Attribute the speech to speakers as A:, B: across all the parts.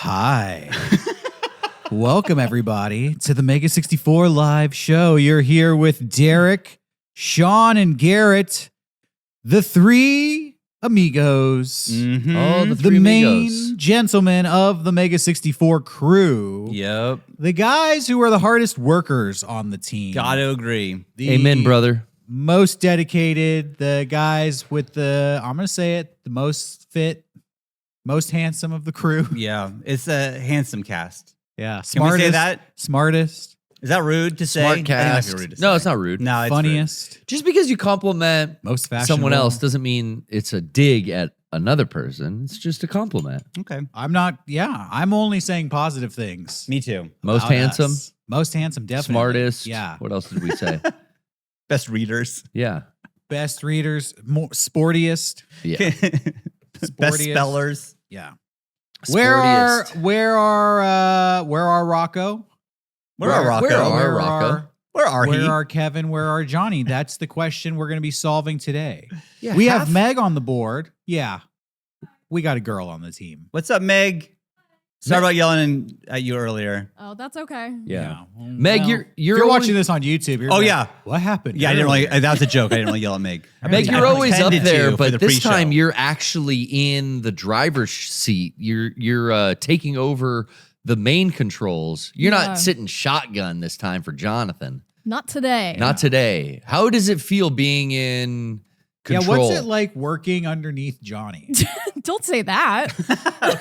A: Hi. Welcome, everybody, to the Mega64 live show. You're here with Derek, Sean, and Garrett, the three amigos.
B: Mm-hmm.
C: Oh, the
A: The
C: three
A: main
C: amigos.
A: gentlemen of the Mega64 crew.
B: Yep.
A: The guys who are the hardest workers on the team.
B: Gotta agree.
A: The
C: Amen, brother.
A: most dedicated, the guys with the, I'm going to say it, the most fit, most handsome of the crew.
B: Yeah. It's a handsome cast.
A: Yeah.
B: Can we say that?
A: Smartest.
B: Is that rude to say?
C: Smart
B: I think that'd
C: cast.
B: be rude to
C: No,
B: say.
C: it's not rude.
B: No, it's
A: Funniest.
C: Just because you compliment
A: Most fashionable.
C: someone else doesn't mean it's a dig at another person. It's just a compliment.
B: rude. Okay.
A: I'm only saying positive things.
B: Me too.
C: Most
A: about
C: handsome,
A: us. Most handsome, definitely.
C: smartest.
A: Yeah.
C: What else did we say?
B: Best readers.
C: Yeah.
A: Best readers, more sportiest.
C: Yeah.
B: Best
A: Sportiest.
B: spellers.
A: Yeah. Where
C: Sportiest.
A: are Rocco?
B: Where are Rocco?
C: Where are
A: Where
C: Rocco?
A: are-
B: Where are
A: Where
B: he?
A: are Kevin? Where are Johnny? That's the question we're going to be solving today.
C: Yeah,
A: we
C: half-
A: have Meg on the board. Yeah. We got a girl on the team.
B: What's up, Meg? Sorry about yelling at you earlier.
D: Oh, that's okay.
C: Yeah.
A: Well,
C: Meg,
A: well,
C: you're
A: if you're
C: only-
A: watching this on YouTube. You're
B: Oh,
A: like,
B: yeah.
A: What happened?
B: Yeah, I didn't really.
A: earlier?
B: That was a joke. I didn't really yell at Meg.
C: Meg,
B: I
C: you're always up
B: pretended
C: there,
B: to for
C: but
B: the
C: this
B: pre-show.
C: time you're actually in the driver's seat. You're taking over the main controls. You're
D: Yeah.
C: not sitting shotgun this time for Jonathan.
D: Not today.
C: Not today. How does it feel being in
A: Yeah,
C: control?
A: what's it like working underneath Johnny?
D: Don't say that.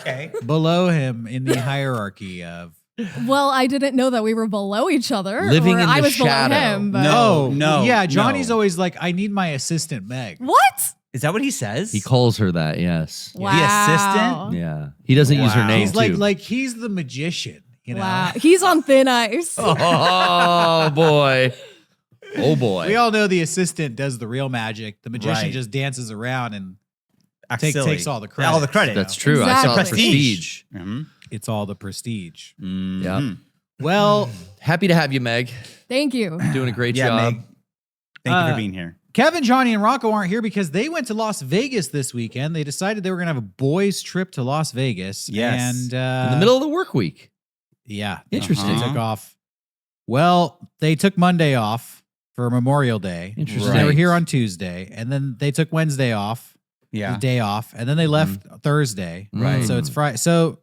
B: Okay.
A: Below him in the hierarchy of.
D: Well, I didn't know that we were below each other.
C: Living
D: or
C: in
D: I
C: the
D: was
C: shadow.
D: below him. But
B: No.
A: Yeah, Johnny's
B: no.
A: always like, I need my assistant, Meg.
D: What?
B: Is that what he says?
C: He calls her that, yes.
D: Wow.
B: assistant?
C: Yeah. He doesn't use her
B: Wow.
C: name
A: He's
C: too.
A: like he's the magician, you know?
D: Wow. He's on thin ice.
C: Oh boy. Oh boy.
A: We all know the assistant does the real magic. The magician
B: Right.
A: just dances around and
B: Act
A: takes
B: silly.
A: all the credit.
B: All the credit.
C: That's true. I saw
D: Exactly.
C: Prestige.
B: Mhm.
A: It's all the prestige.
C: Yeah.
B: Mhm.
A: Well,
C: Happy to have you, Meg.
D: Thank you.
C: Doing a great
B: Yeah,
C: job.
B: Meg. Thank you for being here.
A: Kevin, Johnny, and Rocco aren't here because they went to Las Vegas this weekend. They decided they were going to have a boys' trip to Las Vegas.
B: Yes.
A: And
C: In the middle of the work week.
A: yeah.
C: Interesting.
A: They took off. Well, they took Monday off for Memorial Day.
C: Interesting.
A: They were
C: Right.
A: here on Tuesday, and then they took Wednesday off,
B: Yeah.
A: the day off, and then they left Thursday.
C: Right.
A: So it's Friday. So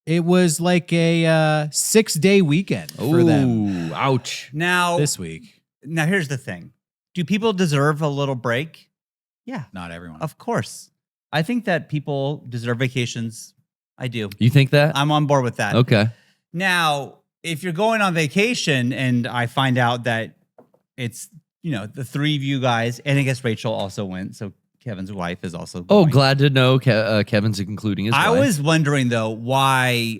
A: it was like a 6-day weekend for them
C: Ooh, ouch.
B: Now,
A: this week.
B: here's the thing. Do people deserve a little break? Yeah,
A: Not everyone.
B: of course. I think that people deserve vacations. I do.
C: You think that?
B: I'm on board with that.
C: Okay.
B: Now, if you're going on vacation and I find out that it's, the three of you guys, and I guess Rachel also went, so Kevin's wife is also
C: Oh,
B: going.
C: glad to know Kevin's including his
B: I
C: wife.
B: was wondering, though, why,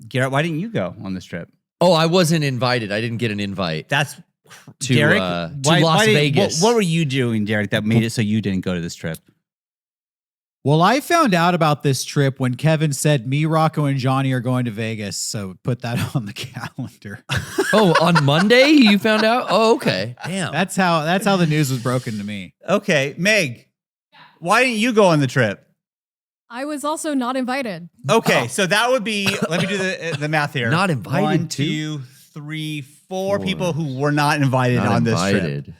B: Garrett, why didn't you go on this trip?
C: Oh, I wasn't invited. I didn't get an invite.
B: That's
C: To,
B: Derek.
C: to
B: why
C: Las
B: did-
C: Vegas.
B: What were you doing, Derek, that made it so you didn't go to this trip?
A: Well, I found out about this trip when Kevin said me, Rocco, and Johnny are going to Vegas. So put that on the calendar.
C: Oh, on Monday you found out? Oh, okay. Damn.
A: That's how the news was broken to me.
B: Okay, Meg, why didn't you go on the trip?
D: I was also not invited.
B: Okay, so that would be. Let me do the math here.
C: Not invited
B: One,
C: too?
B: 2, 3, 4
C: Four.
B: people who were not invited
C: Not
B: on this trip.
C: invited.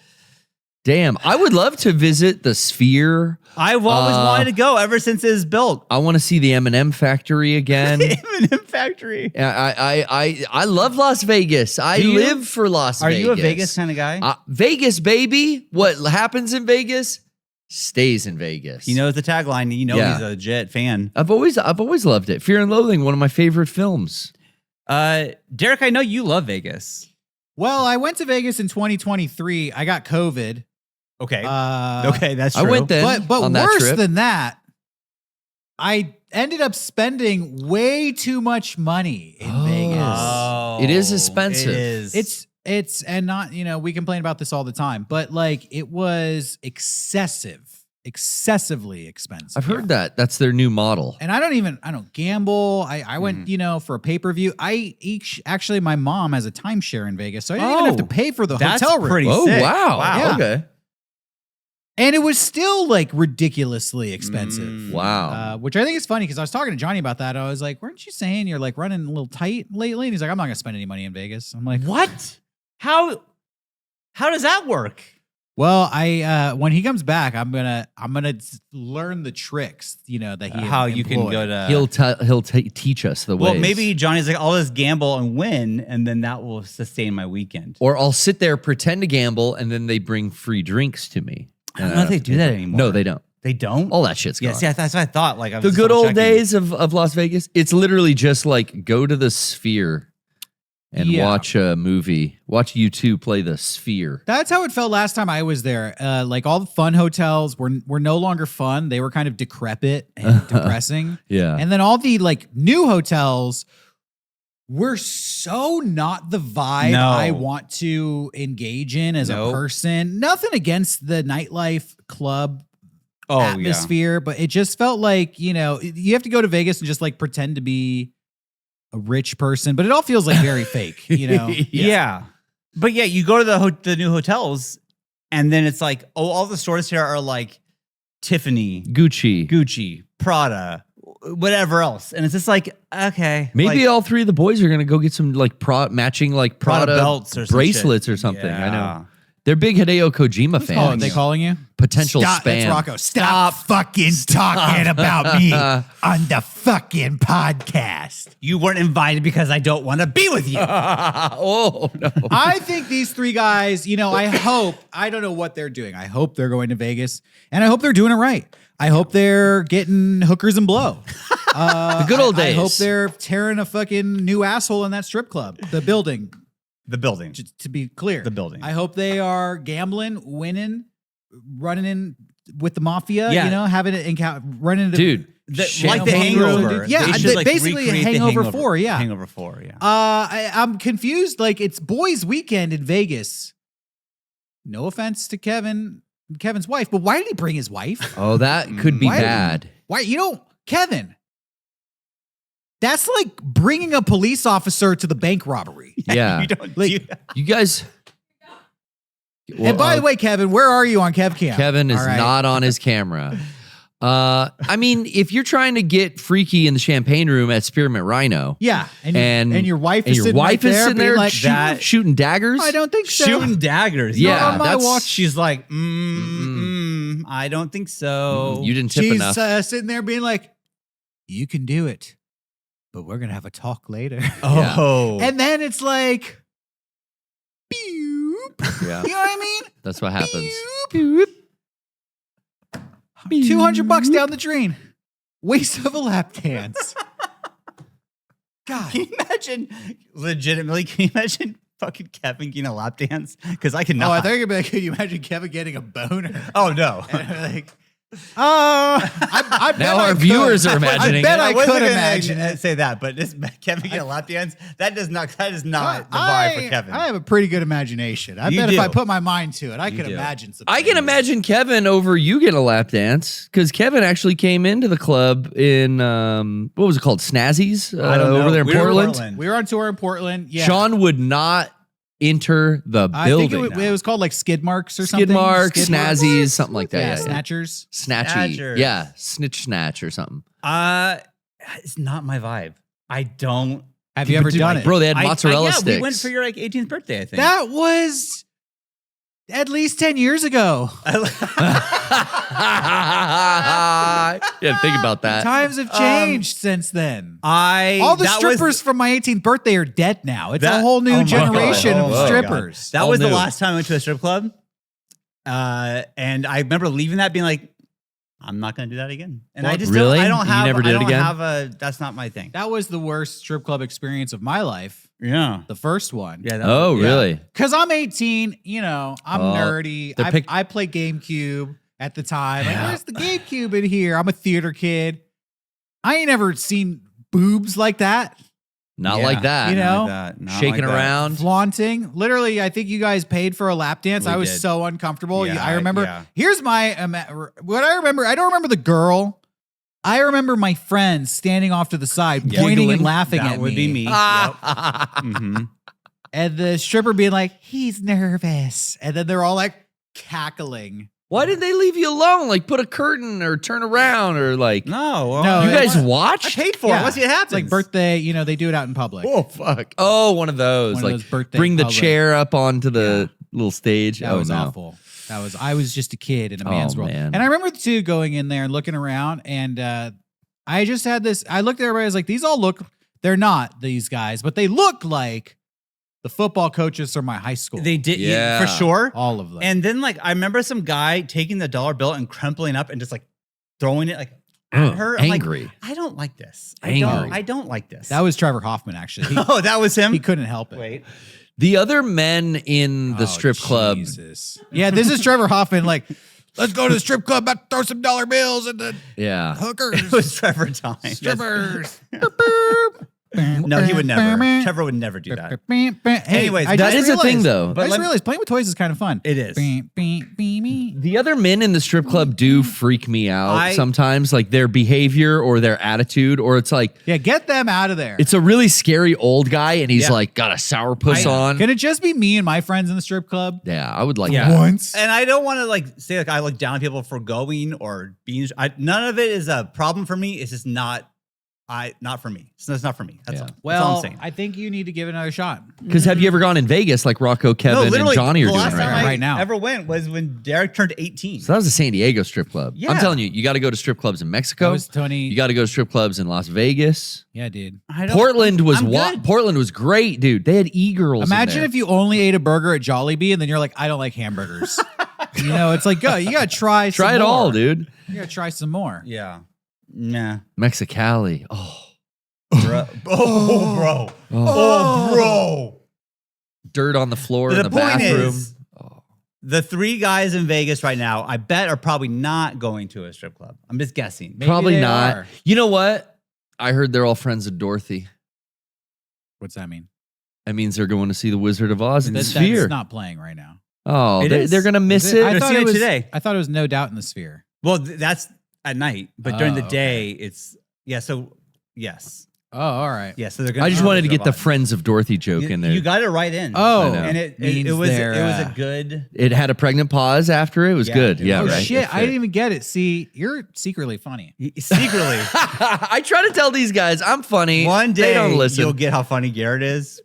C: Damn. I would love to visit the Sphere.
B: I've always wanted to go ever since it was built.
C: I want to see the M&M factory again.
B: M&M factory.
C: I love Las Vegas. I
B: Do you?
C: live for Las
B: Are
C: Vegas.
B: you a Vegas kind of guy?
C: Vegas, baby. What happens in Vegas stays in Vegas.
B: He knows the tagline.
C: Yeah.
B: He's a legit fan.
C: I've always loved it. Fear and Loathing, one of my favorite films.
B: Derek, I know you love Vegas.
A: Well, I went to Vegas in 2023. I got COVID.
B: Okay.
A: Uh,
B: Okay, that's true.
C: I went then.
A: But
C: on that
A: worse
C: trip.
A: than that, I ended up spending way too much money in
C: Oh.
A: Vegas.
B: Oh,
C: It is expensive.
B: It is.
A: It's and not, we complain about this all the time, but like it was excessively expensive.
C: I've heard that. That's their new model.
A: And I don't gamble. I went, for a pay-per-view. Actually, my mom has a timeshare in Vegas, so I didn't even have to pay for the
B: that's
A: hotel room.
B: pretty
C: Oh,
B: sick.
C: wow.
B: Wow.
A: Yeah.
C: Okay.
A: And it was still like ridiculously expensive.
C: Wow.
A: Which I think is funny because I was talking to Johnny about that. I was like, weren't you saying you're like running a little tight lately? And he's like, I'm not going to spend any money in Vegas. I'm like,
B: What? How does that work?
A: well, I when he comes back, I'm gonna learn the tricks, that he
B: How you can
A: employed.
B: go to
C: He'll teach us the
B: Well,
C: ways.
B: maybe Johnny's like, I'll just gamble and win, and then that will sustain my weekend.
C: Or I'll sit there, pretend to gamble, and then they bring free drinks to me.
B: I don't know if they do that anymore.
C: No, they don't.
B: They don't?
C: All that shit's gone.
B: Yeah, see, that's what I thought. Like, I was
C: The
B: just
C: good old
B: double-checking.
C: days of Las Vegas. It's literally just like go to the Sphere and
A: Yeah.
C: watch a movie. Watch U2 play the Sphere.
A: That's how it felt last time I was there. Like all the fun hotels were no longer fun. They were kind of decrepit and depressing.
C: Yeah.
A: And then all the like new hotels were so not the vibe
B: No.
A: I want to engage in as
B: Nope.
A: a person. Nothing against the nightlife club
B: Oh,
A: atmosphere, but it just felt like, you have to go to Vegas and just like pretend to be a rich person, but it all feels like very fake,
B: Yeah. But yeah, you go to the new hotels, and then it's like, all the stores here are like Tiffany,
C: Gucci.
B: Prada, whatever else. And it's just like, okay.
C: Maybe
B: like,
C: all three of the boys are going to go get some like matching like Prada
B: belts or some
C: bracelets
B: shit.
C: or something. I know.
B: Yeah.
C: They're big Hideo Kojima fans.
A: Oh, are they calling you?
C: Potential
A: Stop,
C: spam.
A: That's Rocco. Stop fucking talking about me on the fucking podcast.
B: You weren't invited because I don't want to be with you.
C: Oh, no.
A: I think these three guys, I don't know what they're doing. I hope they're going to Vegas and I hope they're doing it right. I hope they're getting hookers and blow.
C: The good old days.
A: I hope they're tearing a fucking new asshole in that strip club, the building.
B: The building.
A: To be clear,
B: The building.
A: I hope they are gambling, winning, running in with the mafia.
B: Yeah.
A: Having it running into
C: Dude.
B: Like the Hangover.
A: Yeah,
B: They should, like,
A: basically
B: recreate the
A: Hangover 4. Yeah,
B: Hangover 4. Yeah.
A: I'm confused. Like it's boys' weekend in Vegas. No offense to Kevin's wife, but why did he bring his wife?
C: Oh, that could be
A: Why did he-
C: bad.
A: Why Kevin? That's like bringing a police officer to the bank robbery.
C: Yeah.
B: You don't
A: Like-
B: do
C: You guys.
A: And by the way, Kevin, where are you on KevCam?
C: Kevin is
A: All right.
C: not on his camera. I mean, if you're trying to get freaky in the champagne room at Spearmint Rhino,
A: Yeah, and your wife
C: and
A: is
C: your
A: sitting
C: wife
A: right
C: is
A: there
C: sitting
A: being
C: there
A: like,
C: shooting daggers.
A: I don't think so.
B: shooting daggers.
C: Yeah,
B: Not on my
C: that's-
B: watch. She's like, I don't think so.
C: You didn't tip
A: She's
C: enough.
A: sitting there being like, you can do it, but we're gonna have a talk later.
B: Oh.
A: And then it's like, pew.
C: Yeah,
A: You know what I mean?
C: that's what happens.
A: Pew. $200 down the drain. Waste of a lap dance. God.
B: Can you imagine, legitimately, can you imagine fucking Kevin getting a lap dance? Because I cannot.
A: Oh, I thought you were gonna be like, could you imagine Kevin getting a boner?
B: Oh, no.
A: Like, I bet
C: Now
A: I
C: our
A: could.
C: viewers are
A: I
C: imagining
A: bet
C: it.
A: I
B: wasn't
A: could
B: gonna
A: imagine
B: say that, but this Kevin getting a lap dance, that is not the vibe for Kevin.
A: I have a pretty good imagination. I
B: You
A: bet
B: do.
A: if I put my mind to it, I could
B: do.
A: imagine some.
C: I can
A: things.
C: imagine Kevin over you getting a lap dance because Kevin actually came into the club in what was it called, Snazzy's
B: I don't know.
C: over there in
B: We were in
C: Portland.
A: We were on tour in Portland. Yeah.
C: Sean would not enter the
A: I think
C: building.
A: it was called like skid marks or something.
C: Skid marks,
A: Skid marks.
C: Snazzies, something like that.
A: Yeah,
C: Yeah,
A: snatchers.
C: Snatchy.
B: Snatchers.
C: Yeah, snitch snatch or something.
B: It's not my vibe. I don't.
A: Have you ever done it?
C: Bro, they had mozzarella
B: yeah,
C: sticks.
B: we went for your 18th birthday, I think.
A: That was at least 10 years ago.
C: Yeah, think about that.
A: Times have changed since then. All the
B: that
A: strippers from my 18th birthday are dead now. It's a
B: That-
A: whole new
B: oh my
A: generation
B: God.
A: of
B: Oh my
A: strippers.
B: That
C: All
B: was the
C: new.
B: last time I went to a strip club. And I remember leaving that being like, I'm not going to do that again. And I just
C: Really?
B: don't, I don't
C: You
B: have,
C: never did
B: I
C: it
B: don't
C: again?
B: have that's not my thing.
A: That was the worst strip club experience of my life.
B: Yeah.
A: The first one.
B: Yeah.
C: Oh, really?
A: Because I'm 18, I'm
C: Oh,
A: nerdy.
C: they're
A: I play GameCube at the time. Like, where's the GameCube in here? I'm a theater kid. I ain't ever seen boobs like that.
C: Not
B: Yeah.
C: like that.
A: You know?
B: Not
C: Shaking
B: like that.
C: around.
A: Flaunting. Literally, I think you guys paid for a lap dance.
B: We
A: I was
B: did.
A: so uncomfortable.
B: Yeah,
A: I remember.
B: yeah.
A: Here's my what I remember. I don't remember the girl. I remember my friends standing off to the side, pointing and
B: Giggling.
A: laughing
B: That
A: at
B: would be me. Yep. Mhm.
A: And the stripper being like, "He's nervous," and then they're all like cackling
C: Why did they leave you alone? Like, put a curtain or turn around or like.
B: No,
A: No,
C: You
A: it-
C: guys
B: I
C: watch?
B: paid for it. Let's see what happens.
A: It's like birthday, they do it out in public.
C: Oh fuck! Oh, one of those.
A: One of
C: Like,
A: those birthday
C: bring the
A: public-
C: chair up onto the little stage.
A: That
C: oh
A: was
C: no.
A: awful. I was just a kid in a man's world.
C: man.
A: And I remember too going in there and looking around, and I just had this. I looked at everybody. I was like, these all look. They're not these guys, but they look like the football coaches from my high school.
B: They did,
C: Yeah.
B: for sure.
A: all of them.
B: And then like I remember some guy taking the dollar bill and crumpling up and just like throwing it like at her. I'm like,
C: angry.
B: I don't like this.
C: Angry.
B: I don't like this.
A: that was Trevor Hoffman. Actually, he,
B: oh, that was him.
A: he couldn't help it.
B: Wait.
C: The other men in the
A: Oh,
C: strip club.
A: Jesus. Yeah, this is Trevor Hoffman. Like, let's go to the strip club. About to throw some dollar bills at the
C: Yeah.
A: hookers.
B: It was Trevor time.
A: strippers.
B: No, he would never. Trevor would never do that. Anyways,
A: I
C: That
A: just
C: is a thing,
A: realized-
C: though.
A: I
B: But
A: just
B: let-
A: realized playing with toys is kind of fun.
B: It is.
C: The other men in the strip club do freak me out
B: I-
C: sometimes, like their behavior or their attitude, or it's like
A: Yeah, get them out of there.
C: it's a really scary old guy and he's
B: Yeah.
C: like got a sourpuss on.
A: Can it just be me and my friends in the strip club?
C: Yeah, I would like
B: Yeah.
C: that.
A: Once.
B: And I don't want to like say like I look down on people for going or being. None of it is a problem for me. It's just not for me. So it's not for me. That's
C: Yeah.
B: all. That's all
A: Well,
B: I'm saying.
A: I think you need to give it another shot.
C: Because have you ever gone in Vegas like Rocco, Kevin, and
B: literally,
C: Johnny are
B: the
C: doing
B: last
C: right
B: time
C: now?
B: I
A: Right now.
B: ever went was when Derek turned 18.
C: So that was a San Diego strip club. I'm
B: Yeah.
C: telling you, you got to go to strip clubs in
A: That
C: Mexico.
A: was Tony.
C: You got to go to strip clubs in Las Vegas.
A: Yeah, dude.
B: I don't-
C: Portland was
B: I'm good.
C: Portland was great, dude. They had e-girls.
A: Imagine if you only ate a burger at Jollibee and then you're like, I don't like hamburgers. It's like, go. You got to try some
C: try it
A: more.
C: all, dude.
A: You got to try some more.
B: Yeah. Nah.
C: Mexicali. Oh,
B: Bro. Oh, bro. Oh, bro.
C: dirt on the floor in
B: The
C: the
B: point
C: bathroom.
B: is, the three guys in Vegas right now, I bet, are probably not going to a strip club. I'm just guessing.
A: Maybe
C: Probably
A: they
C: not.
A: are.
C: You know what? I heard they're all friends of Dorothy.
A: What's that mean?
C: That means they're going to see the Wizard of Oz in the
A: That's
C: Sphere.
A: not playing right now.
C: Oh,
B: It is.
C: they're going to miss
A: Is
C: it.
A: I
B: They're
A: thought
B: seeing
A: it
B: it
A: was
B: today.
A: I thought it was No Doubt in the Sphere.
B: Well, that's at night, but during the
A: Oh,
B: day, it's so yes,
A: Oh, all right.
B: yeah. So they're gonna.
C: I just wanted to get the Friends of Dorothy joke in there.
B: You got it right in.
A: Oh,
C: I know.
B: and it
A: means
B: was
A: they're,
B: a good.
C: It had a pregnant pause after it. It was
B: Yeah,
C: good.
B: it
C: Yeah,
A: Oh
B: was.
C: right.
A: shit!
C: It
A: I
C: fit.
A: didn't even get it. See, you're secretly funny.
B: Secretly,
C: I try to tell these guys I'm funny.
B: one
C: they
B: day
C: don't listen.
B: you'll get how funny Garrett is.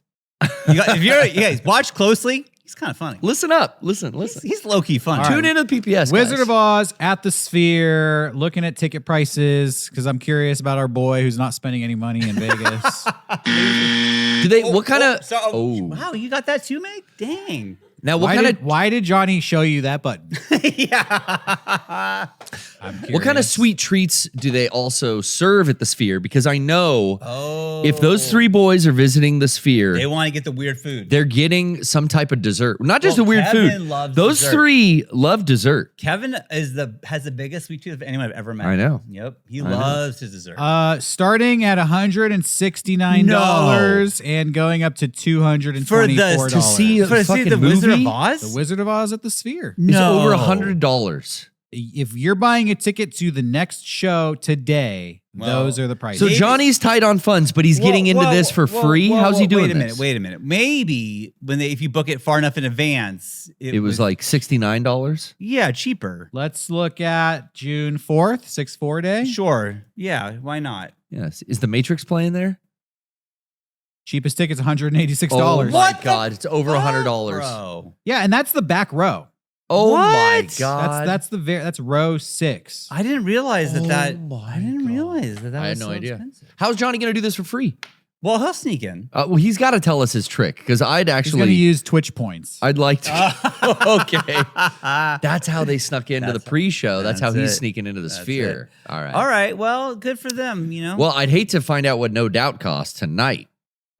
B: If you're watch closely, he's kind of funny.
C: Listen up. Listen.
B: He's low key funny.
A: All right.
C: Tune into the PPS.
A: Wizard
C: guys.
A: of Oz at the Sphere, looking at ticket prices because I'm curious about our boy who's not spending any money in Vegas.
C: Do they? What kind of?
B: Oh, wow, you got that too, Meg? Dang.
C: Now, what kind of?
A: Why did Johnny show you that button?
B: Yeah.
A: I'm
C: What kind of
A: curious.
C: sweet treats do they also serve at the Sphere? Because I know
B: Oh.
C: if those three boys are visiting the Sphere,
B: they want to get the weird food.
C: they're getting some type of dessert. Not just
B: Well,
C: the weird
B: Kevin
C: food.
B: loves
C: Those
B: dessert.
C: three love dessert.
B: Kevin has the biggest sweet tooth of anyone I've ever met.
C: I know.
B: Yep. He
C: know.
B: loves his dessert.
A: Starting at $169 and going up to $224
C: to see
B: For
C: fucking
B: the Wizard of
C: movie?
B: Oz?
A: The Wizard of Oz at the Sphere.
C: It's over
B: No.
C: $100.
A: If you're buying a ticket to the next show today,
B: Well,
A: those are the prices.
C: So Johnny's tight on funds, but he's getting into this for free. How's he doing this?
B: Wait a minute. Maybe if you book it far enough in advance,
C: It was like $69.
B: yeah, cheaper.
A: Let's look at June 4th, 6-4 day.
B: Sure. Yeah, why not?
C: Yes. Is the Matrix playing there?
A: Cheapest ticket's $186.
C: Oh my
B: What the
C: God. It's over $100.
B: Bro.
A: Yeah, and that's the back row.
C: Oh my
B: What?
C: God.
A: That's row 6.
B: I didn't realize
C: Oh
B: that.
C: my
B: I didn't
C: God.
B: realize that.
C: I had
B: was
C: no
B: so
C: idea.
B: expensive.
C: How's Johnny going to do this for free?
B: Well, he'll sneak in.
C: Well, he's got to tell us his trick because I'd
A: He's going to
C: actually.
A: use Twitch points.
C: I'd like to. Okay. That's how they snuck into the
B: That's-
C: pre-show. That's how
B: that's
C: he's
B: it.
C: sneaking into the
B: That's
C: Sphere. All right.
B: All right. Well, good for them. You know.
C: Well, I'd hate to find out what No Doubt costs tonight.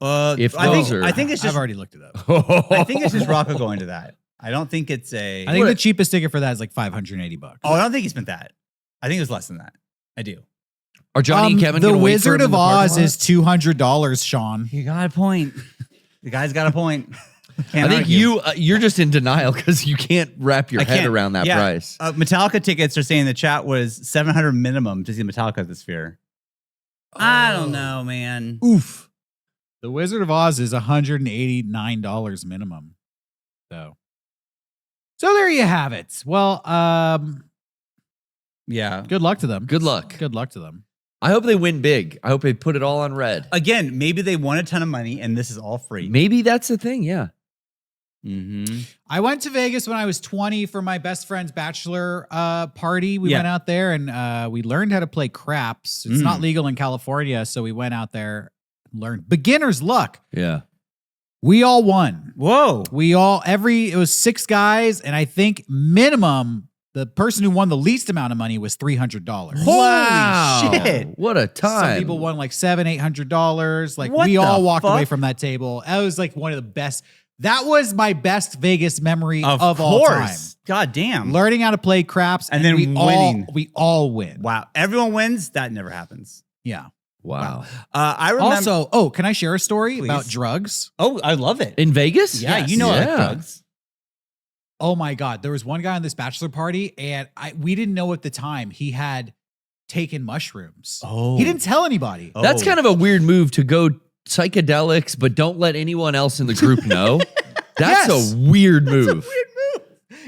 B: I
C: if
B: think
C: those are-
B: I think it's
A: I've
B: just
A: already looked it up.
B: I think it's just Rocco going to that. I don't think it's a.
A: I think the cheapest ticket for that is like $580.
B: Oh, I don't think he spent that. I think it was less than that. I do.
C: Are Johnny and Kevin
A: the
C: gonna wait for
A: Wizard
C: him in
A: of
C: the parking
A: Oz
C: lot?
A: is $200, Sean.
B: You got a point. The guy's got a point. Can't
C: I think
B: argue.
C: you're just in denial because you can't wrap your
B: I
C: head
B: can't-
C: around that
B: yeah.
C: price.
B: Metallica tickets are saying in the chat was $700 minimum to see Metallica at the Sphere. I don't know, man.
A: Oof. The Wizard of Oz is $189 minimum. So So there you have it. Well,
B: Yeah.
A: good luck to them.
C: Good luck.
A: Good luck to them.
C: I hope they win big. I hope they put it all on red.
B: Again, maybe they won a ton of money and this is all free.
C: Maybe that's the thing. Yeah.
B: Mm-hmm.
A: I went to Vegas when I was 20 for my best friend's bachelor party. We
B: Yeah.
A: went out there and we learned how to play craps. It's not legal in California, so we went out there and learned beginner's luck.
C: Yeah.
A: We all won.
B: Whoa.
A: It was 6 guys, and I think minimum the person who won the least amount of money was $300.
B: Holy shit.
C: What a time.
A: Some people won like $700-800. Like
B: What
A: we all
B: the
A: walked
B: fuck?
A: away from that table. That was like one of the best. That was my best Vegas memory of
B: Of
A: all time.
B: course. God damn.
A: Learning how to play craps
B: And then
A: we
B: winning.
A: we all win.
B: Wow. Everyone wins. That never happens.
A: Yeah.
C: Wow.
B: I remember.
A: Also, can I share a story
B: Please.
A: about drugs?
B: Oh, I love it.
C: In Vegas?
B: Yeah,
A: Yes.
B: you know I like
C: Yeah.
B: drugs.
A: Oh my God. There was one guy on this bachelor party, and we didn't know at the time he had taken mushrooms.
B: Oh.
A: He didn't tell anybody.
C: That's kind of a weird move to go psychedelics, but don't let anyone else in the group know. That's
A: Yes.
C: a weird move.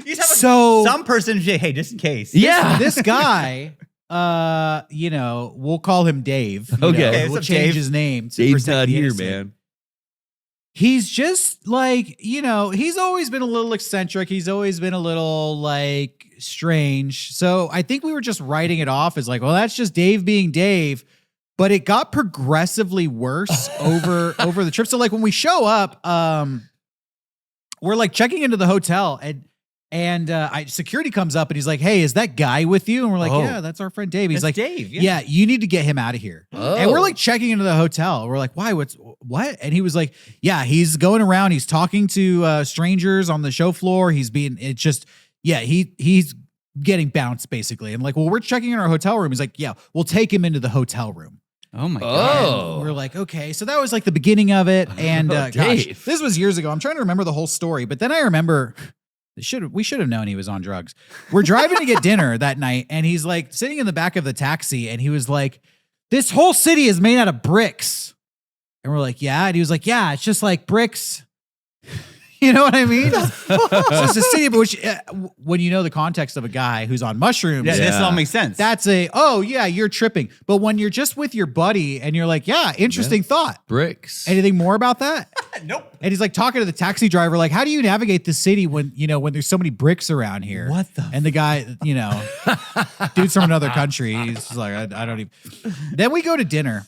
B: You just have
A: So-
B: some person say, hey, just in case.
C: Yeah.
A: This guy, we'll call him Dave. You
C: Okay.
A: know,
C: Okay,
A: we'll
B: what's up,
A: change
B: Dave?
A: his name. To
C: Dave's
A: protect
C: not
A: the
C: here,
A: innocent.
C: man.
A: He's just like, he's always been a little eccentric. He's always been a little like strange. So I think we were just writing it off as like, well, that's just Dave being Dave. But it got progressively worse over the trip. So like when we show up, we're like checking into the hotel and security comes up and he's like, hey, is that guy with you? And we're like,
B: Oh.
A: yeah, that's our friend Dave. He's
B: That's
A: like,
B: Dave.
A: yeah, you need to get him out of here. And we're
C: Oh.
A: like checking into the hotel. We're like, why? What? And he was like, yeah, he's going around. He's talking to strangers on the show floor. He's getting bounced basically. And like, well, we're checking in our hotel room. He's like, yeah, we'll take him into the hotel room.
B: Oh my God.
A: And we're like, okay. So that was like the beginning of it. And gosh,
C: Dave.
A: this was years ago. I'm trying to remember the whole story, but then I remember we should have known he was on drugs. We're driving to get dinner that night, and he's like sitting in the back of the taxi, and he was like, this whole city is made out of bricks. And we're like, yeah. And he was like, yeah, it's just like bricks. You know what I mean? It's just a city, but when you know the context of a guy who's on mushrooms,
B: Yeah, this
C: Yeah.
B: all makes sense.
A: that's oh yeah, you're tripping. But when you're just with your buddy and you're like, yeah, interesting thought.
C: Bricks.
A: Anything more about that?
B: nope.
A: And he's like talking to the taxi driver, like, how do you navigate the city when there's so many bricks around here?
B: What the
A: And the guy, dude's from another country. He's just like, I don't even. Then we go to dinner.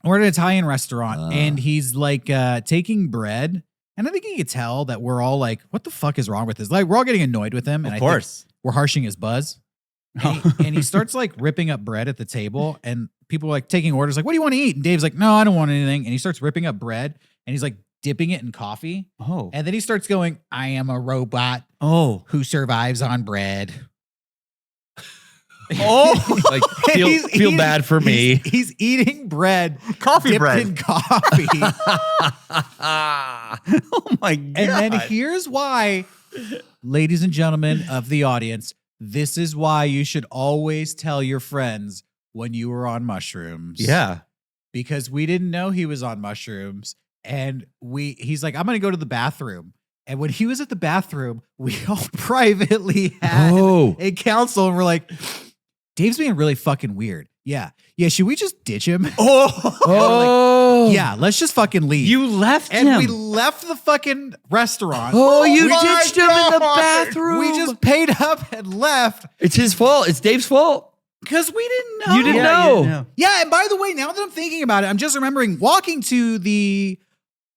A: We're at an Italian restaurant, and he's like taking bread. And I think he could tell that we're all like, what the fuck is wrong with this? Like, we're all getting annoyed with him. And
B: Of
A: I
B: course.
A: think we're harshing his buzz. And he starts like ripping up bread at the table, and people are like taking orders, like, what do you want to eat? And Dave's like, no, I don't want anything. And he starts ripping up bread, and he's like dipping it in coffee.
B: Oh.
A: And then he starts going, I am a robot
B: Oh.
A: who survives on bread.
B: Oh.
C: Like, feel bad for me.
A: He's eating bread,
B: Coffee
A: dipped
B: bread.
A: in coffee.
B: Oh my God.
A: And then here's why, ladies and gentlemen of the audience, this is why you should always tell your friends when you were on mushrooms.
B: Yeah.
A: Because we didn't know he was on mushrooms. And he's like, I'm going to go to the bathroom. And when he was at the bathroom, we all privately had
C: Oh.
A: a council, and we're like, Dave's being really fucking weird. Yeah. Yeah. Should we just ditch him?
C: Oh.
A: Yeah. Let's just fucking leave.
B: You left
A: and
B: him.
A: we left the fucking restaurant.
C: Oh, you
A: My
C: ditched him in the
A: God.
C: bathroom.
A: We just paid up and left
C: It's his fault. It's Dave's fault.
A: because we didn't know.
C: You didn't
B: Yeah,
C: know.
B: you didn't know.
A: Yeah. And by the way, now that I'm thinking about it, I'm just remembering walking to the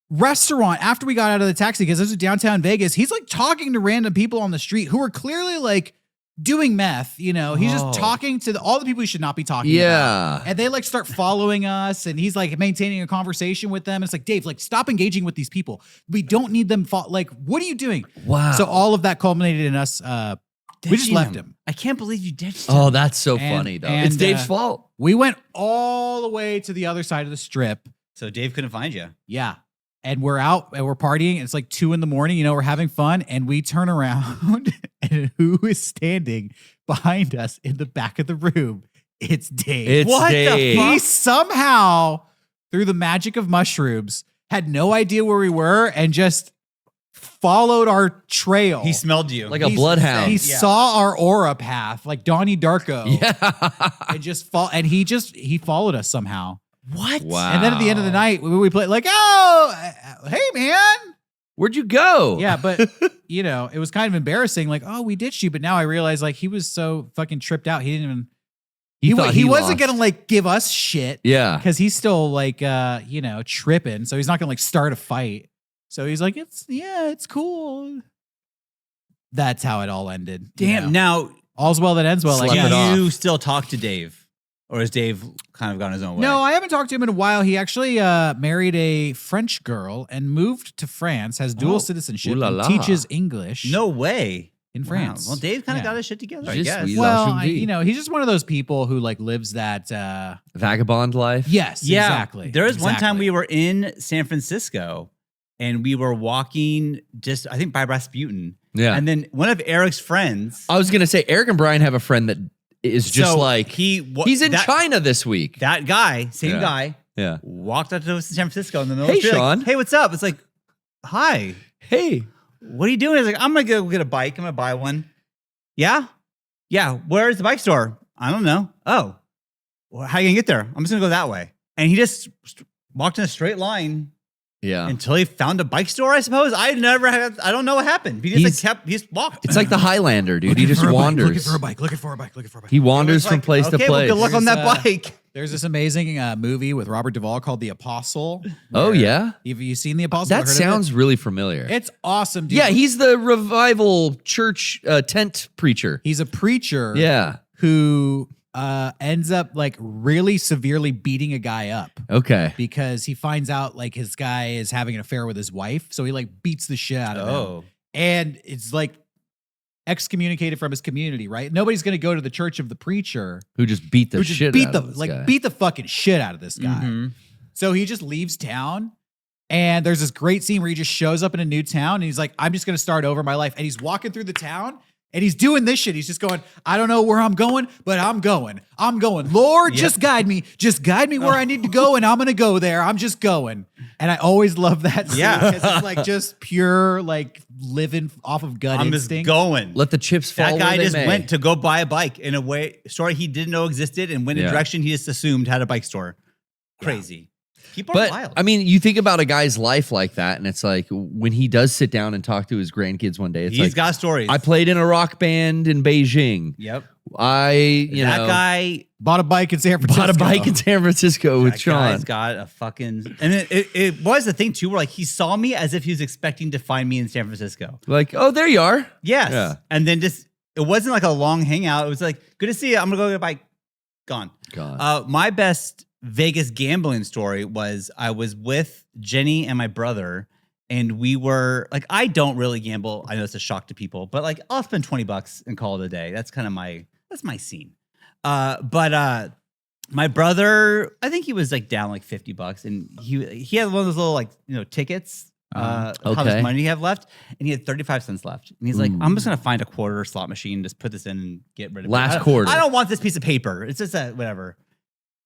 A: restaurant after we got out of the taxi, because this is downtown Vegas. He's like talking to random people on the street who are clearly like doing meth. He's
B: Oh.
A: just talking to all the people he should not be talking about.
C: Yeah.
A: And they like start following us, and he's like maintaining a conversation with them. It's like, Dave, like, stop engaging with these people. We don't need them. Like, what are you doing?
C: Wow.
A: So all of that culminated in us. We just
B: Ditching
A: left him.
B: I can't believe you ditched him.
C: Oh, that's so
A: And-
C: funny, though.
A: and,
C: It's Dave's fault.
A: We went all the way to the other side of the strip.
B: So Dave couldn't find you.
A: Yeah. And we're out and we're partying. It's like 2 a.m. We're having fun. And we turn around, and who is standing behind us in the back of the room? It's Dave.
C: It's
B: What the
C: Dave.
B: fuck?
A: He somehow, through the magic of mushrooms, had no idea where we were and just followed our trail.
B: He smelled you.
C: Like a bloodhound.
A: He
B: Yeah.
A: saw our aura path, like Donnie Darko.
C: Yeah.
A: And he followed us somehow.
B: what?
C: Wow.
A: And then at the end of the night, we played like, oh, hey man.
C: Where'd you go?
A: Yeah, but it was kind of embarrassing. Like, oh, we ditched you, but now I realize like he was so fucking tripped out. He didn't even.
C: thought
A: He wasn't
C: lost.
A: gonna like give us shit.
C: Yeah.
A: Because he's still like tripping. So he's not gonna like start a fight. So he's like, it's cool. That's how it all ended.
B: Damn. Now,
A: All's well that ends well.
C: Slept
A: Like,
C: it off.
B: do you still talk to Dave? Or has Dave kind of gone his own way?
A: no, I haven't talked to him in a while. He actually married a French girl and moved to France, has dual
B: Oh.
A: citizenship,
C: Ooh la
A: and
C: la.
A: teaches English
B: No way.
A: in
B: Wow.
A: France.
B: Well, Dave kind of
A: Yeah.
B: got his shit together, I
C: Je
B: guess.
C: suis
A: Well,
C: L'argent
A: he's just one of those people who like lives that.
C: Vagabond life.
A: Yes,
B: Yeah,
A: exactly.
B: There was one time
A: Exactly.
B: we were in San Francisco and we were walking just, I think, by Rasputin.
C: Yeah.
B: And then one of Eric's friends.
C: I was gonna say Eric and Brian have a friend that is just
B: so
C: like
B: he's
C: in China this week.
B: That guy, same
C: Yeah.
B: guy,
C: Yeah.
B: walked up to San Francisco in the middle
C: Hey,
B: of the street.
C: Sean.
B: Like, hey, what's up? It's like, hi,
C: Hey.
B: what are you doing? He's like, I'm going to go get a bike. I'm going to buy one. Yeah? Yeah. Where's the bike store? I don't know. Oh, well, how you going to get there? I'm just going to go that way. And he just walked in a straight line
C: Yeah.
B: until he found a bike store, I suppose. I don't know what happened. He just walked.
C: It's like the Highlander, dude. He
A: Looking
C: just
A: for a bike,
C: wanders.
A: Looking for a bike. Looking for a bike. Looking for a bike.
C: He
B: It was
C: wanders from
B: like,
C: place to
B: okay,
C: place.
B: well, good luck on that
A: There's,
B: bike.
A: There's this amazing movie with Robert Duvall called The Apostle.
C: Oh,
A: where-
C: yeah?
A: Have you seen The Apostle?
C: That
A: Heard of it?
C: sounds really familiar.
A: It's awesome, dude.
C: Yeah, he's the revival church tent preacher.
A: He's a preacher
C: Yeah.
A: who ends up like really severely beating a guy up
C: Okay.
A: because he finds out like his guy is having an affair with his wife. So he like beats the shit out of him.
B: Oh.
A: And it's like excommunicated from his community, right? Nobody's going to go to the church of the preacher
C: Who just beat the
A: who just
C: shit
A: beat
C: out
A: the
C: of this
A: like
C: guy.
A: beat the fucking shit out of this guy.
B: Mhm.
A: So he just leaves town. And there's this great scene where he just shows up in a new town and he's like, I'm just going to start over my life. And he's walking through the town and he's doing this shit. He's just going, I don't know where I'm going, but I'm going. I'm going. Lord,
B: Yep.
A: just guide me. Just guide me where I need to go. And I'm going to go there. I'm just going. And I always love that scene
B: Yeah.
A: because it's like just pure, like living off of gut
B: I'm just
A: instinct.
B: going.
C: Let the chips fall
B: That guy
C: where they
B: just
C: may.
B: went to go buy a bike in a way story he didn't know existed and went in a
C: Yeah.
B: direction he just assumed had a bike store. Crazy. People are
C: But
B: wild.
C: I mean, you think about a guy's life like that, and it's like when he does sit down and talk to his grandkids one day, it's
B: he's
C: like
B: got stories.
C: I played in a rock band in Beijing.
B: Yep.
C: I
B: That guy
A: Bought a bike in San Francisco.
C: bought a bike in San Francisco with
B: that
C: Sean.
B: guy's got a fucking and it was the thing too where like he saw me as if he was expecting to find me in San Francisco.
C: Like, oh, there you are.
B: Yes.
C: Yeah.
B: And then just it wasn't like a long hangout. It was like, good to see you. I'm gonna go get a bike. Gone.
C: God.
B: My best Vegas gambling story was I was with Jenny and my brother, and we were like, I don't really gamble. I know it's a shock to people, but like I'll spend $20 and call it a day. That's kind of my scene. But my brother, I think he was like down like $50, and he had one of those little like tickets. How
C: Okay.
B: much money do you have left? And he had 35 cents left. And he's like,
C: Ooh.
B: I'm just gonna find a quarter slot machine, just put this in and get rid of
C: Last
B: it. I don't-
C: quarter.
B: I don't want this piece of paper. It's just a whatever.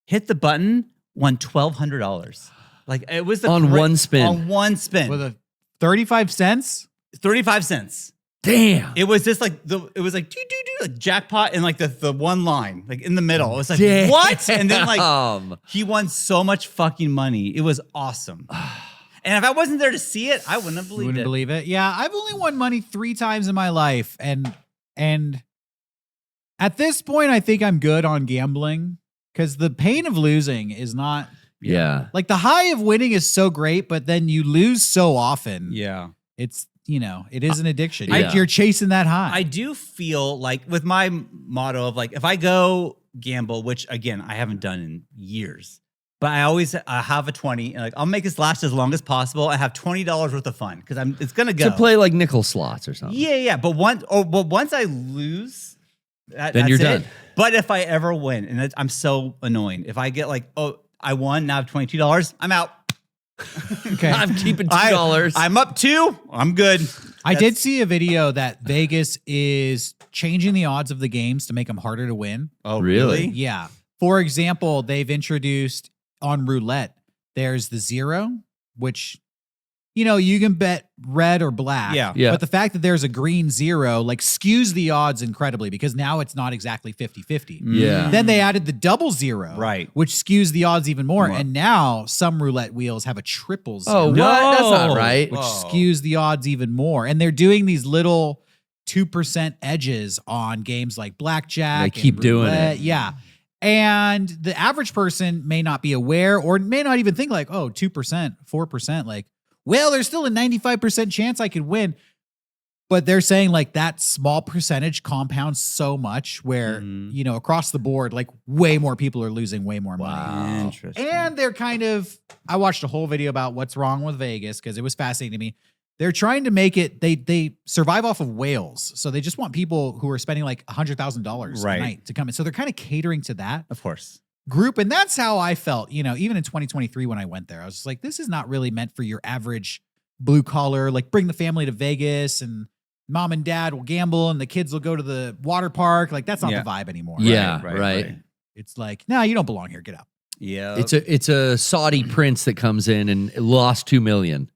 B: Hit the button, won $1,200. Like it was
C: On one spin.
B: On one spin.
A: With a 35 cents.
B: 35 cents.
C: Damn.
B: It was just like it was like doo, doo, doo, like jackpot in like the one line, like in the middle. It was like
C: Damn.
B: what? And then like he won so much fucking money. It was awesome. And if I wasn't there to see it, I wouldn't have believed
A: Wouldn't
B: it.
A: believe it. Yeah, I've only won money 3 times in my life, and at this point, I think I'm good on gambling because the pain of losing is not
C: Yeah.
A: like the high of winning is so great, but then you lose so often.
B: Yeah.
A: It's it is an addiction.
C: Yeah.
A: You're chasing that high.
B: I do feel like with my motto of like, if I go gamble, which again, I haven't done in years, but I always have a 20 and like, I'll make this last as long as possible. I have $20 worth of fun because it's going to go.
C: To play like nickel slots or something.
B: Yeah. But once I lose,
C: Then you're
B: that's it.
C: done.
B: But if I ever win, and I'm so annoying, if I get like, oh, I won, now I have $22, I'm out.
A: okay.
C: I'm keeping $2.
B: I'm up 2. I'm good.
A: I did see a video that Vegas is changing the odds of the games to make them harder to win.
B: Oh,
C: Really?
B: really?
A: Yeah. For example, they've introduced on roulette, there's the 0, which you can bet red or black.
B: Yeah.
C: Yeah.
A: But the fact that there's a green 0 like skews the odds incredibly because now it's not exactly 50-50.
C: Yeah.
A: Then they added the double 0,
B: Right.
A: which skews the odds even more.
B: More.
A: And now some roulette wheels have a triple 0.
C: Oh, what?
B: No.
C: That's not right.
A: Which
B: Whoa.
A: skews the odds even more. And they're doing these little 2% edges on games like blackjack.
C: They
A: and
C: keep doing
A: roulette.
C: it.
A: Yeah. And the average person may not be aware or may not even think like, 2%, 4%. Like, well, there's still a 95% chance I could win. But they're saying like that small percentage compounds so much where, across the board, like way more people are losing way more money.
B: Interesting.
A: And they're I watched a whole video about what's wrong with Vegas because it was fascinating to me. They're trying to make it, they survive off of whales. So they just want people who are spending like $100,000
B: Right.
A: a night to come in. So they're kind of catering to that
B: Of course.
A: group. And that's how I felt, even in 2023 when I went there. I was just like, this is not really meant for your average blue collar, like bring the family to Vegas and mom and dad will gamble and the kids will go to the water park. Like that's not
B: Yeah.
A: the vibe anymore.
C: Yeah.
B: Right.
C: Right.
A: It's like, no, you don't belong here. Get out.
B: Yeah.
C: It's a Saudi prince that comes in and lost $2 million.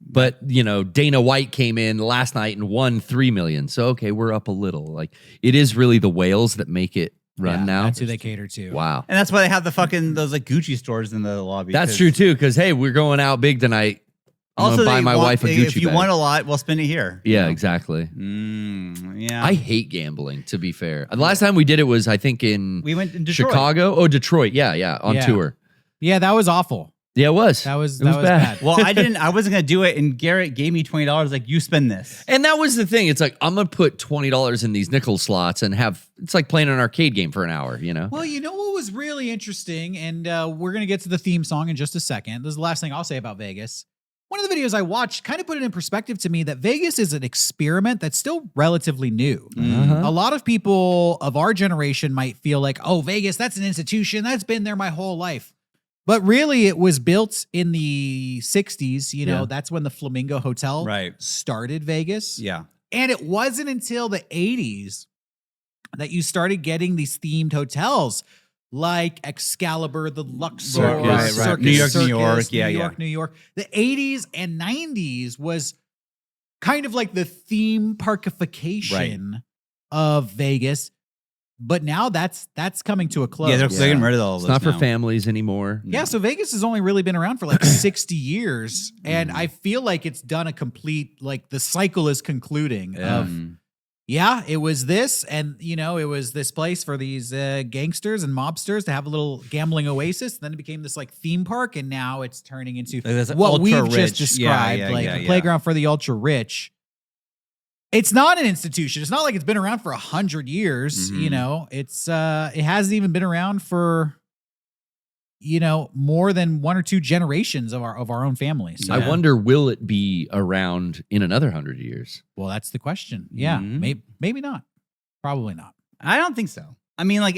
C: But, Dana White came in last night and won $3 million. So, okay, we're up a little. Like, it is really the whales that make it run
A: Yeah,
C: now.
A: That's who they cater to.
C: Wow.
B: And that's why they have the fucking those like Gucci stores in the lobby.
C: That's
B: 'cause
C: true, too, because, hey, we're going out big tonight. I'm
B: Also,
C: going to buy
B: they
C: my
B: want-
C: wife a Gucci
B: If you
C: bag.
B: want a lot, we'll spend it here.
C: Yeah, exactly.
B: Yeah.
C: I hate gambling, to be fair. The last time we did it was, I think, in
B: we went in Detroit.
C: Chicago. Oh, Detroit. Yeah, on
A: Yeah.
C: tour.
A: Yeah, that was awful.
C: Yeah, it was.
A: That was
C: It was
A: bad.
B: Well, I wasn't gonna do it, and Garrett gave me $20. Like, you spend this.
C: And that was the thing. It's like, I'm going to put $20 in these nickel slots and it's like playing an arcade game for an hour,
A: Well, you know what was really interesting, and we're going to get to the theme song in just a second. This is the last thing I'll say about Vegas. One of the videos I watched kind of put it in perspective to me that Vegas is an experiment that's still relatively new.
C: Uh-huh.
A: A lot of people of our generation might feel like, oh, Vegas, that's an institution. That's been there my whole life. But really, it was built in the 60s.
C: Yeah.
A: That's when the Flamingo Hotel
B: Right.
A: started Vegas.
B: Yeah.
A: And it wasn't until the 80s that you started getting these themed hotels like Excalibur, the Luxor,
C: Right.
A: Circus,
B: New York,
A: Circus,
B: New York. Yeah,
A: New York, New York. The 80s and 90s was kind of like the theme parkification of Vegas. But now that's coming to a close.
B: Yeah, they're getting rid of all of
C: It's
B: this
C: not for
B: now.
C: families anymore.
A: Yeah, so Vegas has only really been around for like 60 years. And I feel like it's done a complete, like the cycle is concluding of, it was this. And, it was this place for these gangsters and mobsters to have a little gambling oasis. Then it became this like theme park. And now it's turning into
B: Like this
A: what we've
B: ultra-rich.
A: just
B: Yeah,
A: described, like a
B: yeah.
A: playground for the ultra rich. It's not an institution. It's not like it's been around for 100 years.
B: Mhm.
A: It's it hasn't even been around for more than 1 or 2 generations of our own families.
C: I wonder, will it be around in another 100 years?
A: Well, that's the question. Yeah,
B: Mhm.
A: maybe not. Probably not.
B: I don't think so. I mean, like,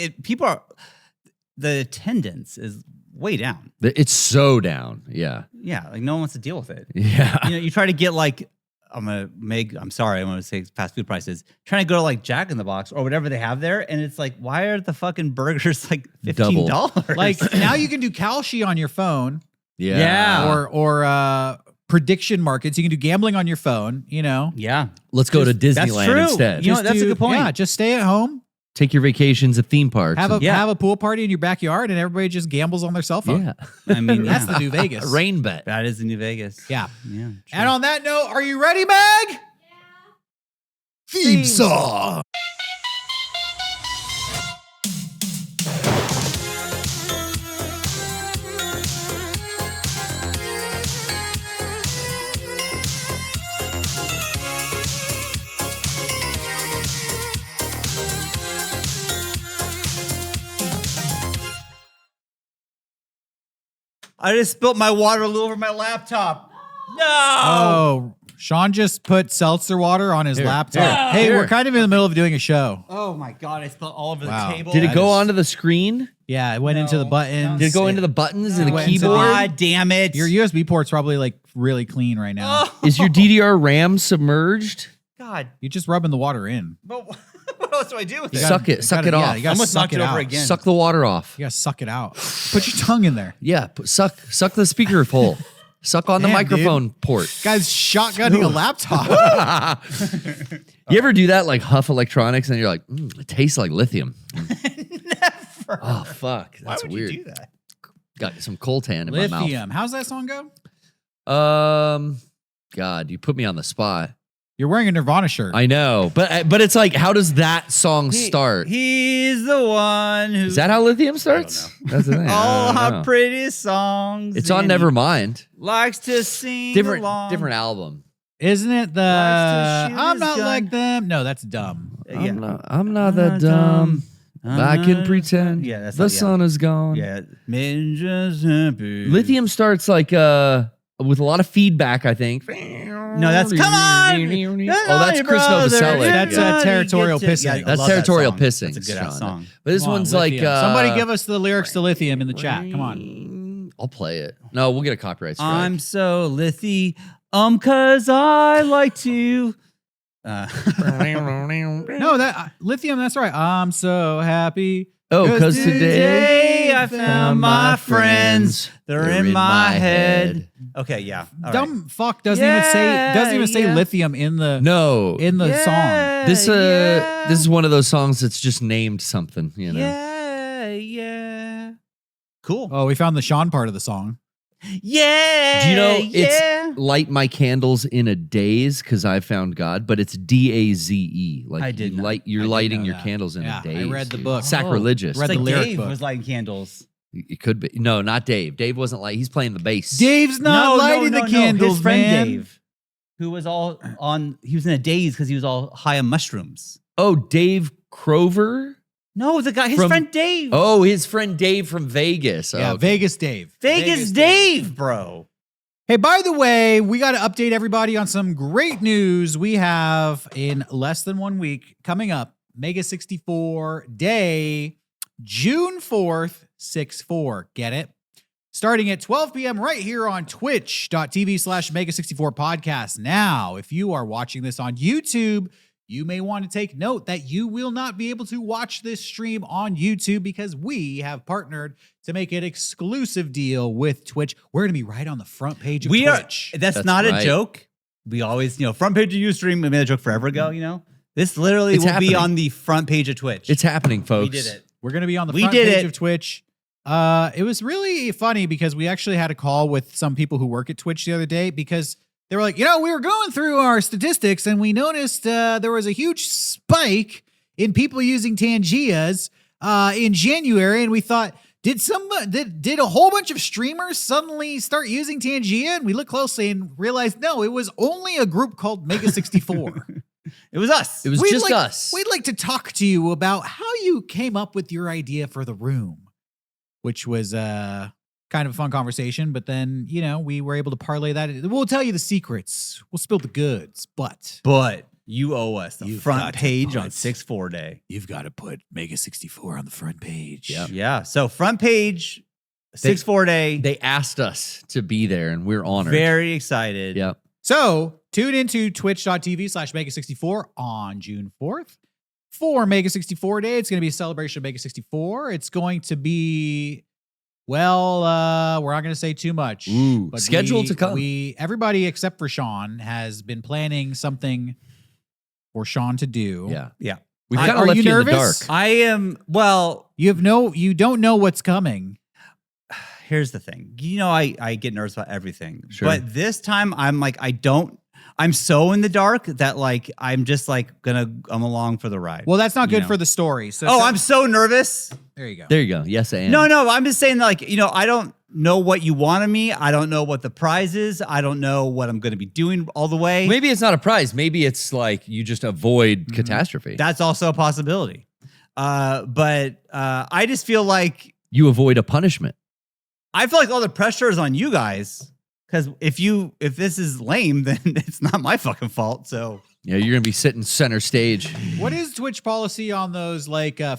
B: the attendance is way down.
C: It's so down. Yeah.
B: Yeah, like no one wants to deal with it.
C: Yeah.
B: You try to get like, I'm going to say fast food prices. Trying to go to like Jack in the Box or whatever they have there. And it's like, why are the fucking burgers like $15?
A: Like now you can do Kalshi on your phone.
B: Yeah.
A: Or prediction markets. You can do gambling on your phone,
B: Yeah.
C: Let's go to
B: That's
C: Disneyland
B: true.
C: instead.
B: You know, that's a good point.
A: Yeah, just stay at home.
C: Take your vacations at theme parks.
A: Have
C: and-
A: a pool party in your backyard and everybody just gambles on their cell phone.
C: yeah.
B: I mean,
A: That's
B: yeah.
A: the new Vegas.
C: Rain bet.
B: That is the new Vegas.
A: Yeah.
B: Yeah. True.
A: And on that note, are you ready, Meg? Yeah. Theme song.
B: I just spilt my water all over my laptop. No.
A: Oh, Sean just put seltzer water on his laptop. Hey,
C: Here.
A: we're kind of in the middle of doing a show.
B: Oh my God. I spilled all over
A: Wow.
B: the table.
C: Did it
A: That
C: go
A: is-
C: onto the screen?
A: Yeah, it went into the buttons.
C: Did it go into the buttons and the
A: went into
C: keyboard?
B: God damn it.
A: Your USB port's probably like really clean right now.
B: Oh,
C: Is your DDR RAM submerged?
B: God.
A: You're just rubbing the water in.
B: But what else do I do with
A: You
B: it?
A: gotta-
C: Suck it.
A: you
C: Suck
A: gotta-
C: it
A: yeah,
C: off.
A: you gotta
B: Almost
A: suck
B: knocked
A: it
B: it over
A: out.
B: again.
C: Suck the water off.
A: You gotta suck it out. Put your tongue in there.
C: Yeah. Suck the speaker full. Suck on the
A: Damn,
C: microphone port.
A: Guy's shotgunning a laptop.
C: You ever do that, like huff electronics, and you're like, it tastes like lithium.
B: Never.
C: Oh, fuck.
B: Why
C: That's
B: would
C: weird.
B: you do that?
C: Got some coltan in my mouth.
A: Lithium. How's that song go?
C: God, you put me on the spot.
A: You're wearing a Nirvana shirt.
C: I know, but it's like, how does that song start?
B: He's the one who.
C: Is that how lithium starts? That's the thing.
B: all
C: I don't
B: our
C: know.
B: pretty songs.
C: It's on
B: and he
C: Nevermind.
B: Likes to sing
C: Different
B: along.
C: album.
A: Isn't it the
B: Likes to shoot
A: I'm
B: his
A: not
B: gun.
A: like them? No, that's dumb.
C: I'm not that dumb. I can pretend.
B: Yeah, that's
C: the
B: not-
C: sun is gone.
B: Yeah, men just happy.
C: Lithium starts like with a lot of feedback, I think.
B: No, that's come on.
C: Oh, that's Chris Novoselic.
A: That's territorial pissing.
B: I
C: That's
B: love that
C: territorial
B: song.
C: pissing.
B: That's a good ass
C: Sean.
B: song.
C: But this
A: Come on,
C: one's
A: Lithium.
C: like
A: Somebody give us the lyrics to Lithium in the chat. Come on.
C: I'll play it. No, we'll get a copyright strike.
B: I'm so lithy, cause I like to.
A: No, that Lithium, that's right. I'm so happy.
C: Oh, because today
B: Today I found my friends. They're in my head. Okay, yeah. All right.
A: Dumb fuck doesn't even say
B: Yeah.
A: lithium in the
C: No.
A: song.
C: This is one of those songs that's just named something, you know.
B: Yeah. Cool.
A: Oh, we found the Sean part of the song.
B: Yeah.
C: Do you know
B: yeah.
C: it's light my candles in a daze because I found God, but it's DAZE. Like
B: I did
C: you
B: not-
C: light, you're
A: I did
C: lighting
A: know
C: your
A: that.
C: candles in
A: Yeah,
C: a daze.
A: I read the
C: dude.
A: book.
C: Sacrilegious.
A: Read
B: It's
A: the
B: like
A: lyric
B: Dave
A: book.
B: was lighting candles.
C: It could be. No, not Dave. Dave wasn't like he's playing the bass.
A: Dave's not lighting the candles,
B: His friend
A: man.
B: Dave, who was all on, he was in a daze because he was all high on mushrooms.
C: Oh, Dave Crover?
B: No, the guy, his
C: From-
B: friend Dave.
C: Oh, his friend Dave from Vegas.
A: Yeah,
C: Oh,
A: Vegas Dave.
B: Vegas Dave, bro.
A: Hey, by the way, we got to update everybody on some great news we have in less than 1 week coming up. Mega 64 Day, June 4th, 6/4. Get it? Starting at 12 p.m. right here on twitch.tv/Mega64 Podcast. Now, if you are watching this on YouTube, you may want to take note that you will not be able to watch this stream on YouTube because we have partnered to make an exclusive deal with Twitch. We're going to be right on the front page of Twitch.
B: That's
C: That's
B: not
C: right.
B: a joke. We always, front page of Ustream, we made a joke forever ago, This literally
C: It's
B: will
C: happening.
B: be on the front page of Twitch.
C: It's happening, folks.
B: We did it.
A: We're going to be on the
B: We
A: front
B: did
A: page
B: it.
A: of Twitch. It was really funny because we actually had a call with some people who work at Twitch the other day because they were like, we were going through our statistics and we noticed there was a huge spike in people using Tangias in January. And we thought, did a whole bunch of streamers suddenly start using Tangia? And we looked closely and realized, no, it was only a group called Mega64.
B: It was us.
C: It was just us.
A: We'd like to talk to you about how you came up with your idea for the room, which was kind of a fun conversation. But then, we were able to parlay that. We'll tell you the secrets. We'll spill the goods. But
B: you owe us the
A: You've
B: front
A: got to
B: page on
A: put-
B: 6/4 Day.
A: you've got to put Mega64 on the front page.
C: Yep.
B: Yeah. So front page, 6/4 Day.
C: They asked us to be there, and we're honored.
B: Very excited.
C: Yep.
A: So tune into twitch.tv/Mega64 on June 4th for Mega64 Day. It's going to be a celebration of Mega64. It's going to be, we're not going to say too much.
C: Ooh,
A: but
C: scheduled to come.
A: Everybody except for Sean has been planning something for Sean to do.
C: Yeah.
B: Yeah.
C: We
A: Are
C: kind of left
A: you
C: you in the
A: nervous?
C: dark.
B: I am, well,
A: You don't know what's coming.
B: here's the thing. I get nervous about everything.
C: Sure.
B: But this time I'm like, I'm so in the dark that I'm just I'm along for the ride.
A: Well, that's not
B: You
A: good
B: know.
A: for the story. So
B: I'm so nervous.
A: there you go.
C: There you go. Yes, I am.
B: No, I'm just saying I don't know what you want of me. I don't know what the prize is. I don't know what I'm going to be doing all the way.
C: Maybe it's not a prize. Maybe it's like you just avoid catastrophe.
B: That's also a possibility. But I just feel like
C: You avoid a punishment.
B: all the pressure is on you guys. Because if this is lame, then it's not my fucking fault. So
C: Yeah, you're gonna be sitting center stage.
A: What is Twitch policy on those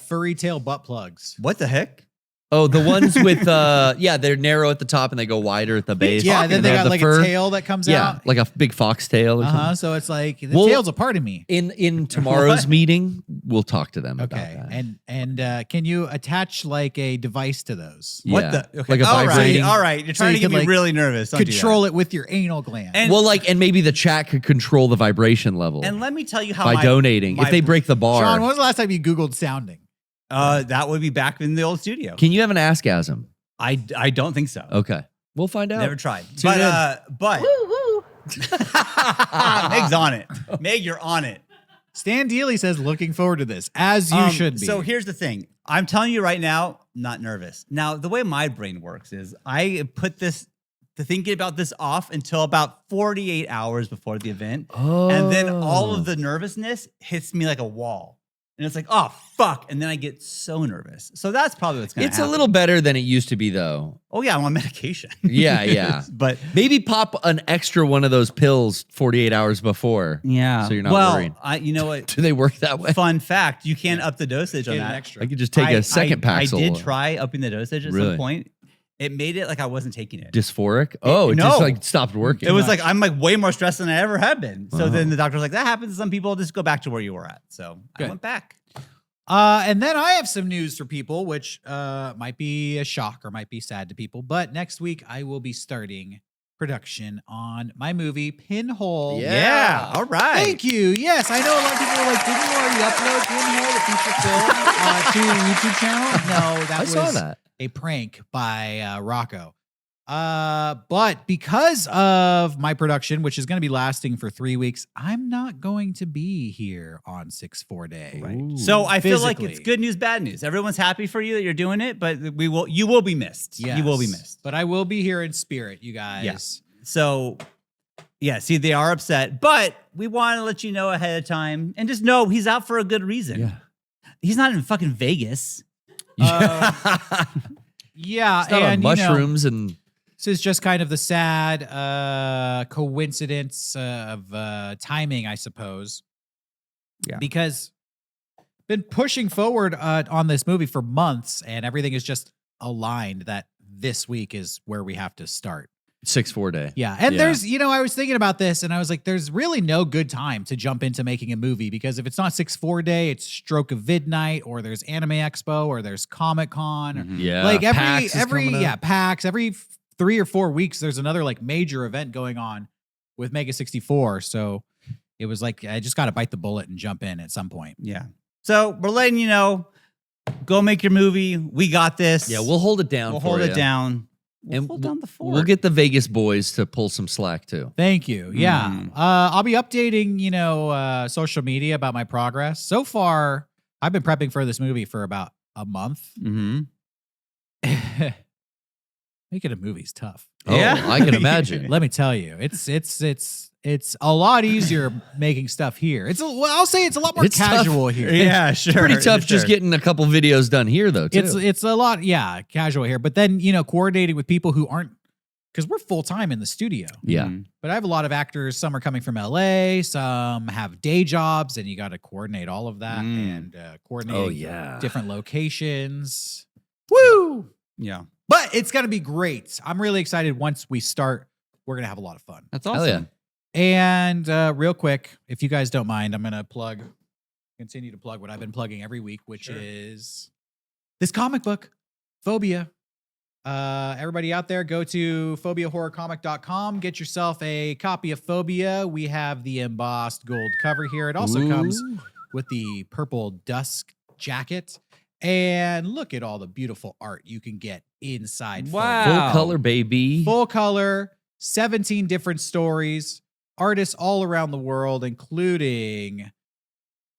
A: furry tail butt plugs?
B: what the heck?
C: Oh, the ones with they're narrow at the top and they go wider at the base.
A: Yeah, and then they
C: have
A: got
C: the
A: like
C: fur.
A: a tail that comes
C: Yeah,
A: out.
C: like a big foxtail or something.
A: So it's like the
C: Well,
A: tail's a part of me.
C: In tomorrow's meeting, we'll talk to them about
A: Okay,
C: that.
A: and can you attach like a device to those?
C: Yeah.
B: What the? Okay.
C: Like a
B: all right,
C: vibrating.
B: all right. You're
A: So
B: trying
A: you
B: to get
A: could,
B: me
A: like,
B: really nervous. Don't do that.
A: Control it with your anal gland.
B: And-
C: Well, and maybe the chat could control the vibration level
B: And let me tell you how
C: by
B: my,
C: donating. If they break the bar,
A: Sean, when was the last time you Googled sounding?
B: that would be back in the old studio.
C: can you have an askasm?
B: I don't think so.
C: Okay, we'll find out.
B: Never tried.
C: Tune in.
B: But Meg's on it. Meg, you're on it.
A: Stan Dealey says, looking forward to this, as you should be.
B: So here's the thing. I'm telling you right now, not nervous. Now, the way my brain works is I put this to thinking about this off until about 48 hours before the event. And then all of the nervousness hits me like a wall. And it's like, oh, fuck. And then I get so nervous. So that's probably what's going to
C: It's
B: happen.
C: a little better than it used to be, though.
B: Oh, yeah, I'm on medication.
C: Yeah.
B: But
C: Maybe pop an extra one of those pills 48 hours before.
B: yeah.
C: So you're not worried.
B: You know what?
C: Do they work that way?
B: Fun fact, you can up the dosage on
A: Get an
B: that.
A: extra.
C: I could just take a second Paxil.
B: I did try upping the dosage at
C: Really?
B: some point. It made it like I wasn't taking it.
C: Dysphoric? Oh, it
B: no.
C: just like stopped working.
B: It was like I'm like way more stressed than I ever have been. So
C: Uh-huh.
B: then the doctor was like, that happens to some people. Just go back to where you were at. So
A: Good.
B: I went back.
A: And then I have some news for people, which might be a shock or might be sad to people. But next week, I will be starting production on my movie Pinhole.
C: Yeah.
B: All right.
A: Thank you. Yes, I know a lot of people are like, didn't you already upload Pinhole, the feature film, to your YouTube channel? No, that
C: I
A: was
C: saw that.
A: a prank by Rocco. But because of my production, which is going to be lasting for 3 weeks, I'm not going to be here on 6-4 Day.
C: Ooh.
B: So I feel like it's
A: Physically.
B: good news, bad news. Everyone's happy for you that you're doing it, but you will be missed.
A: Yes.
B: You will be missed.
A: But I will be here in spirit, you guys.
B: Yes. So yeah, see, they are upset, but we want to let you know ahead of time and just know he's out for a good reason.
C: Yeah.
B: He's not in fucking Vegas.
A: Yeah,
C: It's not on
A: and you know,
C: mushrooms and
A: this is just kind of the sad coincidence of timing, I suppose.
B: Yeah.
A: Because been pushing forward on this movie for months, and everything is just aligned that this week is where we have to start.
C: 6-4 day.
A: Yeah. And
C: Yeah.
A: there's, I was thinking about this and I was like, there's really no good time to jump into making a movie because if it's not 6-4 Day, it's Stroke of Vidnight or there's Anime Expo or there's Comic Con.
B: Mhm.
C: Yeah.
A: Like
C: PAX is
A: every
C: coming up.
A: PAX, every 3 or 4 weeks, there's another like major event going on with Mega64. So it was like, I just got to bite the bullet and jump in at some point.
B: Yeah. So we're letting you know, go make your movie. We got this.
C: Yeah, we'll hold it down
B: We'll
C: for
B: hold
C: you.
B: it down. We'll
C: And
B: hold down the fort.
C: We'll get the Vegas boys to pull some slack too.
A: Thank you. Yeah.
B: Mm.
A: I'll be updating, social media about my progress. So far, I've been prepping for this movie for about a month.
B: Mm-hmm.
A: Making a movie is tough.
C: Oh,
B: Yeah.
C: I can imagine.
A: Let me tell you, it's a lot easier making stuff here. I'll say it's a lot more
C: It's tough.
A: casual here.
B: Yeah, sure.
C: Pretty tough
B: sure.
C: just getting a couple videos done here though, too.
A: It's a lot, casual here. But then, coordinating with people who aren't, because we're full time in the studio.
C: yeah.
B: Mhm.
A: But I have a lot of actors. Some are coming from LA. Some have day jobs, and you got to coordinate all of that and coordinate
C: Oh, yeah.
A: different locations. Woo!
B: Yeah.
A: But it's gonna be great. I'm really excited. Once we start, we're gonna have a lot of fun.
B: That's
C: Hell
B: awesome.
A: And real quick, if you guys don't mind, I'm gonna continue to plug what I've been plugging every week, which is this comic book, Phobia. Everybody out there, go to phobiahorrorcomic.com. Get yourself a copy of Phobia. We have the embossed gold cover here. It also comes
C: Ooh.
A: with the purple dusk jacket. And look at all the beautiful art you can get inside.
B: Wow.
A: Phobia.
C: Full color, baby.
A: Full color, 17 different stories, artists all around the world, including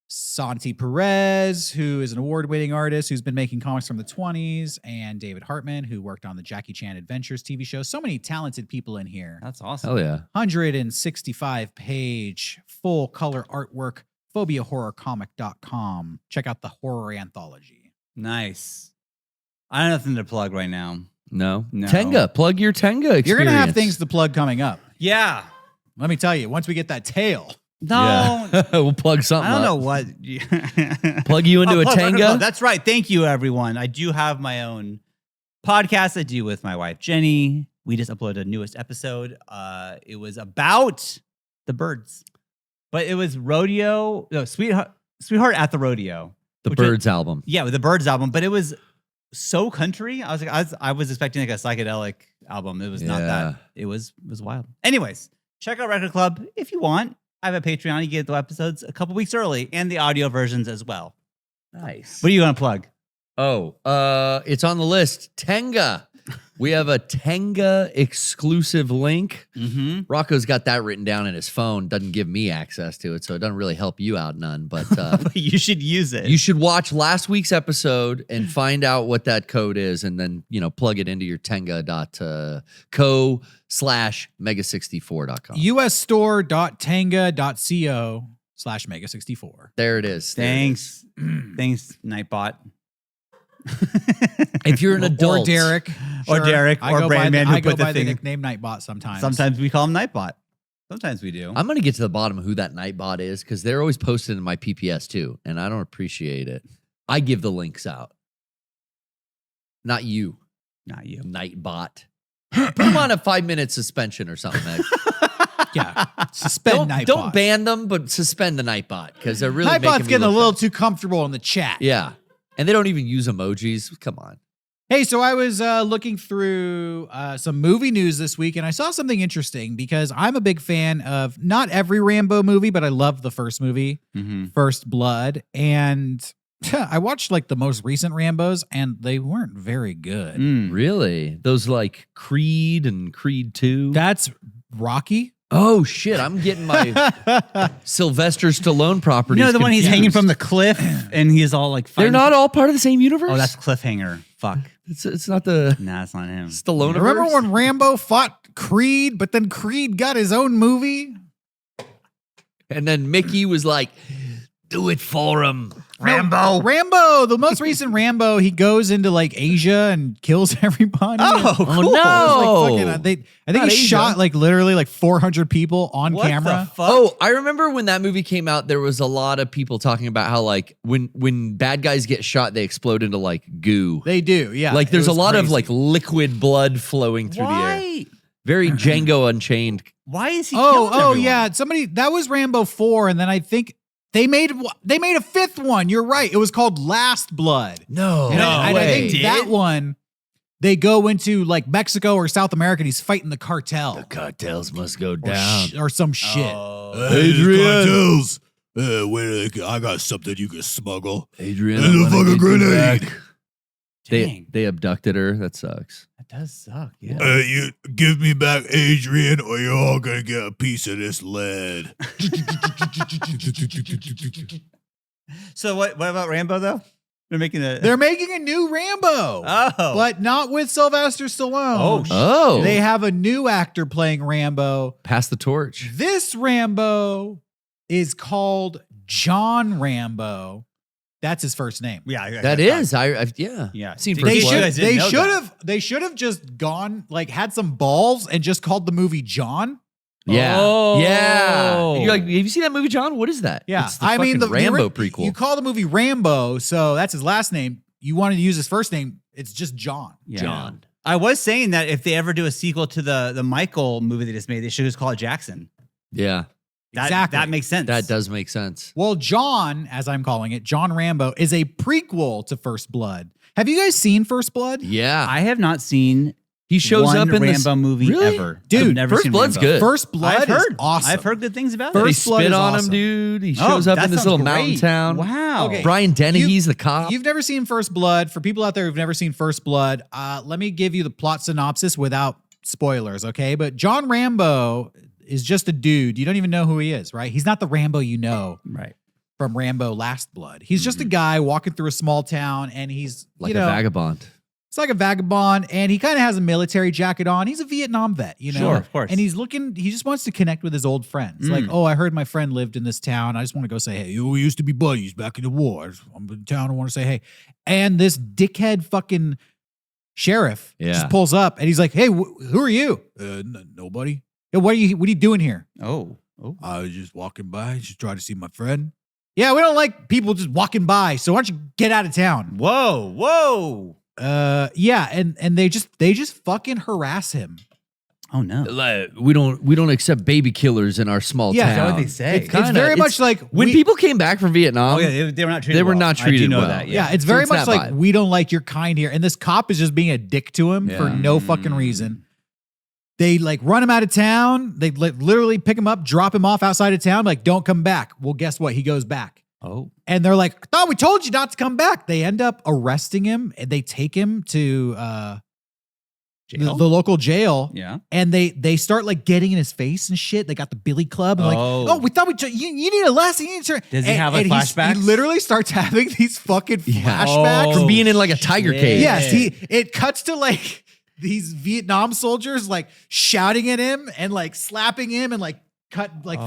A: Santi Perez, who is an award-winning artist who's been making comics from the 20s, and David Hartman, who worked on the Jackie Chan Adventures TV show. So many talented people in here.
B: That's awesome.
C: Hell yeah.
A: 165-page full-color artwork, phobiahorrorcomic.com. Check out the horror anthology.
B: Nice. I have nothing to plug right now.
C: No.
B: No.
C: Tenga. Plug your Tenga experience.
A: You're going to have things to plug coming up.
B: Yeah.
A: Let me tell you, once we get that tail.
B: No.
C: Yeah. We'll plug something
B: I don't
C: up.
B: know what.
C: Plug you into a
B: plug,
C: Tenga.
B: That's right. Thank you, everyone. I do have my own podcast I do with my wife, Jenny. We just uploaded a newest episode. It was about the birds, but it was Sweetheart at the Rodeo.
C: The Birds album.
B: Yeah, with the Birds album, but it was so country. I was expecting like a psychedelic album. It was not that. It was wild. Anyways, check out Record Club if you want. I have a Patreon. You get the episodes a couple weeks early and the audio versions as well.
C: Nice.
B: What are you going to plug?
C: Oh, it's on the list. Tenga. We have a Tenga exclusive link.
B: Mm-hmm.
C: Rocco's got that written down in his phone. Doesn't give me access to it, so it doesn't really help you out none. But
B: But you should use it.
C: you should watch last week's episode and find out what that code is, and then plug it into your tenga.co/mega64.com.
A: usstore.tenga.co/mega64.
C: There it is.
B: Thanks. Thanks, Nightbot.
C: If you're an adult,
A: Or Derek.
B: Or Derek,
A: I
B: or
A: go by
B: Brandman
A: the-
B: who
A: I go
B: put the
A: by
B: thing-
A: nickname Nightbot sometimes.
B: Sometimes we call him Nightbot. Sometimes we do.
C: I'm going to get to the bottom of who that Nightbot is because they're always posted in my PPS too, and I don't appreciate it. I give the links out. Not you,
B: Not you.
C: Nightbot. Put them on a 5-minute suspension or something, Meg.
A: Yeah. Suspend Nightbot.
C: Don't ban them, but suspend the Nightbot because they're really making
A: Nightbot's
C: me
A: getting a
C: look
A: little
C: bad.
A: too comfortable in the chat.
C: Yeah. And they don't even use emojis. Come on.
A: Hey, so I was looking through some movie news this week, and I saw something interesting because I'm a big fan of not every Rambo movie, but I love the first movie,
B: Mm-hmm.
A: First Blood. And I watched like the most recent Rambos, and they weren't very good.
C: Really? Those like Creed and Creed 2?
A: That's Rocky.
C: Oh, shit. I'm getting my Sylvester Stallone properties.
B: You know the one he's
C: confused.
B: hanging from the cliff and he's all like
C: They're
B: fighting?
C: not all part of the same universe?
B: Oh, that's Cliffhanger. Fuck.
C: It's not the
B: Nah, it's not him.
C: Stallone.
A: Remember when Rambo fought Creed, but then Creed got his own movie?
C: And then Mickey was like, do it for him.
A: Rambo, the most recent Rambo, he goes into like Asia and kills everybody.
B: Oh, cool.
C: no.
A: It was, like, fucking- I think
C: Not
A: he
C: Asia.
A: shot like literally like 400 people on
B: What
A: camera.
B: the fuck?
C: Oh, I remember when that movie came out, there was a lot of people talking about how like when bad guys get shot, they explode into like goo.
A: They do, yeah.
C: Like
A: It
C: there's a
A: was
C: lot of
A: crazy.
C: like liquid blood flowing through the air.
B: Why?
C: Very Django Unchained.
B: Why is he killing everyone?
A: yeah. Somebody that was Rambo 4, and then I think they made a fifth one. You're right. It was called Last Blood.
C: No,
A: And I
B: way.
A: think that one, they go into like Mexico or South America, and he's fighting the cartel.
C: the cartels must go
A: or,
C: down.
A: or some shit.
B: Oh.
C: Adrian.
E: Wait, I got something you can smuggle.
C: Adrian,
E: There's
C: I'm
E: a
C: gonna
E: fucking
C: get you
E: grenade.
C: back.
B: Dang.
C: They abducted her. That sucks.
B: That does suck. Yeah.
E: You give me back Adrian, or you're all gonna get a piece of this lead.
B: So what about Rambo though? They're making
A: They're making a new Rambo,
B: Oh.
A: but not with Sylvester Stallone.
B: Oh, shit.
C: Oh,
A: They have a new actor playing Rambo.
C: pass the torch.
A: This Rambo is called John Rambo. That's his first name.
B: Yeah.
C: That is. I've
B: Yeah.
C: seen
B: They
C: First
A: They
B: should-
C: Blood.
B: guys
A: should
B: didn't
A: they
B: know
A: should
B: that.
A: have they should have just gone like had some balls and just called the movie John.
C: Yeah.
B: Oh.
C: Yeah. And you're like, have you seen that movie, John? What is that?
A: Yeah,
C: It's the fucking
A: the
C: Rambo
A: the,
C: prequel.
A: You call the movie Rambo, so that's his last name. You wanted to use his first name. It's just John.
B: Yeah.
C: John.
B: I was saying that if they ever do a sequel to the Michael movie they just made, they should just call it Jackson.
C: Yeah.
A: Exactly.
B: That makes sense.
C: That does make sense.
A: Well, John, as I'm calling it, John Rambo, is a prequel to First Blood. Have you guys seen First Blood?
C: Yeah.
B: I have not seen
C: He shows
B: one
C: up in
B: Rambo
C: this
B: movie
C: Really?
B: ever.
A: Dude,
B: I've never
C: First
B: seen
C: Blood's
B: Rambo.
C: good.
A: First Blood
B: I've heard.
A: is awesome.
B: I've heard good things about
C: They
B: it.
A: First Blood
C: spit
A: is
C: on
A: awesome.
C: him, dude. He
B: Oh,
C: shows up
B: that
C: in this
B: sounds
C: little
B: great.
C: mountain town.
B: Wow.
A: Okay.
C: Brian Dennehy's the cop.
A: You've never seen First Blood. For people out there who've never seen First Blood, let me give you the plot synopsis without spoilers, okay? But John Rambo is just a dude. You don't even know who he is, right? He's not the Rambo you know
B: Right.
A: from Rambo Last Blood. He's just a guy walking through a small town, and he's
C: like
A: you
C: a
A: know,
C: vagabond.
A: It's like a vagabond, and he kind of has a military jacket on. He's a Vietnam vet, you know?
B: Sure, of course.
A: And he just wants to connect with his old friends. Like, oh, I heard my friend lived in this town. I just want to go say, hey, we used to be buddies back in the war. I'm in town. I want to say, hey. And this dickhead fucking sheriff just pulls up, and he's like, hey, who are you? Nobody. Yeah, what are you doing here?
B: Oh.
E: I was just walking by, just trying to see my friend.
A: Yeah, we don't like people just walking by, so why don't you get out of town?
B: Whoa.
A: Yeah, and they just fucking harass him.
B: Oh no.
C: Like, we don't accept baby killers in our small
A: Yeah,
C: town.
A: is that
B: what they say?
A: It's very much like
C: when people came back from Vietnam.
B: Oh yeah, they were not treated.
C: They were
B: well.
C: not
B: I do
C: treated
B: know
C: well.
B: that.
A: Yeah,
B: Yeah.
A: it's
C: So
A: very
C: it's
A: much
C: that
A: like
C: vibe.
A: we don't like your kind here, and this cop is just being a dick to him for
C: Yeah.
A: no fucking reason. They like run him out of town. They literally pick him up, drop him off outside of town. Like, don't come back. Well, guess what? He goes back.
B: Oh.
A: And they're like, "Oh, we told you not to come back." They end up arresting him, and they take him to
B: Jail?
A: the local jail.
B: Yeah.
A: And they start like getting in his face and shit. They got the billy club. And like,
B: Oh.
A: oh, we thought you need a lesson. You need to.
B: Does he
A: and-
B: have, like,
A: and he's-
B: flashbacks?
A: He literally starts having these fucking
C: Yeah.
A: flashbacks.
C: From being in like a tiger
B: shit.
C: cage.
A: Yes, it cuts to like these Vietnam soldiers like shouting at him and like slapping him and like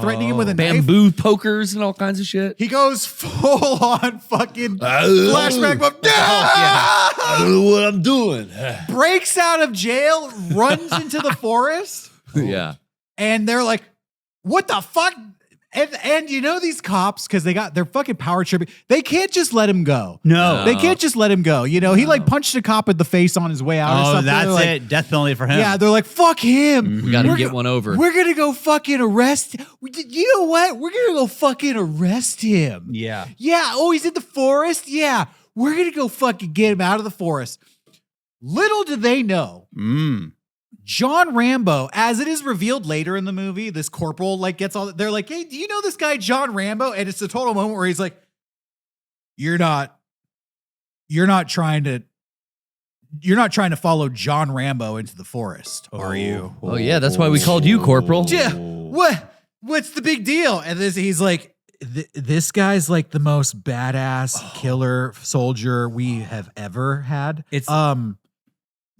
A: threatening him with a knife.
C: Bamboo pokers and all kinds of shit.
A: He goes full on fucking
C: Flashback.
A: flashback, but
C: I don't know what I'm doing.
A: breaks out of jail, runs into the forest,
C: Yeah.
A: and they're like, "What the fuck?" And you know these cops, because they're fucking power tripping. They can't just let him go.
B: No.
A: They can't just let him go. You know, he like punched a cop in the face on his way out. or
B: Oh,
A: something.
B: that's
A: They're like,
B: it. Death penalty for him.
A: Yeah, they're like, "Fuck him.
C: We got to
A: We're
C: get
A: go-
C: one over.
A: We're gonna go fucking arrest. You know what? We're gonna go fucking arrest him.
B: Yeah.
A: Yeah. Oh, he's in the forest. Yeah, we're gonna go fucking get him out of the forest." Little do they know, John Rambo, as it is revealed later in the movie, this corporal like gets all. They're like, "Hey, do you know this guy John Rambo?" And it's a total moment where he's like, You're not trying to follow John Rambo into the forest, are you?"
C: Oh, yeah. That's why we called you Corporal.
A: Yeah. What's the big deal? And he's like, this guy's like the most badass killer soldier we have ever had.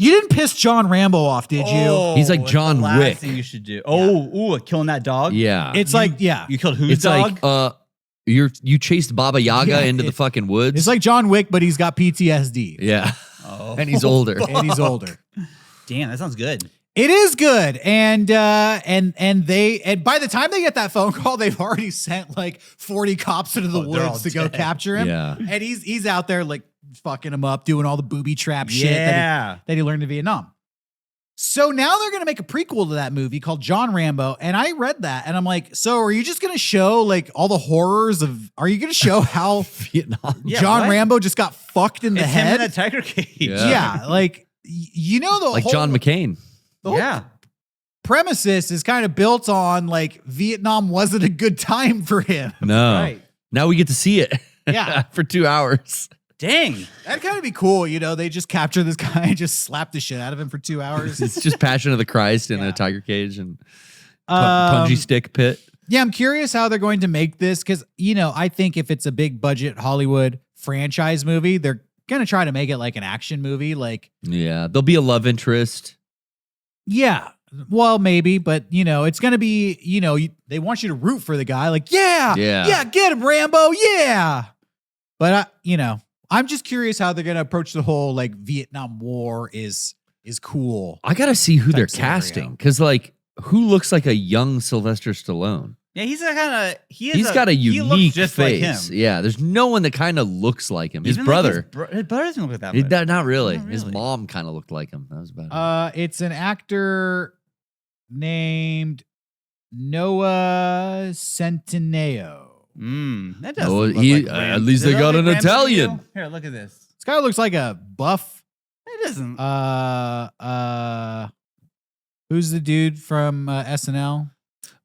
A: You didn't piss John Rambo off, did you?
C: He's like
B: it's
C: John
B: the last
C: Wick.
B: thing you should do. Oh, killing that dog.
C: Yeah.
A: It's like, yeah.
B: You killed whose
C: It's
B: dog?
C: like you chased Baba Yaga
A: Yeah,
C: into the fucking woods.
A: It's like John Wick, but he's got PTSD.
C: yeah.
B: Oh.
C: And he's older.
A: And he's older.
B: Damn, that sounds good.
A: It is good. And by the time they get that phone call, they've already sent like 40 cops into the
B: they're all
A: woods to go
B: dead.
A: capture him.
C: Yeah.
A: And he's out there like fucking him up, doing all the booby trap shit
B: Yeah.
A: that he learned in Vietnam. So now they're going to make a prequel to that movie called John Rambo. And I read that and I'm like, so are you just going to show like all the horrors are you going to show how
C: Vietnam.
B: Yeah,
A: John
B: what?
A: Rambo just got fucked in the
B: It's him
A: head?
B: in that tiger cage.
A: Yeah. Like, you know, the
C: Like
A: whole,
C: John McCain.
A: the whole
B: Yeah.
A: premises is kind of built on like Vietnam wasn't a good time for him.
C: No.
B: Right.
C: Now we get to see it.
A: Yeah.
C: For 2 hours.
B: Dang.
A: That'd kind of be cool. You know, they just capture this guy and just slap the shit out of him for 2 hours.
C: It's just Passion of the Christ in
A: Yeah.
C: a tiger cage and
A: Um,
C: punji stick pit.
A: Yeah, I'm curious how they're going to make this because, you know, I think if it's a big budget Hollywood franchise movie, they're going to try to make it like an action movie. Like,
C: Yeah. There'll be a love interest.
A: yeah, well, maybe, but, you know, it's going to be, you know, they want you to root for the guy. Like, yeah, get him, Rambo. Yeah. But, you know, I'm just curious how they're going to approach the whole like Vietnam War is cool.
C: I got to see who they're
A: Type scenario.
C: casting. Because, like, who looks like a young Sylvester Stallone?
B: Yeah, he's a kind of
C: He's got a
B: he looks
C: unique
B: just
C: face.
B: like him.
C: Yeah, there's no one that kind of looks like him. His
B: Even like
C: brother.
B: his brother doesn't look that
C: He-
B: much.
C: not really.
B: Not
C: His
B: really.
C: mom kind of looked like him. That was about it.
A: It's an actor named Noah Centineo.
B: That doesn't
C: Oh,
B: look
C: he-
B: like
C: at least they
B: Does that
C: got
B: look
C: an
B: like Rambo to
C: Italian.
B: you? Here, look at this.
A: This guy looks like a buff.
B: It doesn't.
A: Who's the dude from SNL?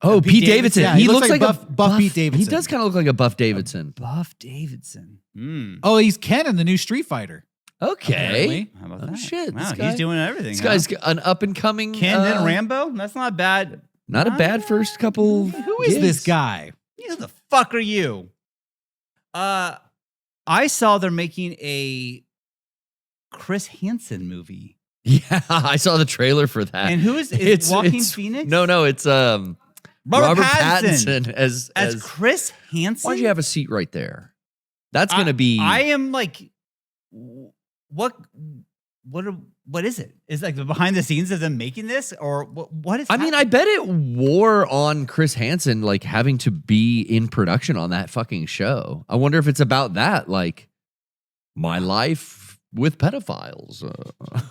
C: Oh,
A: Pete
C: Pete
A: Davidson.
C: Davidson.
A: Yeah,
C: he looks like a
A: Buff Pete Davidson.
C: He does kind of look like a Buff Davidson.
B: Buff Davidson.
A: Oh, he's Ken in the new Street Fighter.
C: Okay.
A: Apparently.
B: How about
C: Oh,
B: that?
C: shit,
B: Wow,
C: this guy-
B: he's doing everything.
C: This guy's an up and coming.
B: Ken and Rambo. That's not bad.
C: Not a bad first couple.
A: Who is this guy?
B: Who the fuck are you? I saw they're making a Chris Hansen movie.
C: Yeah, I saw the trailer for that.
B: And who is
C: It's-
B: Joaquin
C: it's-
B: Phoenix?
C: No, it's
B: Robert Pattinson
C: as
B: Chris Hansen.
C: Why'd you have a seat right there? That's gonna be.
B: I am like, what is it? Is like the behind the scenes of them making this, or what is?
C: I mean, I bet it wore on Chris Hansen like having to be in production on that fucking show. I wonder if it's about that, like my life with pedophiles.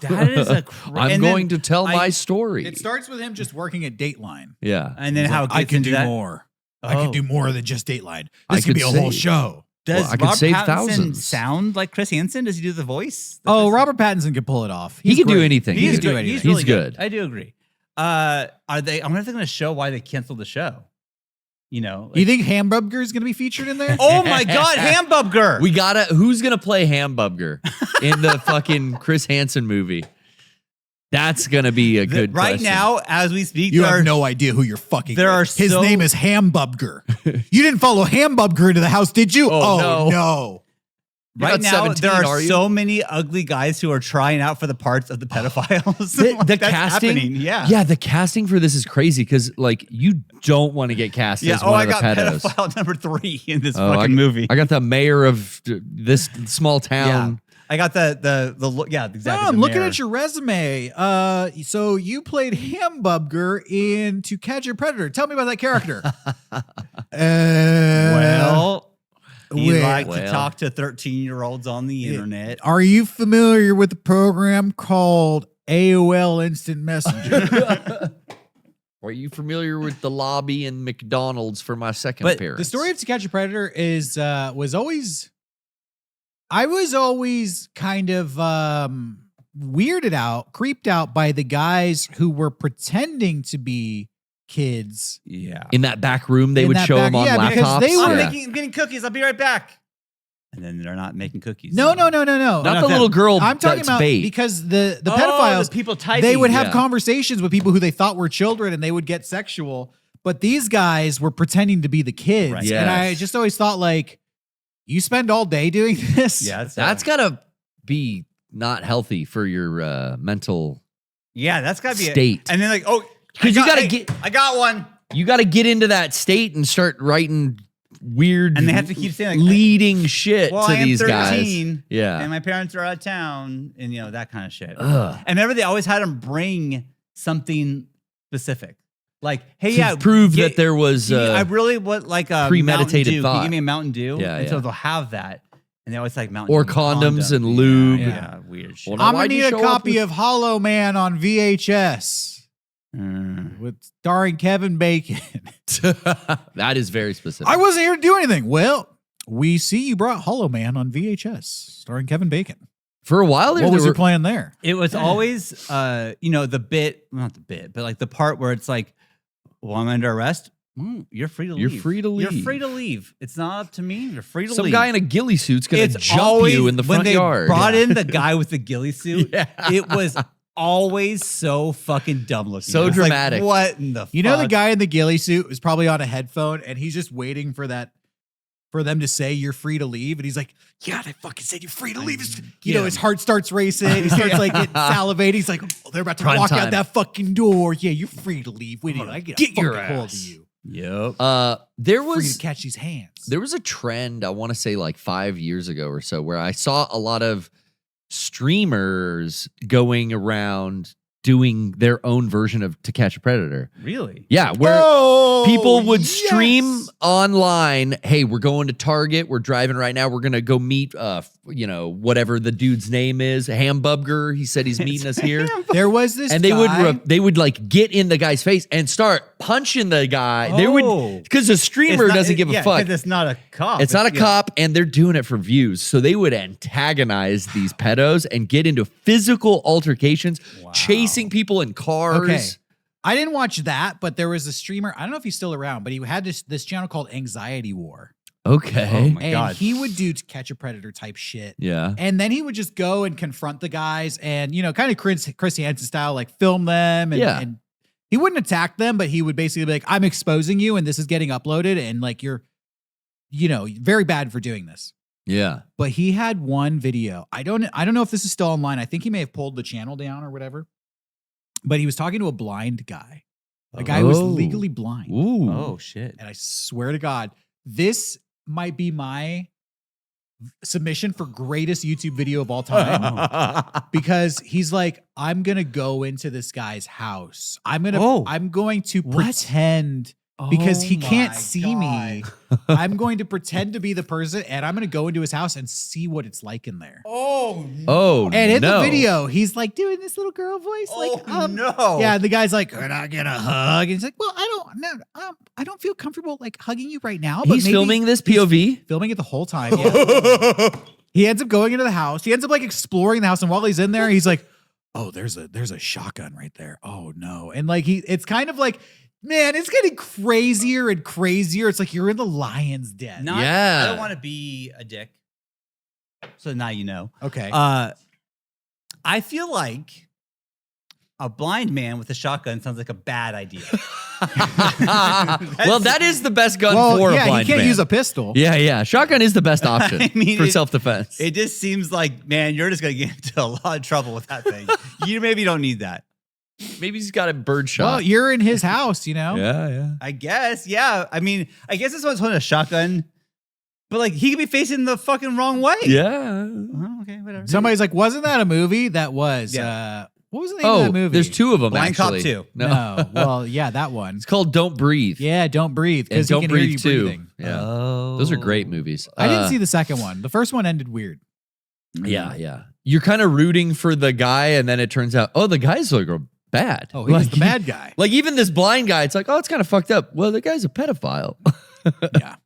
B: That is a
C: I'm going to tell my story.
A: It starts with him just working at Dateline.
C: Yeah.
B: And then
A: He's
B: how
A: like,
B: it
A: I
B: gets
A: can
B: into
A: do
B: that.
A: more.
B: Oh.
A: I can do more than just Dateline.
C: I
A: This could be a
C: could
A: whole
C: save-
A: show.
B: Does
C: I could
B: Robert
C: save
B: Pattinson
C: thousands.
B: sound like Chris Hansen? Does he do the voice?
A: Oh, Robert Pattinson can pull it off.
C: He
A: He's
C: can do
A: great.
C: anything.
A: He
B: He's
A: can do
B: good.
A: anything.
B: He's really
C: He's good.
B: I do agree. Are they? I wonder if they're going to show why they canceled the show. You know,
A: You think Hamburger is going to be featured in there?
B: oh my God, Hamburger!
C: We gotta. Who's gonna play Hamburger in the fucking Chris Hansen movie? That's gonna be a good
B: right
C: question.
B: now as we speak.
A: You
B: there
A: have
B: are-
A: no idea who you're fucking
B: there
A: with.
B: are
A: His
B: so-
A: name is Hamburger. You didn't follow Hamburger into the house, did you?
C: Oh,
A: no.
C: You're
B: Right
C: not
B: now,
C: 17,
B: there
C: are
B: are
C: you?
B: so many ugly guys who are trying out for the parts of the pedophiles.
C: The
B: Like, that's
C: casting,
B: happening. Yeah.
C: yeah, the casting for this is crazy because like you don't want to get cast
B: Yeah.
C: as
B: Oh,
C: one
B: I
C: of the
B: got
C: pedos.
B: pedophile number 3 in this
C: Oh,
B: fucking movie.
C: I got the mayor of this small town.
B: I got the yeah, exactly.
A: I'm
B: the
A: looking
B: mayor.
A: at your resume. So you played Hamburger in To Catch Your Predator. Tell me about that character.
B: Well, he
A: wait.
B: liked to
C: Well.
B: talk to 13-year-olds on the internet.
A: Are you familiar with the program called AOL Instant Messenger?
C: Are you familiar with the lobby in McDonald's for my second
B: But
C: appearance?
A: The story of To Catch a Predator is was always I was always kind of weirded out, creeped out by the guys who were pretending to be kids.
B: Yeah.
C: in that back room, they
A: In
C: would
A: that
C: show
A: back-
C: them on
A: yeah, because
C: laptops.
A: they were
B: I'm getting cookies. I'll be right back. And then they're not making cookies.
A: No.
C: Not
B: not
C: the
B: them.
C: little girl.
A: I'm talking
C: that's
A: about
C: bait.
A: because the
B: Oh,
A: pedophiles,
B: the people typing.
A: they would have
C: yeah.
A: conversations with people who they thought were children and they would get sexual. But these guys were pretending to be the kids.
B: Right.
A: And I
C: Yes.
A: just always thought, like, you spend all day doing this?
B: Yeah,
C: That's gotta be not healthy for your mental
B: yeah, that's gotta be
C: state.
B: And then like, oh,
C: 'Cause you gotta
B: hey,
C: get-
B: I got one.
C: You got to get into that state and start writing weird,
B: And they have to keep saying, like,
C: leading shit
B: Well,
C: to
B: I am
C: these
B: 13,
C: guys. Yeah.
B: and my parents are out of town, and that kind of shit.
C: Ugh.
B: And remember, they always had them bring something specific, like, hey,
C: To
B: yeah,
C: prove
B: get-
C: that there was
B: I really want like a
C: premeditated
B: Mountain Dew. Can
C: thought.
B: you give me a Mountain Dew?
C: Yeah,
B: and so
C: yeah.
B: they'll have that, and they always like Mountain
C: Or
B: Dew
C: condoms and
B: Yeah,
C: lube.
B: Yeah, weird shit.
C: Well, now
A: I'm
C: why'd
A: going to
C: you
A: need a
C: show up
A: copy
C: with-
A: of Hollow Man on VHS with starring Kevin Bacon.
C: that is very specific.
A: I wasn't here to do anything. Well, we see you brought Hollow Man on VHS starring Kevin Bacon.
C: For a while there,
A: What was
C: there
A: your
C: were,
A: plan there?
B: It was always, the bit, not the bit, but like the part where it's like, well, I'm under arrest. You're free to leave.
C: You're free to
B: You're
C: leave.
B: free to leave. It's not up to me. You're free to
C: some
B: leave.
C: guy in a ghillie suit's gonna
B: It's
C: jump
B: always,
C: you in the front
B: when they
C: yard.
B: brought in the guy with the ghillie suit,
C: Yeah.
B: it was always so fucking dumb looking.
C: So
B: It was like,
C: dramatic.
B: what in the
A: You know, the
B: fuck?
A: guy in the ghillie suit was probably on a headphone and he's just waiting for them to say you're free to leave. And he's like, yeah, they fucking said you're free to leave. You know, his heart starts racing. He starts like getting salivating. He's like, oh, they're about to
C: Prime
A: walk
C: time.
A: out that fucking door. Yeah, you're free to leave. Wait, I get a
C: your
A: fucking hold of
C: ass.
A: you.
B: Yep.
C: There
A: Free
C: was
A: to catch these hands.
C: there was a trend, I want to say like 5 years ago or so, where I saw a lot of streamers going around doing their own version of To Catch a Predator.
B: Really?
C: Yeah, where
A: Oh,
C: people would
A: yes.
C: stream online, hey, we're going to Target, we're driving right now, we're going to go meet whatever the dude's name is, Hamburger, he said he's meeting us here.
A: There was this
C: And
A: guy.
C: they would like get in the guy's face and start punching the guy. They
B: Oh.
C: would, because the streamer doesn't give a fuck.
B: 'cause it's not a cop.
C: It's not a
B: yeah.
C: cop, and they're doing it for views. So they would antagonize these pedos and get into physical altercations, chasing people in cars.
A: Okay. I didn't watch that, but there was a streamer. I don't know if he's still around, but he had this channel called Anxiety War.
C: Okay.
B: Oh my
A: And
B: God.
A: he would do To Catch a Predator type shit.
C: Yeah.
A: And then he would just go and confront the guys and, kind of Chris Hansen style, like film them. And,
C: Yeah.
A: and he wouldn't attack them, but he would basically be like, I'm exposing you and this is getting uploaded. And like, you're, very bad for doing this.
C: Yeah.
A: But he had one video. I don't know if this is still online. I think he may have pulled the channel down or whatever. But he was talking to a blind guy. A guy who was
C: Oh.
A: legally blind.
C: Ooh.
B: Oh shit.
A: And I swear to God, this might be my submission for greatest YouTube video of all time. Because he's like, I'm going to go into this guy's house. I'm going to
B: Oh.
A: pretend because he
B: Oh
A: can't
B: my
A: see me. I'm going to pretend to be the person, and I'm going to go into his house and see what it's like in there.
B: Oh,
C: Oh,
A: And in
C: no.
A: the video, he's like doing this little girl voice,
B: no.
A: yeah. And the guy's like, "Can I get a hug?" And he's like, "Well, I don't feel comfortable like hugging you right now." But
C: He's
A: maybe
C: filming this
A: he's
C: POV?
A: filming it the whole time. Yeah. He ends up going into the house. He ends up like exploring the house, and while he's in there, he's like, "Oh, there's a shotgun right there. Oh no!" And like it's kind of like, man, it's getting crazier and crazier. It's like you're in the lion's den.
C: Yeah.
B: I don't want to be a dick. So now you know.
A: Okay.
B: I feel like a blind man with a shotgun sounds like a bad idea.
C: Well, that is the best gun
A: well,
C: for a
A: yeah,
C: blind
A: he can't
C: man.
A: use a pistol.
C: Yeah. Shotgun is the best option
B: I mean,
C: for self-defense.
B: It just seems like, man, you're just going to get into a lot of trouble with that thing. You maybe don't need that.
C: Maybe he's got a bird
A: Well,
C: shot.
A: you're in his house, you know.
C: Yeah.
B: I guess, yeah. I mean, I guess this one's holding a shotgun, but like he could be facing the fucking wrong way.
C: Yeah.
B: Okay, whatever.
A: Somebody's like, wasn't that a movie? That was.
B: Yeah.
A: What was the name of
C: Oh,
A: that movie?
C: there's two of them,
B: Blind Cop
C: actually.
B: 2.
C: No.
A: Well, yeah, that one.
C: It's called Don't Breathe.
A: Yeah, Don't Breathe.
C: And
A: Because he
C: Don't
A: can
C: Breathe
A: hear you
C: 2.
A: breathing.
C: Yeah.
B: Oh.
C: Those are great movies.
A: I didn't see the second one. The first one ended weird.
C: Yeah. You're kind of rooting for the guy, and then it turns out, the guy's like bad.
A: Oh, he's the bad guy.
C: Like even this blind guy, it's like, it's kind of fucked up. Well, the guy's a pedophile.
A: Yeah.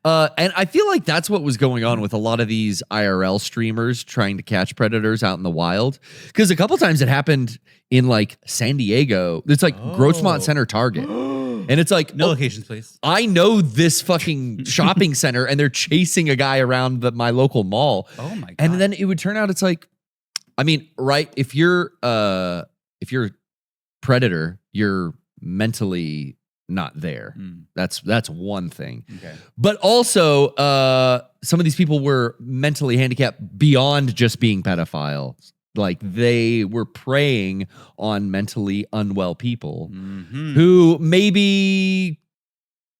C: And I feel like that's what was going on with a lot of these IRL streamers trying to catch predators out in the wild. Because a couple times it happened in like San Diego. It's like Grossmont Center Target. And it's like,
B: No locations, please.
C: I know this fucking shopping center, and they're chasing a guy around my local mall.
B: Oh my God.
C: And then it would turn out it's like, I mean, right? If you're a predator, you're mentally not there. That's one thing.
B: Okay.
C: But also, some of these people were mentally handicapped beyond just being pedophiles. Like they were preying on mentally unwell people who maybe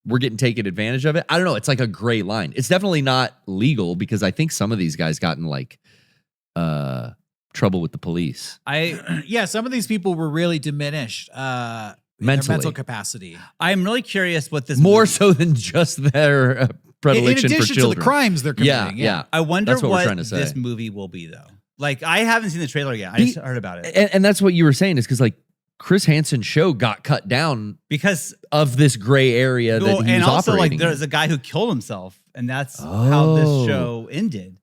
C: were getting taken advantage of it. I don't know. It's like a gray line. It's definitely not legal because I think some of these guys got in like trouble with the police.
A: Yeah, some of these people were really diminished in their
C: Mentally.
A: mental capacity.
B: I'm really curious what this
C: More
B: movie-
C: so than just their
A: In
C: predilection
A: addition
C: for
A: to
C: children.
A: the crimes they're committing.
C: Yeah.
B: I wonder
C: That's what we're
B: what
C: trying to say.
B: this movie will be, though. Like, I haven't seen the trailer yet. I just heard about it.
C: And that's what you were saying is because like Chris Hansen's show got cut down
B: Because,
C: of this gray area that he
B: and
C: was
B: also, like,
C: operating in.
B: there's a guy who killed himself, and that's how this
C: Oh.
B: show ended.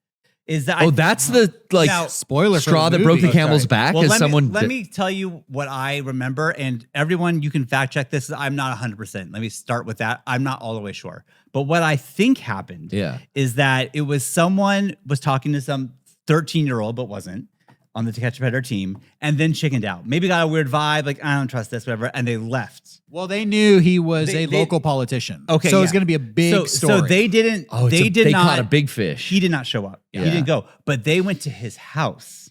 B: Is that
C: that's the like
B: Now-
A: Spoiler for
C: straw
A: the
C: that broke
A: movie.
C: the camel's
B: sorry.
C: back
B: Well,
C: as
B: let
C: someone.
B: let me tell you what I remember, and everyone, you can fact check this. I'm not 100%. Let me start with that. I'm not all the way sure, but what I think happened,
C: Yeah.
B: is that it was someone was talking to some 13-year-old, but wasn't on the To Catch a Predator team, and then chickened out. Maybe got a weird vibe, like I don't trust this, whatever, and they left.
A: Well, they knew he was
B: They-
A: a local politician.
B: Okay,
A: so it's
B: yeah.
A: going to be a big story.
B: So they didn't.
C: Oh,
B: they did not.
C: caught a big fish.
B: He did not show up.
C: Yeah.
B: He didn't go. But they went to his house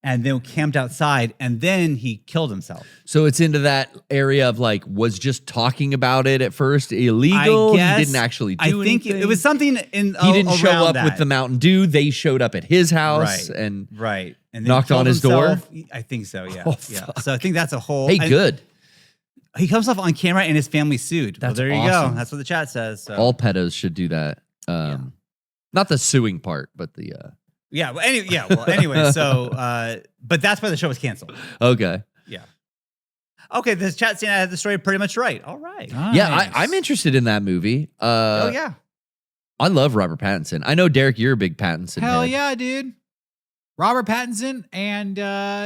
B: and then camped outside, and then he killed himself.
C: So it's into that area of like was just talking about it at first illegal.
B: I guess.
C: He didn't actually do
B: I think
C: anything.
B: it was something in.
C: He didn't show
B: around
C: up
B: that.
C: with the Mountain Dew. They showed up at his house
B: Right.
C: and
B: Right. And then
C: knocked on
B: killed
C: his door?
B: himself. I think so. Yeah.
C: Oh,
B: yeah.
C: fuck.
B: So I think that's a whole.
C: hey,
B: and
C: good.
B: He comes off on camera, and his family sued.
C: That's
B: well, there you
C: awesome.
B: go. That's what the chat says. So.
C: All pedos should do that. Not the suing part, but the
B: Yeah. Well, anyway. So, but that's why the show was canceled.
C: okay.
B: Yeah. Okay. This chat saying I had the story pretty much right. All right.
C: Yeah,
A: Nice.
C: I'm interested in that movie.
B: Oh yeah.
C: I love Robert Pattinson. I know Derek, you're a big Pattinson.
A: Hell
C: head.
A: yeah, dude. Robert Pattinson and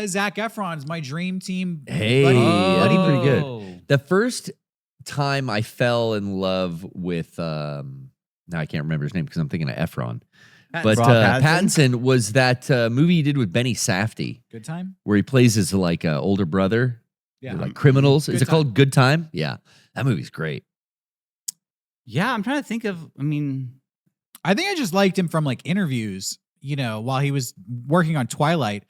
A: Zac Efron is my dream team.
C: Hey,
A: buddy.
C: that'd be pretty good.
B: Oh.
C: The first time I fell in love with now I can't remember his name because I'm thinking of Efron. But
B: Rob
C: Pattinson was that movie he did with Benny Safdie
A: Good time.
C: where he plays his like older brother.
A: Yeah.
C: They're like criminals.
A: Good
C: Is it
A: Time.
C: called Good Time? Yeah. That movie's great.
B: Yeah, I'm trying to think of. I mean,
A: I think I just liked him from like interviews, you know, while he was working on Twilight.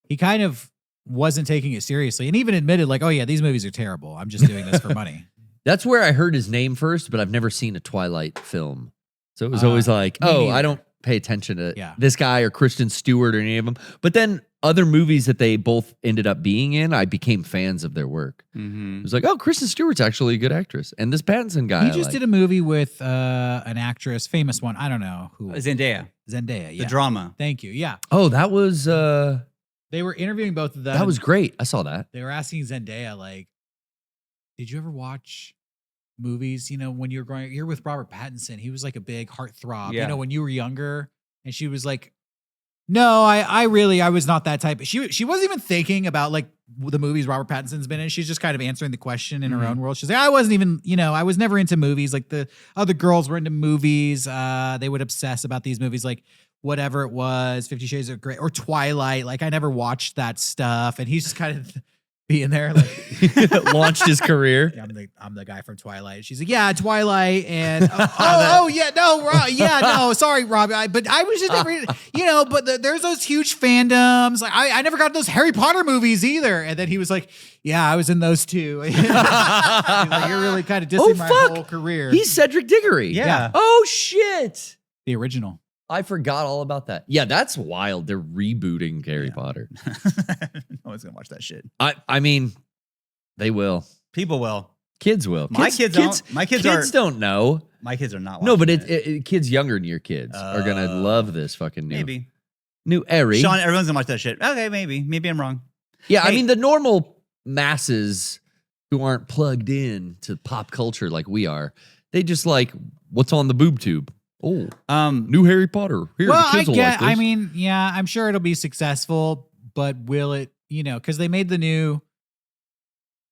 A: He kind of wasn't taking it seriously and even admitted like, oh yeah, these movies are terrible. I'm just doing this for money.
C: That's where I heard his name first, but I've never seen a Twilight film. So it was always like,
A: me
C: oh,
A: neither.
C: I don't pay attention to
A: Yeah.
C: this guy or Kristen Stewart or any of them. But then other movies that they both ended up being in, I became fans of their work.
B: Mm-hmm.
C: It was like, oh, Kristen Stewart's actually a good actress. And this Pattinson guy.
A: He just did a movie with an actress, famous one. I don't know who.
B: Zendaya,
A: Zendaya. Yeah.
B: the drama.
A: Thank you. Yeah.
C: Oh, that was
A: They were interviewing both of them.
C: that was great. I saw that.
A: They were asking Zendaya, like, did you ever watch movies? You know, when you were growing, you're with Robert Pattinson. He was like a big heartthrob.
B: Yeah.
A: You know, when you were younger, and she was like, no, I was not that type. She wasn't even thinking about like the movies Robert Pattinson's been in. She's just kind of answering the question in her own world. She's like, I wasn't even, you know, I was never into movies. Like the other girls were into movies. They would obsess about these movies, like whatever it was, 50 Shades of Grey or Twilight. Like I never watched that stuff. And he's just kind of being there, like
C: Launched his career.
A: yeah, I'm the guy from Twilight. She's like, yeah, Twilight, and no, sorry, Rob, but I was just never, you know. But there's those huge fandoms. Like I never got those Harry Potter movies either. And then he was like, yeah, I was in those too. He's like, you're really kind of dissing my whole career.
C: He's Cedric Diggory.
B: Yeah.
C: Oh shit.
A: the original.
C: I forgot all about that. Yeah, that's wild. They're rebooting Harry Potter.
B: No one's gonna watch that shit.
C: I mean, they will.
B: People will.
C: Kids will.
B: My kids don't. My kids
C: don't know.
B: My kids are not.
C: No, but
B: watching
C: kids younger than your kids are gonna love this fucking
B: maybe.
C: new Airy.
B: Sean, everyone's gonna watch that shit. Okay, maybe I'm wrong.
C: Yeah, I
B: Hey.
C: mean the normal masses who aren't plugged in to pop culture like we are, they just like what's on the boob tube. Oh, new Harry Potter. Here,
A: Well,
C: the kids will like this.
A: I mean, yeah, I'm sure it'll be successful, but will it? You know, because they made the new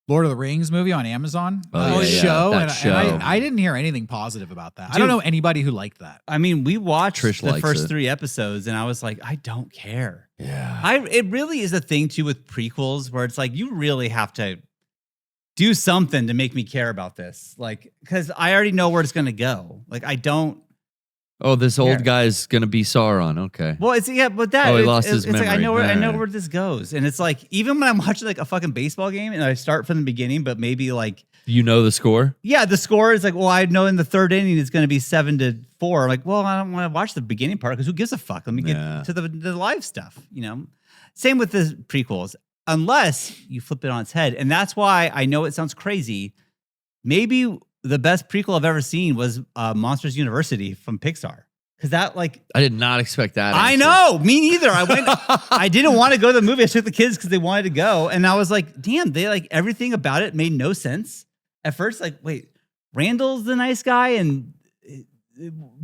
A: Lord of the Rings movie on Amazon show,
C: that
A: and
C: show.
A: I didn't hear anything positive about that. I don't know anybody who liked that.
B: I mean, we watched
C: Trish
B: the
C: likes
B: first
C: it.
B: 3 episodes, and I was like, I don't care.
C: Yeah.
B: It really is a thing too with prequels where it's like you really have to do something to make me care about this, like because I already know where it's gonna go. Like I don't.
C: Oh, this old
B: Yeah.
C: guy's gonna be Sauron. Okay.
B: Well, it's but that
C: Oh, he
B: it's-
C: lost his
B: it's like I
C: memory.
B: know
C: Yeah.
B: where this goes, and it's like even when I'm watching like a fucking baseball game and I start from the beginning, but maybe like
C: You know the score?
B: yeah, the score is like, well, I know in the 3rd inning it's going to be 7-4. Like, well, I don't want to watch the beginning part because who gives a fuck? Let me get
C: Yeah.
B: to the live stuff, you know? Same with the prequels, unless you flip it on its head. And that's why I know it sounds crazy. Maybe the best prequel I've ever seen was Monsters University from Pixar. Because that, like,
C: I did not expect that.
B: I
C: answer.
B: know, me neither. I didn't want to go to the movie. I took the kids because they wanted to go. And I was like, damn, they like everything about it made no sense. At first, like, wait, Randall's the nice guy and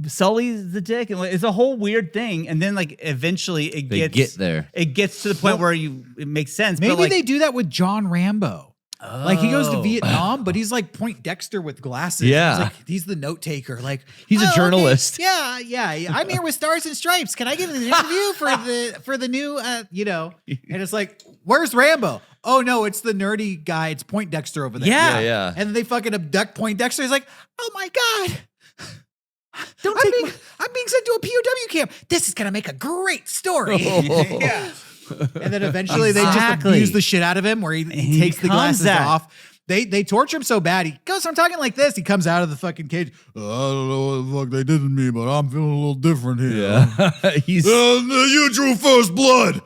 B: Sully's the dick, and like, it's a whole weird thing. And then, like, eventually it
C: They get there.
B: It gets to the point where it makes sense.
A: Maybe
B: but like,
A: they do that with John Rambo. Like he goes to Vietnam, but he's like Poindexter with glasses.
C: Yeah.
A: He's the note taker. Like
C: He's a
A: "Oh, okay.
C: journalist."
A: Yeah. I'm here with Stars and Stripes. Can I give an interview for the new you know? And it's like, where's Rambo? Oh no, it's the nerdy guy. It's Poindexter over there.
B: Yeah.
C: Yeah.
A: And they fucking abduct Poindexter. He's like, oh my god.
B: don't
A: I'm
B: take
A: being, I'm being sent to a POW camp. This is gonna make a great story.
B: yeah.
A: And then eventually they just
B: Exactly.
A: abuse the shit out of him where he
B: he
A: takes the
B: becomes
A: glasses
B: that.
A: off. They torture him so bad. He goes from talking like this. He comes out of the fucking cage.
E: I don't know what the fuck they did to me, but I'm feeling a little different here.
C: Yeah. He's
E: You drew first blood.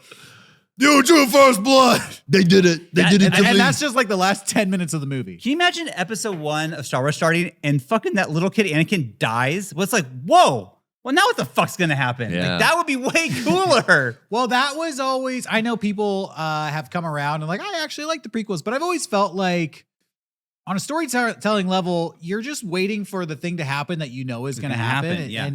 E: You drew first blood. They did it. They did it to me.
A: And that's just like the last 10 minutes of the movie.
B: Can you imagine episode 1 of Star Wars starting and fucking that little kid Anakin dies? Well, it's like, whoa. Well, now what the fuck's gonna happen?
C: Yeah.
B: Like, that would be way cooler.
A: Well, that was always, I know people have come around and like, I actually like the prequels, but I've always felt like on a storytelling level, you're just waiting for the thing to happen that you know is going to happen.
B: yeah.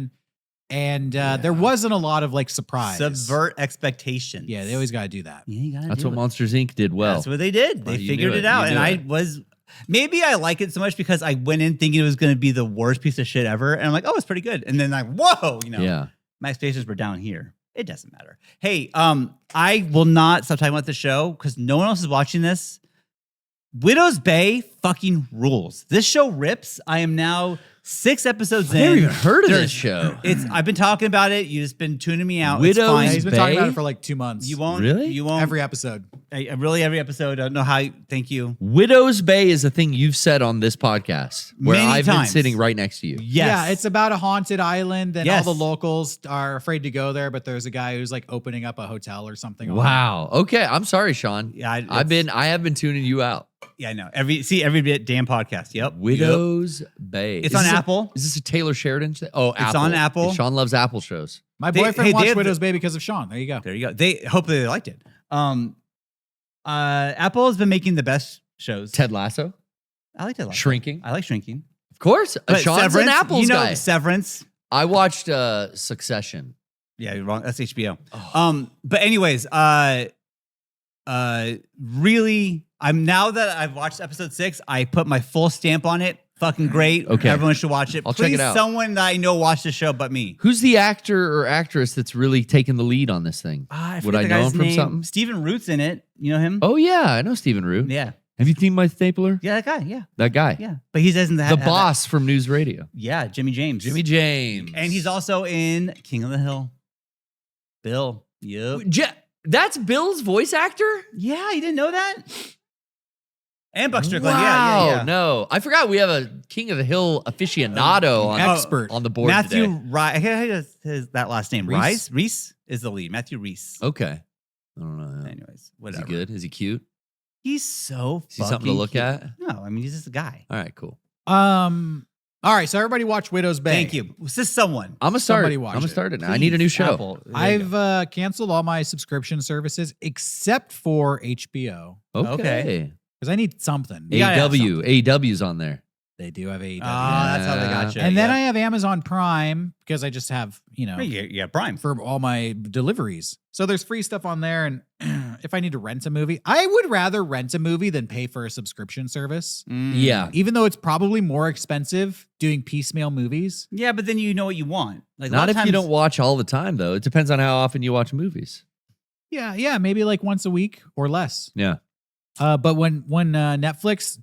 A: And there wasn't a lot of like surprise.
B: Subvert expectations.
A: Yeah, they always got to do that.
B: Yeah, you gotta
C: That's
B: do
C: what
B: it.
C: Monsters Inc. did well.
B: That's what they did.
C: Well,
B: They
C: you
B: figured
C: knew
B: it
C: it.
B: out.
C: You
B: And
C: knew it.
B: maybe I like it so much because I went in thinking it was going to be the worst piece of shit ever. And I'm like, oh, it's pretty good. And then like, whoa, you know,
C: Yeah.
B: my expectations were down here. It doesn't matter. Hey, I will not stop talking about the show because no one else is watching this. Widow's Bay fucking rules. This show rips. I am now 6 episodes
C: I've never
B: in.
C: even heard of
B: there's-
C: this show.
B: I've been talking about it. You just been tuning me out.
C: Widow's
B: it's fine.
A: He's been talking about
C: Bay?
A: it for like 2 months.
B: You won't.
C: Really?
B: You won't.
A: Every episode.
B: Really every episode. I don't know how. Thank you.
C: Widow's Bay is a thing you've said on this podcast where
B: Many
C: I've been
B: times.
C: sitting right next to you.
B: Yes.
A: Yeah, it's about a haunted island, and
B: Yes.
A: all the locals are afraid to go there. But there's a guy who's like opening up a hotel or something. on
C: Wow. Okay. I'm sorry, Sean.
B: Yeah,
C: I have been tuning you out.
B: Yeah, I know. Every bit damn podcast. Yep.
C: Widow's Bay.
B: It's
C: Is
B: on
C: this a-
B: Apple.
C: Is this a Taylor Sheridan thing? Oh,
B: It's
C: Apple.
B: on Apple.
C: Sean loves Apple shows.
A: My
B: They-
A: boyfriend
B: hey, they
A: watched
B: have
A: Widow's Bay because of Sean. There you go.
B: There you go. Hopefully they liked it. Apple has been making the best shows.
C: Ted Lasso.
B: I like Ted Lasso.
C: Shrinking.
B: I like Shrinking.
C: Of course.
B: But
C: Sean's
B: Severance,
C: an Apple's
B: you know,
C: guy.
B: Severance.
C: I watched Succession.
B: Yeah, you're wrong. That's HBO.
C: Oh.
B: But anyways, really, now that I've watched episode 6, I put my full stamp on it. Fucking great.
C: Okay.
B: Everyone should watch it.
C: I'll
B: Please,
C: check it out.
B: someone that I know watch the show but me.
C: Who's the actor or actress that's really taking the lead on this thing?
B: I
C: Would I
B: forget the
C: know
B: guy's
C: him from
B: name.
C: something?
B: Stephen Root's in it. You know him?
C: Oh, yeah. I know Stephen Root.
B: Yeah.
C: Have you seen My Stapler?
B: Yeah, that guy. Yeah.
C: That guy.
B: Yeah. But he doesn't
C: The
B: have that-
C: boss from News Radio.
B: Yeah, Jimmy James.
C: Jimmy James.
B: And he's also in King of the Hill. Bill. Yep.
C: That's Bill's voice actor?
B: Yeah, you didn't know that? And Buck Strickland.
C: Wow,
B: Yeah.
C: no. I forgot we have a King of the Hill aficionado
A: Expert.
C: on the board
B: Matthew
C: today.
B: Rice. How does that last name?
A: Reese?
B: Reese is the lead. Matthew Reese.
C: Okay. I don't know.
B: Anyways,
C: Is
B: whatever.
C: he good? Is he cute?
B: He's so
C: Is he something to look
B: cute.
C: at?
B: No, I mean, he's just a guy.
C: All right, cool.
A: All right, so everybody watch Widow's Bay.
B: Thank you. Was this someone?
C: I'm gonna start.
A: Somebody
C: I'm
A: watch
C: gonna
A: it.
C: start it now. I need a new show.
B: Apple. There you
A: I've canceled all my subscription services except for HBO
C: Okay.
A: because I need something.
B: You gotta have
C: AW. AW's on there.
A: They do have AEW.
B: That's how they got you.
A: and then
B: yeah.
A: I have Amazon Prime because I just have,
B: Yeah, Prime.
A: for all my deliveries. So there's free stuff on there. And if I need to rent a movie, I would rather rent a movie than pay for a subscription service,
C: Yeah.
A: even though it's probably more expensive doing piecemeal movies.
B: Yeah, but then you know what you want. Like a lot
C: Not
B: of
C: if you
B: times-
C: don't watch all the time, though. It depends on how often you watch movies.
A: Yeah, maybe like once a week or less.
C: Yeah.
A: But when Netflix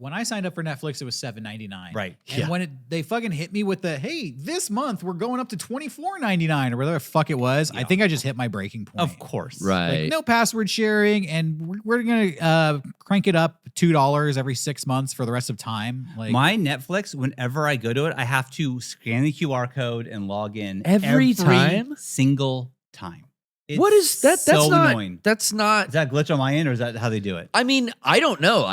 A: when I signed up for Netflix, it was $7.99.
B: Right.
A: And
C: Yeah.
A: when they fucking hit me with the, hey, this month we're going up to $24.99 or whatever the fuck it was, I
B: Yeah.
A: think I just hit my breaking point.
B: Of course.
C: Right.
A: Like, no password sharing, and we're gonna crank it up $2 every 6 months for the rest of time. Like
B: My Netflix, whenever I go to it, I have to scan the QR code and log in
C: Every time?
B: single time.
C: What is that? That's
B: so
C: not.
B: annoying.
C: That's not.
B: Is that a glitch on my end, or is that how they do it?
C: I mean, I don't know.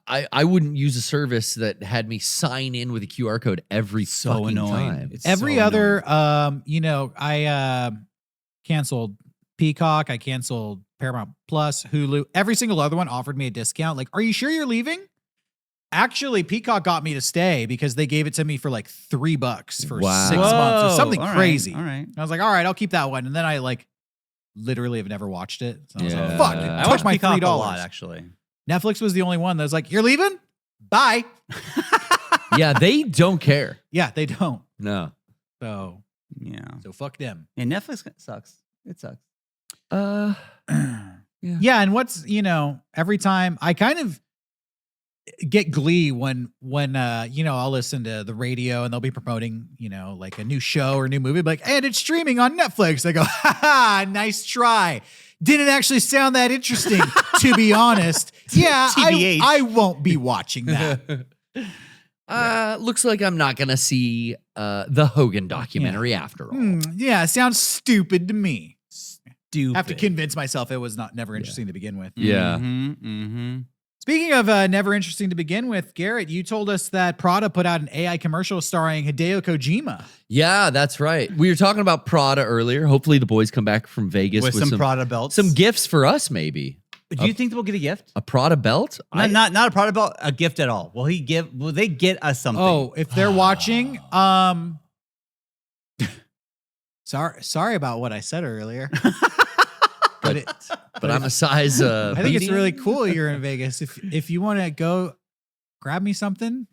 C: I wouldn't use a service that had me sign in with a QR code every
B: So
C: fucking
B: annoying.
C: time.
B: It's
A: every
B: so
A: other,
B: annoying.
A: I canceled Peacock, I canceled Paramount Plus, Hulu. Every single other one offered me a discount. Like, are you sure you're leaving? Actually, Peacock got me to stay because they gave it to me for like $3 for
C: Wow.
A: 6 months or
B: Whoa,
A: something
B: all right,
A: crazy.
B: All right.
A: I was like, all right, I'll keep that one. And then I like literally have never watched it. So I was
C: Yeah.
A: like, fuck,
C: I
A: it
B: I
A: took
B: watch
A: my
B: Peacock
A: $3.
B: a lot, actually.
A: Netflix was the only one that was like, you're leaving? Bye.
C: Yeah, they don't care.
A: Yeah, they don't.
C: No.
A: So
B: Yeah.
A: fuck them.
B: And Netflix sucks. It sucks.
A: Yeah, and what's, every time I kind of get glee when I'll listen to the radio and they'll be promoting, like a new show or a new movie, like, and it's streaming on Netflix. I go, ha ha, nice try. Didn't actually sound that interesting, to be honest. Yeah,
B: TBH.
A: I won't be watching that.
C: Looks like I'm not gonna see the Hogan documentary after all.
A: Yeah, sounds stupid to me.
B: Stupid.
A: I have to convince myself it was never interesting to begin with.
C: Yeah.
B: Mm-hmm.
A: Speaking of never interesting to begin with, Garrett, you told us that Prada put out an AI commercial starring Hideo Kojima.
C: Yeah, that's right. We were talking about Prada earlier. Hopefully the boys come back from Vegas
B: With some Prada belts.
C: some gifts for us, maybe.
B: Do you think we'll get a gift?
C: A Prada belt?
B: Not a Prada belt, a gift at all. Will they get us something?
A: Oh, if they're watching, sorry about what I said earlier.
C: But I'm a size.
A: I think it's
C: medium.
A: really cool you're in Vegas. If you want to go grab me something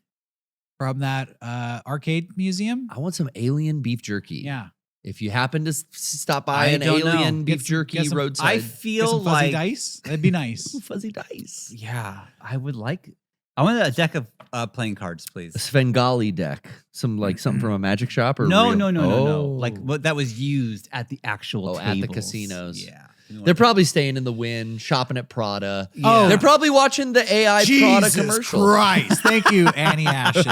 A: from that arcade museum.
C: I want some alien beef jerky.
A: Yeah.
C: If you happen to stop by
B: I
C: an
B: don't know.
C: alien beef
A: Get
C: jerky
A: some-
C: roadside,
B: I
A: Get
B: feel
A: some fuzzy
B: like
A: dice. That'd be nice.
C: Ooh, fuzzy dice.
B: yeah, I would like. I want a deck of playing cards, please.
C: A Svengali deck. Something from a magic shop or
B: No,
C: real?
B: no.
C: Oh.
B: Like what that was used at the actual
C: at the
B: tables.
C: casinos.
B: Yeah.
C: They're probably staying in the Wynn, shopping at Prada.
B: Yeah.
C: They're probably watching the AI Prada
A: Jesus
C: commercial.
A: Christ. Thank you, Annie Ashes.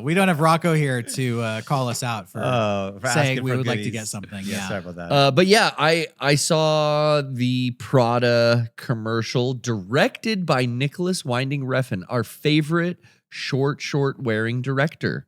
A: We don't have Rocco here to call us out for saying
B: asking
A: we
B: for
A: would like to
B: goodies.
A: get something.
B: Yeah,
A: Yeah.
B: sorry about that.
C: But yeah, I saw the Prada commercial directed by Nicholas Winding Refn, our favorite short wearing director.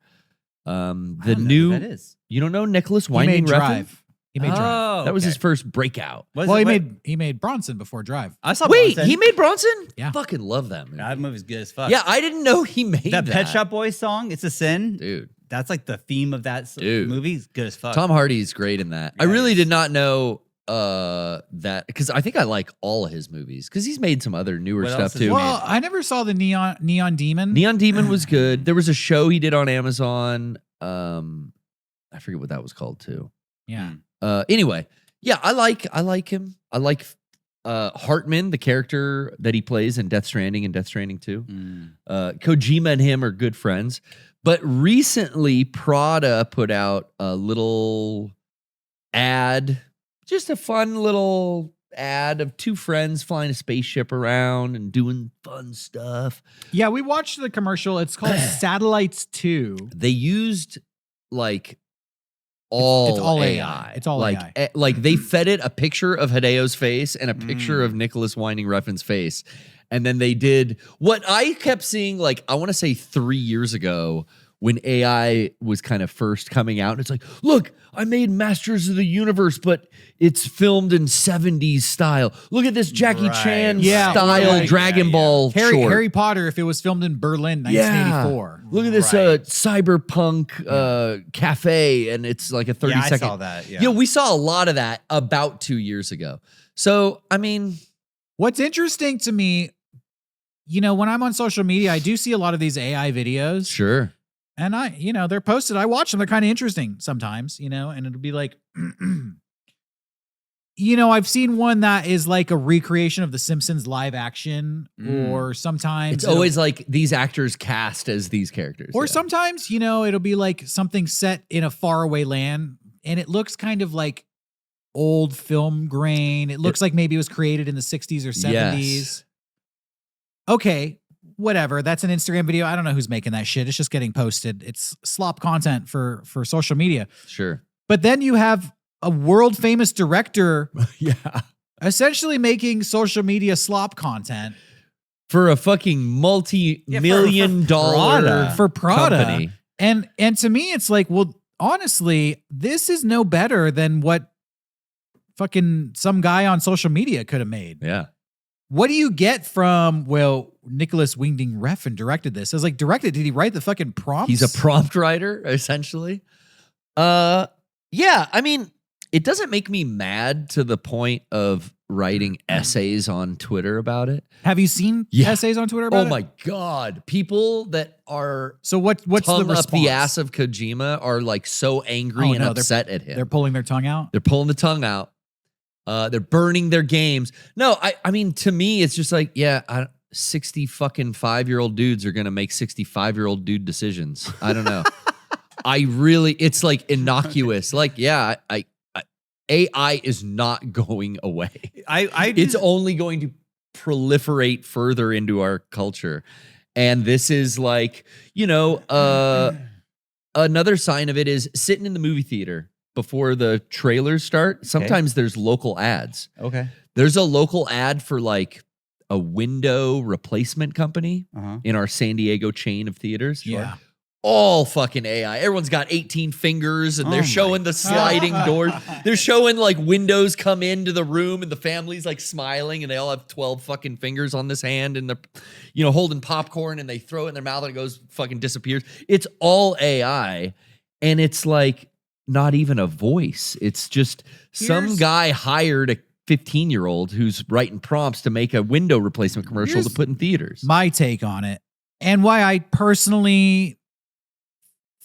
B: I
C: The
B: don't know
C: new
B: who that is.
C: You don't know Nicholas
A: He
C: Winding
A: made
C: Refn?
A: Drive. He made Drive.
B: Oh,
C: That was his
B: okay.
C: first breakout.
B: Was
A: Well,
B: it-
A: he made Bronson before Drive.
B: I saw.
C: Wait,
B: Bronson.
C: he made Bronson?
A: Yeah.
C: Fucking love that movie.
B: That movie's good as fuck.
C: Yeah, I didn't know he made
B: that
C: that.
B: Pet Shop Boys song. It's a sin.
C: Dude.
B: That's like the theme of that
C: Dude.
B: movie. It's good as fuck.
C: Tom Hardy's great in that. I
B: Yeah,
C: really
B: he
C: did
B: is.
C: not know that because I think I like all of his movies because he's made some other newer
B: What
C: stuff
B: else has he
C: too.
B: made?
A: Well, I never saw the Neon Demon.
C: Neon Demon was good. There was a show he did on Amazon. I forget what that was called too.
A: Yeah.
C: Anyway, yeah, I like him. I like Hartman, the character that he plays in Death Stranding and Death Stranding 2.
B: Mm.
C: Kojima and him are good friends. But recently, Prada put out a little ad, just a fun little ad of two friends flying a spaceship around and doing fun stuff.
A: Yeah, we watched the commercial. It's called Satellites 2.
C: They used like all,
A: It's all
C: AI.
A: AI. It's all
C: like,
A: AI.
C: Like they fed it a picture of Hideo's face and a picture of Nicholas Winding Refn's face. And then they did what I kept seeing, like, I want to say 3 years ago when AI was kind of first coming out. And it's like, look, I made Masters of the Universe, but it's filmed in 70s style. Look at this Jackie
B: Right.
C: Chan
A: Yeah,
C: style
A: right.
C: Dragon
B: Yeah, yeah.
C: Ball short.
A: Harry Potter, if it was filmed in Berlin, 1984.
C: Look at this
B: Right.
C: cyberpunk cafe, and it's like a 30
B: Yeah,
C: second.
B: I saw that. Yeah.
C: Yeah, we saw a lot of that about 2 years ago. So, I mean,
A: What's interesting to me, when I'm on social media, I do see a lot of these AI videos.
C: sure.
A: And they're posted. I watch them. They're kind of interesting sometimes, and it'll be like, I've seen one that is like a recreation of The Simpsons live action, or sometimes
C: It's always like these actors cast as these characters.
A: or
C: yeah.
A: sometimes, it'll be like something set in a faraway land and it looks kind of like old film grain. It looks like maybe it was created in the 60s or 70s.
C: Yes.
A: Okay, whatever. That's an Instagram video. I don't know who's making that shit. It's just getting posted. It's slop content for social media.
C: Sure.
A: But then you have a world famous director
C: Yeah.
A: essentially making social media slop content
C: For a fucking multi-million dollar
B: Prada.
A: for Prada.
C: company.
A: And to me, it's like, well, honestly, this is no better than what fucking some guy on social media could have made.
C: Yeah.
A: What do you get from, Nicholas Winding Refn directed this? I was like, directed? Did he write the fucking prompts?
C: He's a prompt writer, essentially. Yeah, I mean, it doesn't make me mad to the point of writing essays on Twitter about it.
A: Have you seen
C: Yeah.
A: essays on Twitter about
C: Oh
A: it?
C: my God. People that are
A: So what's the
C: tongue
A: response?
C: up the ass of Kojima are like so angry
A: Oh,
C: and
A: no, they're-
C: upset at him.
A: They're pulling their tongue out?
C: They're pulling the tongue out. They're burning their games. No, I mean, to me, it's just like, 60 fucking 5-year-old dudes are going to make 65-year-old dude decisions. I don't know. It's like innocuous. Like, AI is not going away. It's only going to proliferate further into our culture. And this is like, another sign of it is sitting in the movie theater before the trailers start. Sometimes there's local ads.
B: Okay.
C: There's a local ad for like a window replacement company in our San Diego chain of theaters.
A: Yeah.
C: All fucking AI. Everyone's got 18 fingers and they're
A: Oh
C: showing
A: my
C: the sliding doors. They're showing like windows come into the room and the family's like smiling and they all have 12 fucking fingers on this hand and they're, holding popcorn and they throw it in their mouth and it goes fucking disappears. It's all AI and it's like not even a voice. It's just some guy hired a 15-year-old who's writing prompts to make a window replacement commercial to put in theaters.
A: My take on it and why I personally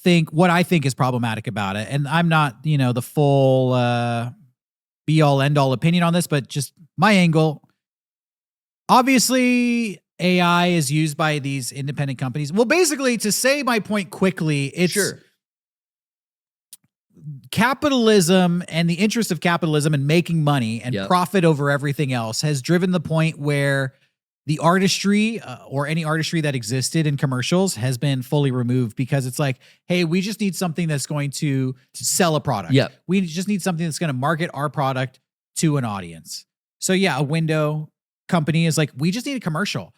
A: think what I think is problematic about it. And I'm not, the full be all end all opinion on this, but just my angle. Obviously, AI is used by these independent companies. Well, basically, to say my point quickly, it's capitalism and the interest of capitalism and making money and profit over everything else has driven the point where the artistry or any artistry that existed in commercials has been fully removed because it's like, hey, we just need something that's going to sell a product. We just need something that's going to market our product to an audience. So yeah, a window company is like, we just need a commercial.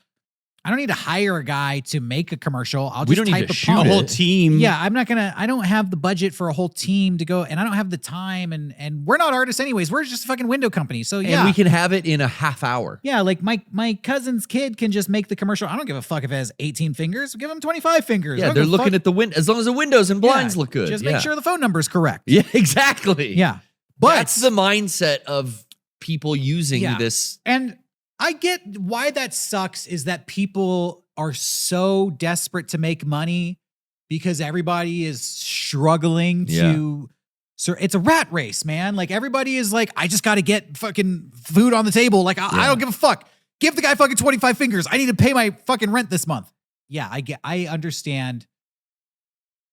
A: I don't need to hire a guy to make a commercial. I'll just type a prompt.
B: A whole team.
A: Yeah, I don't have the budget for a whole team to go, and I don't have the time, and we're not artists anyways. We're just a fucking window company. So yeah.
C: And we can have it in a half hour.
A: Yeah, like my cousin's kid can just make the commercial. I don't give a fuck if it has 18 fingers. Give him 25 fingers.
C: Yeah, they're looking at the window. As long as the windows and blinds look good.
A: Just make sure the phone number's correct.
C: Yeah, exactly.
A: Yeah. But
C: that's the mindset of people using this.
A: And I get why that sucks is that people are so desperate to make money because everybody is struggling to. So it's a rat race, man. Like everybody is like, I just got to get fucking food on the table. Like I don't give a fuck. Give the guy fucking 25 fingers. I need to pay my fucking rent this month. Yeah, I understand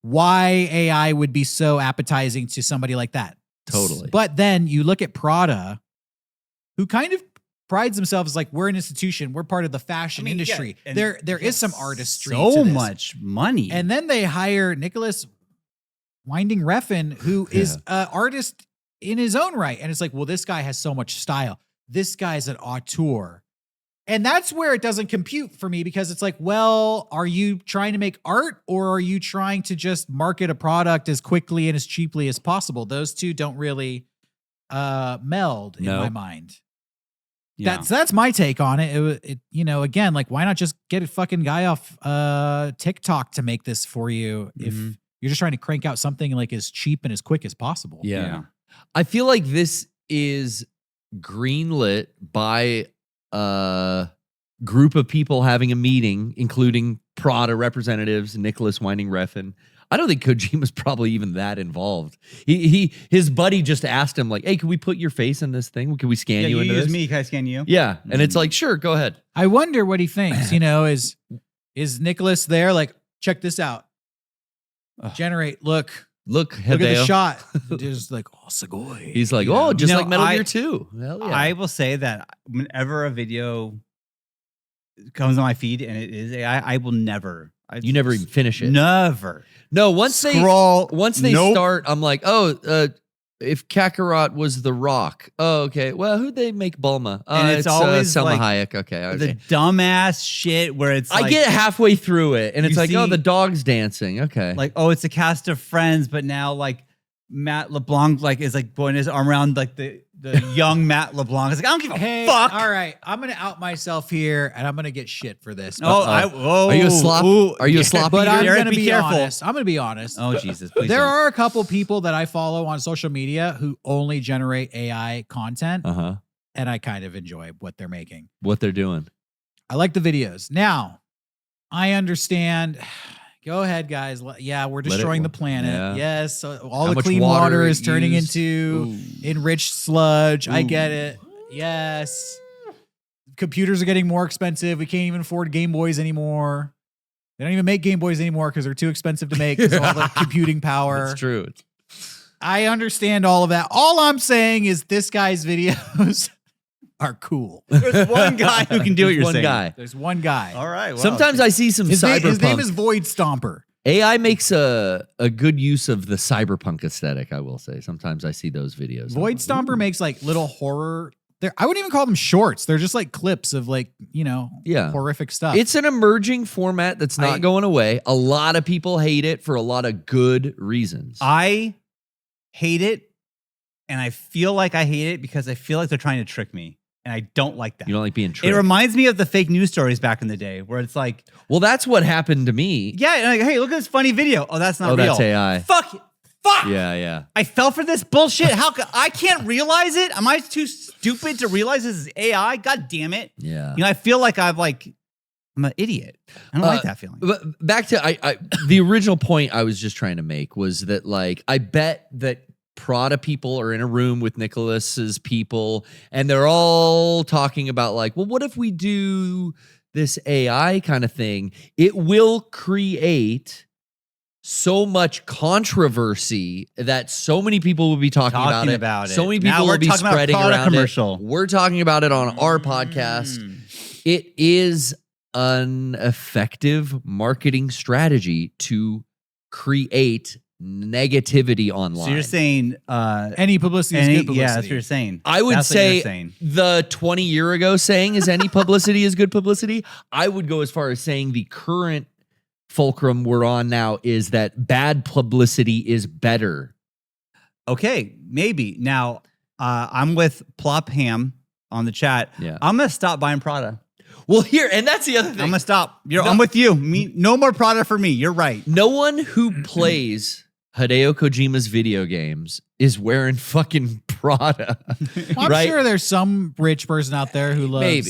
A: why AI would be so appetizing to somebody like that.
C: Totally.
A: But then you look at Prada, who kind of prides themselves like we're an institution, we're part of the fashion industry. There is some artistry.
B: So
A: to this.
B: much money.
A: And then they hire Nicholas Winding Refn, who is an artist in his own right. And it's like, well, this guy has so much style. This guy's an auteur. And that's where it doesn't compute for me because it's like, well, are you trying to make art or are you trying to just market a product as quickly and as cheaply as possible? Those two don't really meld in my mind.
B: Yeah.
A: That's my take on it. It. You know, again, like why not just get a fucking guy off TikTok to make this for you if you're just trying to crank out something like as cheap and as quick as possible?
C: Yeah. I feel like this is greenlit by a group of people having a meeting, including Prada representatives, Nicholas Winding Refn. I don't think Kojima's probably even that involved. His buddy just asked him like, "Hey, can we put your face in this thing? Can we scan you into
B: use
C: this?"
B: me, can I scan you?
C: Yeah, and it's like, "Sure, go ahead."
A: I wonder what he thinks. You know, is Nicholas there? Like, check this out. Generate. Look at the shot. There's like, oh, Segoy.
C: He's like, oh, just like Metal Gear 2. Hell yeah.
B: I will say that whenever a video comes on my feed and it is AI, I will never.
C: You never even finish it.
B: Never.
C: No, once they start, I'm like, if Kakarot was The Rock. Oh, okay. Well, who'd they make Bulma?
B: And it's always
C: Selma
B: like
C: Hayek. Okay.
B: The dumbass shit where it's
C: I get halfway through it and it's like, the dog's dancing. Okay.
B: Like, it's a cast of friends, but now like Matt LeBlanc is like putting his arm around like the young Matt LeBlanc. It's like, I don't give a fuck.
A: All right, I'm gonna out myself here, and I'm gonna get shit for this.
C: Are you a slop? Are you a slop?
A: But I'm gonna be
B: careful.
A: honest. I'm gonna be honest.
B: Oh Jesus! Please
A: there are a couple people that I follow on social media who only generate AI content, and I kind of enjoy what they're making.
C: What they're doing.
A: I like the videos. Now, I understand. Go ahead, guys. Yeah, we're destroying the planet. Yeah. Yes. So all the clean water is turning into enriched sludge. I get it. Yes. Computers are getting more expensive. We can't even afford Game Boys anymore. They don't even make Game Boys anymore because they're too expensive to make because of all the computing power.
C: That's true.
A: I understand all of that. All I'm saying is this guy's videos are cool.
B: There's one guy who can do it.
A: There's one guy.
B: All right. Wow.
C: Sometimes I see some cyberpunk.
A: His name is Void Stomper.
C: AI makes a good use of the cyberpunk aesthetic, I will say. Sometimes I see those videos.
A: Void Stomper makes like little horror. I wouldn't even call them shorts. They're just like clips of like, horrific stuff.
C: It's an emerging format that's not going away. A lot of people hate it for a lot of good reasons.
B: I hate it, and I feel like I hate it because I feel like they're trying to trick me. And I don't like that.
C: You don't like being tricked.
B: It reminds me of the fake news stories back in the day where it's like...
C: Well, that's what happened to me.
B: Yeah, like, hey, look at this funny video. Oh, that's not real.
C: That's AI.
B: Fuck.
C: Yeah.
B: I fell for this bullshit. How I can't realize it? Am I too stupid to realize this is AI? God damn it.
C: Yeah.
B: I feel like I'm an idiot. I don't like that feeling.
C: But back to the original point I was just trying to make was that like, I bet that Prada people are in a room with Nicholas's people and they're all talking about like, well, what if we do this AI kind of thing, it will create so much controversy that so many people will be talking about it. So many
B: Now
C: people
B: we're
C: will be
B: talking about
C: spreading
B: Prada
C: around
B: commercial.
C: it. We're talking about it on our podcast. It is an effective marketing strategy to create negativity online.
B: So you're saying
A: Any publicity is good publicity.
B: yeah, that's what you're saying.
C: I would
B: That's what you're
C: say
B: saying.
C: the 20-year ago saying is any publicity is good publicity. I would go as far as saying the current fulcrum we're on now is that bad publicity is better.
B: Okay, maybe. Now, I'm with Plop Ham on the chat.
C: Yeah.
B: I'm going to stop buying Prada.
C: Well, here, and that's the other thing.
B: I'm going to stop. I'm with you. No more Prada for me. You're right.
C: No one who plays Hideo Kojima's video games is wearing fucking Prada.
A: Well, I'm
C: right?
A: sure there's some rich person out there who loves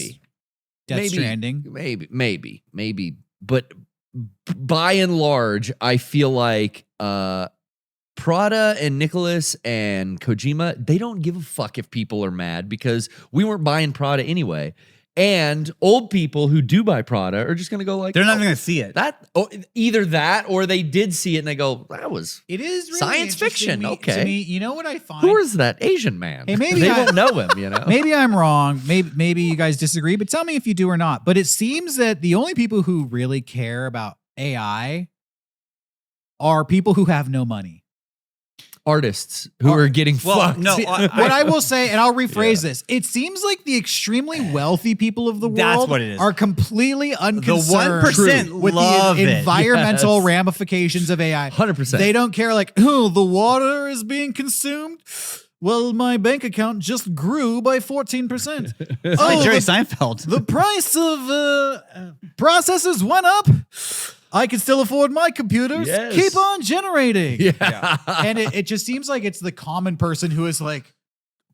A: Death Stranding.
C: Maybe. But by and large, I feel like Prada and Nicholas and Kojima, they don't give a fuck if people are mad because we weren't buying Prada anyway. And old people who do buy Prada are just going to go like,
B: They're not even going to see it.
C: Either that or they did see it and they go, that was
A: It is really
C: science fiction.
A: To
C: Okay.
A: me, you know what I find?
C: Who is that Asian man?
A: Hey, maybe
C: they
A: I-
C: won't know him, you know?
A: Maybe I'm wrong. Maybe you guys disagree, but tell me if you do or not. But it seems that the only people who really care about AI are people who have no money.
C: Artists who are getting fucked.
B: No,
A: What I will say, and I'll rephrase this, it seems like the extremely wealthy people of the
B: That's
A: world
B: what it is.
A: are completely unconcerned
B: 1%
A: with
B: love
A: the
B: it.
A: environmental
C: Yes.
A: ramifications of AI.
C: 100%.
A: They don't care like, oh, the water is being consumed. Well, my bank account just grew by 14%.
B: It's like Jerry
A: the,
B: Seinfeld.
A: the price of processors went up. I can still afford my computers.
C: Yes.
A: Keep on generating.
C: Yeah.
A: And it just seems like it's the common person who is like,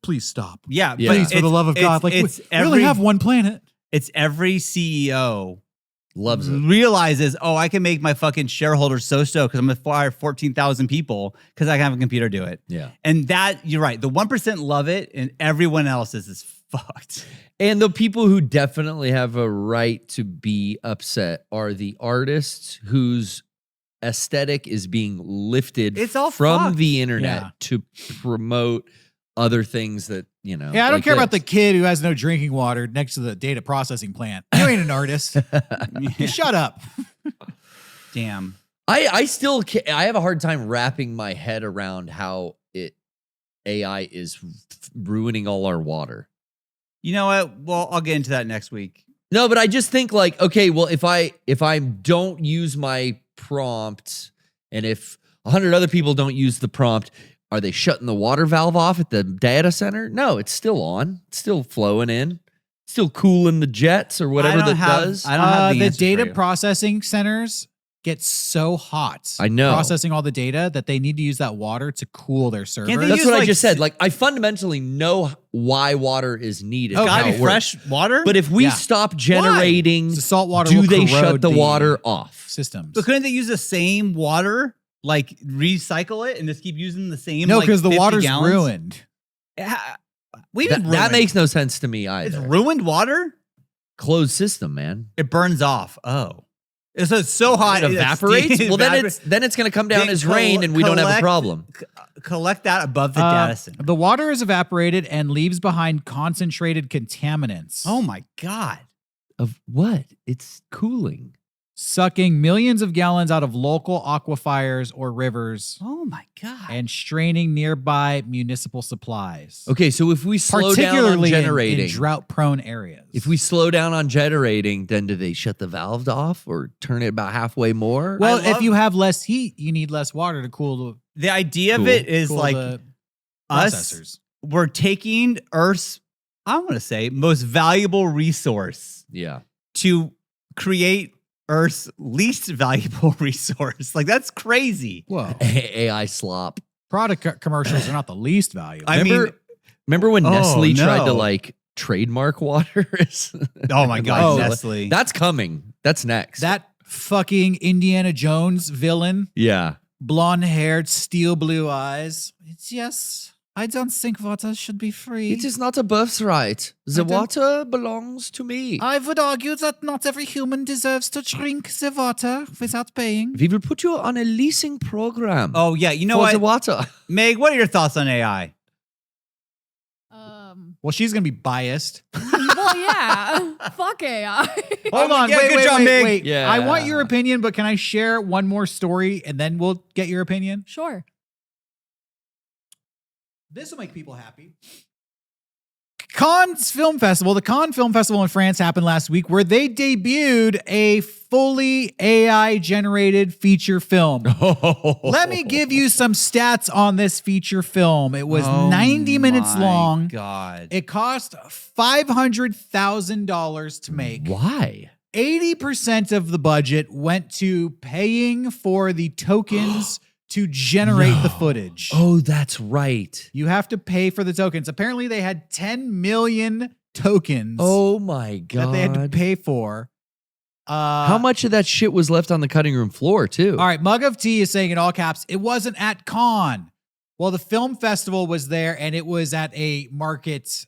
A: please stop.
B: Yeah,
C: Yeah.
B: but
A: Please, for the love of God. Like, we only have one planet.
B: It's every CEO
C: Loves it.
B: realizes, oh, I can make my fucking shareholders so stoked because I'm going to fire 14,000 people because I can have a computer do it.
C: Yeah.
B: And that, you're right. The 1% love it and everyone else is fucked.
C: And the people who definitely have a right to be upset are the artists whose aesthetic is being lifted
B: It's all
C: from
B: fucked.
C: the internet
A: Yeah.
C: to promote other things that, you know.
A: Yeah, I don't
C: like
A: care about the
C: this.
A: kid who has no drinking water next to the data processing plant. You ain't an artist. Just shut up.
B: Damn.
C: I still I have a hard time wrapping my head around how AI is ruining all our water.
B: You know what? Well, I'll get into that next week.
C: No, but I just think like, okay, well, if I don't use my prompt, and if 100 other people don't use the prompt, are they shutting the water valve off at the data center? No, it's still on, it's still flowing in, still cooling the jets or whatever that does.
B: I don't have the
A: The
B: answer
A: data
B: for you.
A: processing centers get so hot.
C: I know.
A: Processing all the data that they need to use that water to cool their servers.
B: they
C: That's
B: use,
C: what I
B: like,
C: just said. Like, I fundamentally know why water is needed.
B: Oh,
C: how
B: gotta
C: it
B: be
C: works.
B: fresh water?
C: But if we
A: Yeah.
C: stop generating,
A: The salt water
C: do
A: will
C: they
A: corrode
C: shut the water off?
A: systems?
B: But couldn't they use the same water, like recycle it and just keep using the same?
A: No,
B: like,
A: because the
B: 50
A: water's
B: gallons?
A: ruined.
C: That makes no sense to me
B: It's
C: either.
B: ruined water.
C: Closed system, man.
B: It burns off. Oh, so it's so hot
C: It evaporates. Well, then it's going to come down
B: Then
C: as rain, and we don't have a
B: collect-
C: problem.
B: collect that above the data center.
A: The water is evaporated and leaves behind concentrated contaminants.
B: Oh my god!
C: Of what? It's cooling.
A: Sucking millions of gallons out of local aquifers or rivers
B: Oh my god!
A: and straining nearby municipal supplies.
C: Okay, so if we slow down on
A: Particularly
C: generating,
A: in drought-prone areas.
C: if we slow down on generating, then do they shut the valve off or turn it about halfway more?
A: well,
B: I love-
A: if you have less heat, you need less water to cool
B: the idea
C: Cool.
B: of it is
A: cool
B: like
A: the
B: us.
A: processors.
B: We're taking Earth's, I want to say, most valuable resource
C: Yeah.
B: to create Earth's least valuable resource. Like that's crazy.
A: Whoa.
C: AI slop.
A: Product commercials are not the least valuable.
B: I mean,
C: Remember when
B: Oh,
C: Nestle tried to
B: no.
C: like trademark waters?
B: oh my god,
A: Oh,
B: Nestle.
C: That's coming. That's next.
A: that fucking Indiana Jones villain,
C: yeah.
A: blonde-haired, steel blue eyes. It's yes. I don't think water should be free.
C: It is not a birthright. The
A: I don't-
C: water belongs to me.
A: I would argue that not every human deserves to drink the water without paying.
C: We will put you on a leasing program.
B: Oh yeah, you know
C: for
B: what,
C: the water.
B: Meg? What are your thoughts on AI?
A: Well, she's going to be biased.
D: Well, yeah. Fuck AI.
A: Hold on.
B: Yeah,
A: wait,
B: good
A: wait,
B: job,
A: wait,
B: Meg.
A: wait.
C: Yeah.
A: I want your opinion, but can I share one more story and then we'll get your opinion?
D: Sure.
A: This will make people happy. Cannes Film Festival, the Cannes Film Festival in France happened last week where they debuted a fully AI generated feature film. Let me give you some stats on this feature film. It was 90 minutes long.
B: God.
A: It cost $500,000 to make.
C: Why?
A: 80% of the budget went to paying for the tokens to generate the footage.
C: Oh, that's right.
A: You have to pay for the tokens. Apparently, they had 10 million tokens
C: Oh my God.
A: that they had to pay for.
C: How much of that shit was left on the cutting room floor, too?
A: All right, Mug of Tea is saying in all caps, it wasn't at Cannes. Well, the film festival was there and it was at a market.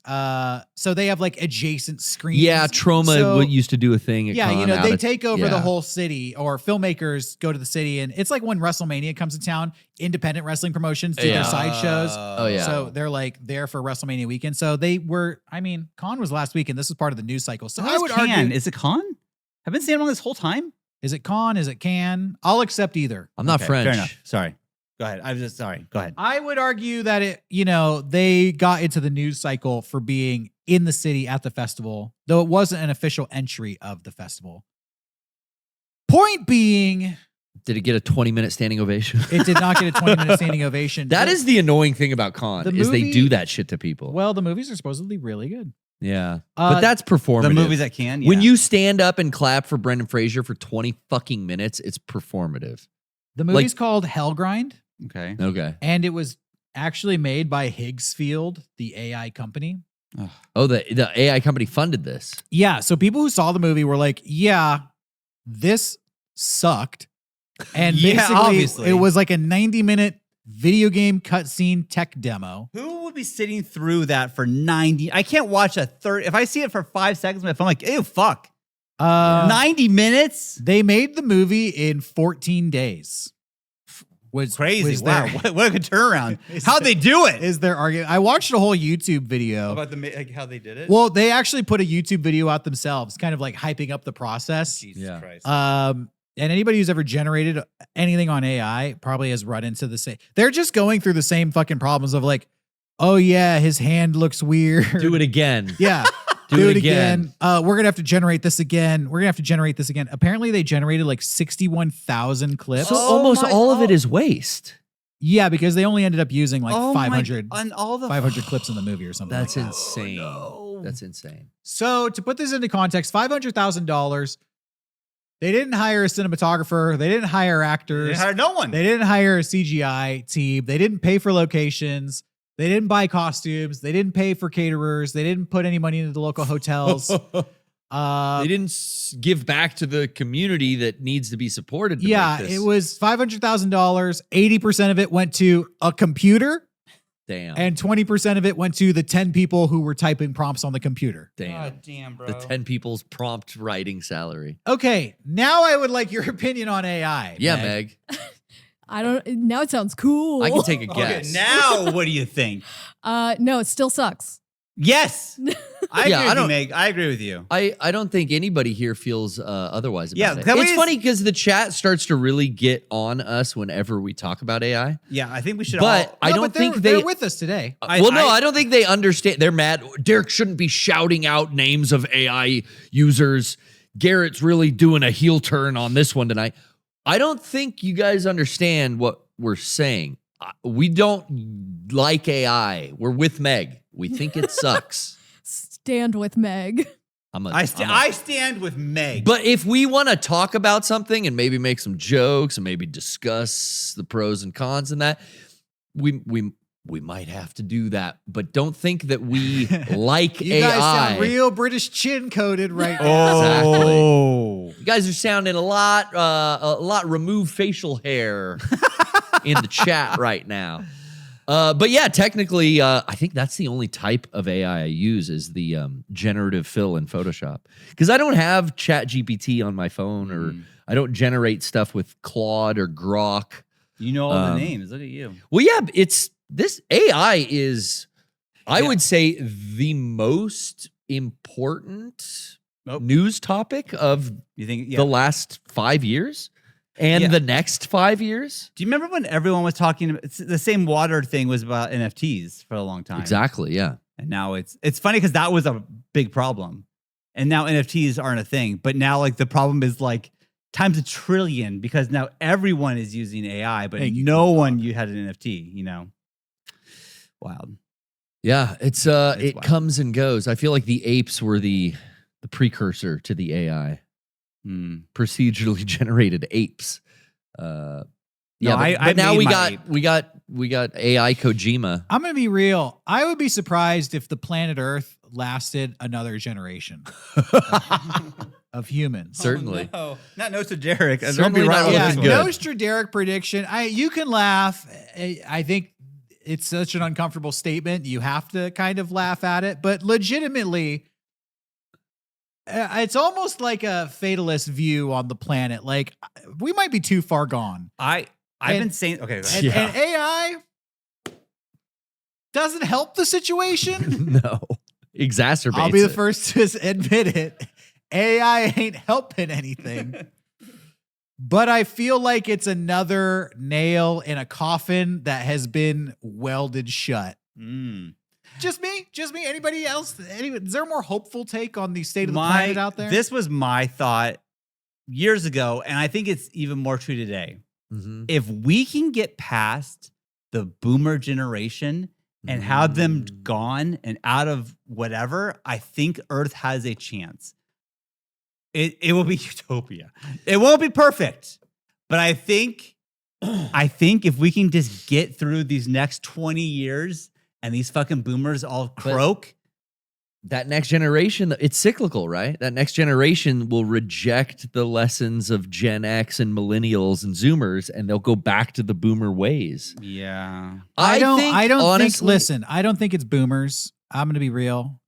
A: So they have like adjacent screens.
C: Yeah, Troma
A: So-
C: used to do a thing at
A: Yeah,
C: Con
A: you know,
C: out
A: they
C: at-
A: take over the
C: yeah.
A: whole city, or filmmakers go to the city, and it's like when WrestleMania comes to town, independent wrestling promotions do
C: Yeah.
A: their side shows.
C: Oh, yeah.
A: So they're like there for WrestleMania weekend. So they were, I mean, Con was last week, and this was part of the news cycle. So I would argue,
B: Is it Con? I've been saying it wrong this whole time.
A: is it Con? Is it Can? I'll accept either.
C: I'm not
B: Okay,
C: French.
B: Fair enough. Sorry. Go ahead. I was just sorry. Go ahead.
A: I would argue that it, you know, they got into the news cycle for being in the city at the festival, though it wasn't an official entry of the festival. Point being,
C: Did it get a 20-minute standing ovation?
A: it did not get a 20-minute standing ovation.
C: That is the annoying thing about Con,
A: The
C: is they
A: movie-
C: do that shit to people.
A: Well, the movies are supposedly really good.
C: Yeah.
A: Uh,
C: but that's performative.
B: The movies that can. Yeah.
C: When you stand up and clap for Brendan Fraser for 20 fucking minutes, it's performative.
A: The movie's called Hellgrind,
B: Okay.
C: Okay.
A: and it was actually made by Higgsfield, the AI company.
C: Oh, the AI company funded this.
A: Yeah, so people who saw the movie were like, yeah, this sucked. And
B: Yeah,
A: basically,
B: obviously.
A: it was like a 90-minute video game cutscene tech demo.
B: Who would be sitting through that for 90? I can't watch a third. If I see it for 5 seconds, my phone, like, ew, fuck. 90 minutes?
A: They made the movie in 14 days. Was
B: Crazy.
A: was
B: Wow.
A: their-
B: What a good turnaround.
A: Is
B: How'd they do it?
A: Is their argument? I watched a whole YouTube video.
B: About how they did it?
A: Well, they actually put a YouTube video out themselves, kind of like hyping up the process.
B: Jesus
C: Yeah.
B: Christ.
A: And anybody who's ever generated anything on AI probably has run into the same. They're just going through the same fucking problems of like, oh yeah, his hand looks weird.
C: Do it again.
A: Yeah.
C: Do it again.
A: We're gonna have to generate this again. We're gonna have to generate this again. Apparently, they generated like 61,000 clips.
C: So
B: Oh
C: almost
B: my-
C: all of it is waste.
A: Yeah, because they only ended up using like
B: Oh my-
A: 500,
B: on all the
A: 500 clips in the movie or something.
C: That's
A: like that.
C: insane.
B: no.
C: That's insane.
A: So to put this into context, $500,000. They didn't hire a cinematographer. They didn't hire
B: They
A: actors.
B: hired no one.
A: They didn't hire a CGI team. They didn't pay for locations. They didn't buy costumes. They didn't pay for caterers. They didn't put any money into the local hotels.
C: They didn't give back to the community that needs to be supported. To
A: Yeah,
C: make this.
A: it was $500,000. 80% of it went to a computer,
C: Damn.
A: and 20% of it went to the 10 people who were typing prompts on the computer.
C: Damn.
B: God damn, bro.
C: The 10 people's prompt writing salary.
A: Okay, now I would like your opinion on AI.
C: Yeah, Meg.
D: I don't. Now it sounds cool.
C: I can take a
B: Okay,
C: guess.
B: now what do you think?
D: No, it still sucks.
B: Yes. I
C: Yeah,
B: agree
C: I
B: with you,
C: don't-
B: Meg. I agree with you.
C: I don't think anybody here feels otherwise about
B: Yeah,
C: it.
B: that way
C: It's
B: is-
C: funny because the chat starts to really get on us whenever we talk about AI.
B: Yeah, I think we should
C: But
B: all.
C: I
A: No,
C: don't
A: but they're-
C: think
A: they're with us today.
B: I-
C: well, no,
B: I-
C: I don't think they understand. They're mad. Derek shouldn't be shouting out names of AI users. Garrett's really doing a heel turn on this one tonight. I don't think you guys understand what we're saying. We don't like AI. We're with Meg. We think it sucks.
D: Stand with Meg.
B: I stand with Meg.
C: But if we want to talk about something and maybe make some jokes and maybe discuss the pros and cons and that, we might have to do that. But don't think that we like
A: You
C: AI.
A: guys sound real British chin coated right now.
B: oh.
C: You guys are sounding a lot remove facial hair in the chat right now. But yeah, technically, I think that's the only type of AI I use is the generative fill in Photoshop. Because I don't have ChatGPT on my phone or I don't generate stuff with Claude or Grok.
B: You know all the names. Look at you.
C: Well, yeah, this AI is, I would say, the most important news topic of
B: You think
C: the last 5 years and the next 5 years.
B: Do you remember when everyone was talking about the same water thing was about NFTs for a long time?
C: Exactly, yeah.
B: And now it's funny because that was a big problem. And now NFTs aren't a thing. But now like the problem is like times 1 trillion because now everyone is using AI, but no one had an NFT, you know. Wild.
C: Yeah, it
B: wild.
C: comes and goes. I feel like the apes were the precursor to the AI. Procedurally generated apes. But now we got AI Kojima.
A: I'm gonna be real. I would be surprised if the planet Earth lasted another generation of humans.
C: Certainly.
B: Oh, no. Not Derek.
C: Certainly not
A: Yeah,
C: looking good.
A: Nostradamus prediction. You can laugh. I think it's such an uncomfortable statement. You have to kind of laugh at it, but legitimately, it's almost like a fatalist view on the planet. Like we might be too far gone.
B: I've been saying okay. Go ahead.
A: And AI doesn't help the situation.
C: No. Exacerbates
A: I'll be the
C: it.
A: first to admit it. AI ain't helping anything. But I feel like it's another nail in a coffin that has been welded shut. Just me? Anybody else? Is there a more hopeful take on the state of the planet out there?
B: This was my thought years ago, and I think it's even more true today. If we can get past the boomer generation and have them gone and out of whatever, I think Earth has a chance. It will be utopia. It won't be perfect, but I think if we can just get through these next 20 years and these fucking boomers all croak.
C: That next generation, it's cyclical, right? That next generation will reject the lessons of Gen X and millennials and Zoomers, and they'll go back to the boomer ways.
B: Yeah.
A: I don't think,
C: honestly,
A: listen, I don't think it's boomers. I'm going to be real.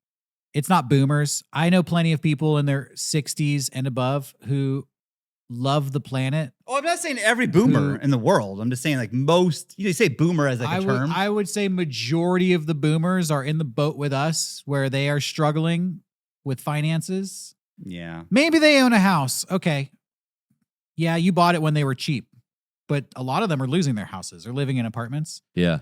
A: It's not boomers. I know plenty of people in their 60s and above who love the planet.
B: Oh, I'm not saying every boomer in the world. I'm just saying like most, you say boomer as like a term.
A: I would say majority of the boomers are in the boat with us where they are struggling with finances.
B: Yeah.
A: Maybe they own a house. Okay. Yeah, you bought it when they were cheap. But a lot of them are losing their houses or living in apartments.
C: Yeah.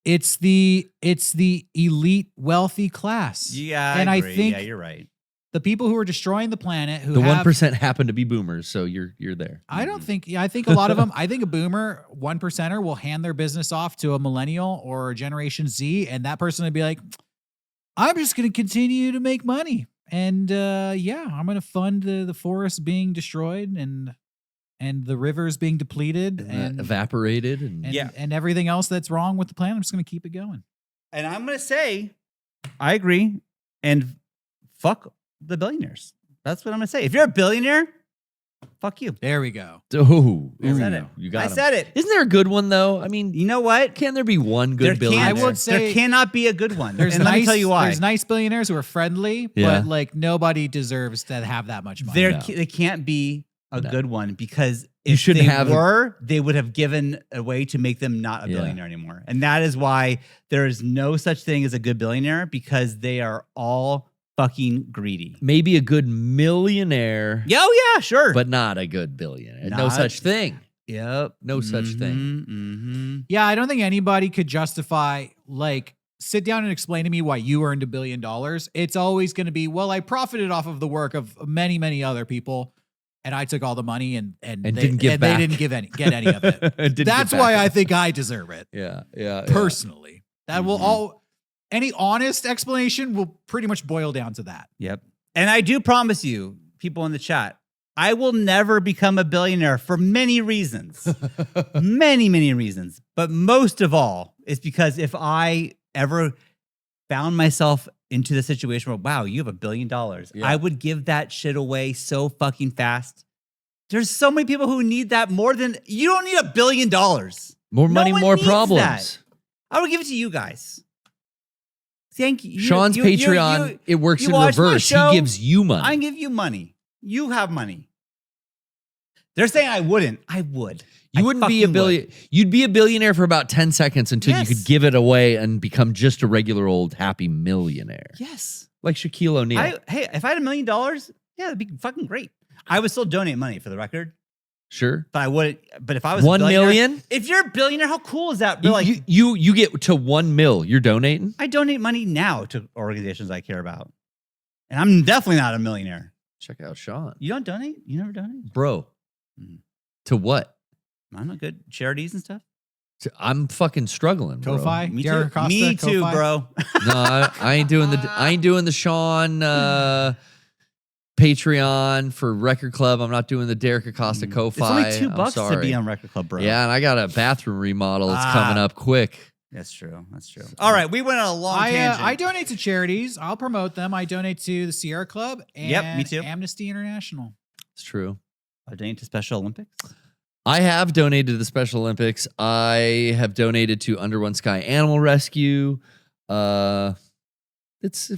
A: It's the elite wealthy class.
B: Yeah,
A: and
B: I
A: agree.
B: I think you're right.
A: The people who are destroying the planet, who
C: The
A: have
C: 1% happen to be boomers, so you're there.
A: I don't think. Yeah, I think a lot of them. I think a boomer 1%er will hand their business off to a millennial or a Generation Z, and that person would be like, "I'm just going to continue to make money, and I'm going to fund the forests being destroyed and the rivers being depleted and
C: evaporated
A: and everything else that's wrong with the planet. I'm just going to keep it going."
B: And I'm going to say, I agree, and fuck the billionaires. That's what I'm going to say. If you're a billionaire, fuck you.
A: There we go.
C: Oh,
B: I said it.
C: You got
B: I
C: him.
B: said it.
C: Isn't there a good one though? I mean,
B: You know what?
C: can there be one good
B: There
C: billionaire?
B: can't.
A: I would say
B: there cannot be a good one.
A: There's
B: and
A: nice,
B: let me tell you why.
A: There's nice billionaires who are friendly,
C: Yeah.
A: but like nobody deserves to have that much money.
C: No.
B: They can't be a
C: No.
B: good one because
C: You
B: if
C: shouldn't
B: they
C: have-
B: were, they would have given a way to make them not a
C: Yeah.
B: billionaire anymore. And that is why there is no such thing as a good billionaire because they are all fucking greedy.
C: Maybe a good millionaire,
B: Oh, yeah, sure.
C: but not a good billionaire. No
B: Not-
C: such thing.
B: Yep.
C: No such thing.
B: Mm-hmm.
A: Yeah, I don't think anybody could justify, like, sit down and explain to me why you earned $1 billion. It's always going to be, well, I profited off of the work of many, many other people, and I took all the money and
C: didn't give back.
A: They didn't get any of it.
C: Didn't
A: That's
C: get
A: why
C: back.
A: I think I deserve it.
C: Yeah.
A: Personally. That will
B: Mhm.
A: all, any honest explanation will pretty much boil down to that.
B: Yep. And I do promise you, people in the chat, I will never become a billionaire for many reasons. many, many reasons. But most of all, it's because if I ever found myself into the situation where, wow, you have $1 billion,
C: Yeah.
B: I would give that shit away so fucking fast. There's so many people who need that more than, you don't need $1 billion.
C: More money,
B: one
C: more
B: needs
C: problems.
B: that. I would give it to you guys. Thank you.
C: Sean's Patreon, it works in
B: watch my
C: reverse.
B: show,
C: He gives you money.
B: I can give you money. You have money. They're saying I wouldn't. I would.
C: You
B: I
C: wouldn't be a
B: fucking
C: billion. You'd be a billionaire for about 10 seconds until you
B: Yes.
C: could give it away and become just a regular old happy millionaire.
B: would. Yes.
C: Like Shaquille O'Neal.
B: Hey, if I had $1 million, yeah, that'd be fucking great. I would still donate money for the record,
C: Sure.
B: but I wouldn't. But if I was a
C: 1
B: billionaire-
C: million?
B: if you're a billionaire, how cool is that? But like,
C: You get to 1 mil. You're donating?
B: I donate money now to organizations I care about, and I'm definitely not a millionaire.
C: Check out Sean.
B: You don't donate? You never donate?
C: Bro.
B: Mm.
C: To what?
B: I'm not good. Charities and stuff.
C: I'm fucking struggling, bro.
A: Ko-Fi?
B: Me
A: Derek
B: too.
A: Costa,
B: Me too,
A: Ko-Fi?
B: bro.
C: No, I ain't doing the Sean Patreon for Record Club. I'm not doing the Derek Acosta Ko-Fi.
B: It's only $2 to
C: sorry.
B: be on Record Club, bro.
C: Yeah, and I got a bathroom remodel. It's
B: Ah.
C: coming up quick.
B: That's true. That's true. All right, we went on a long tangent.
A: I donate to charities. I'll promote them. I donate to the Sierra Club and
B: Yep, me too.
A: Amnesty International.
C: It's true.
B: I donate to Special Olympics.
C: I have donated to the Special Olympics. I have donated to Under One Sky Animal Rescue. It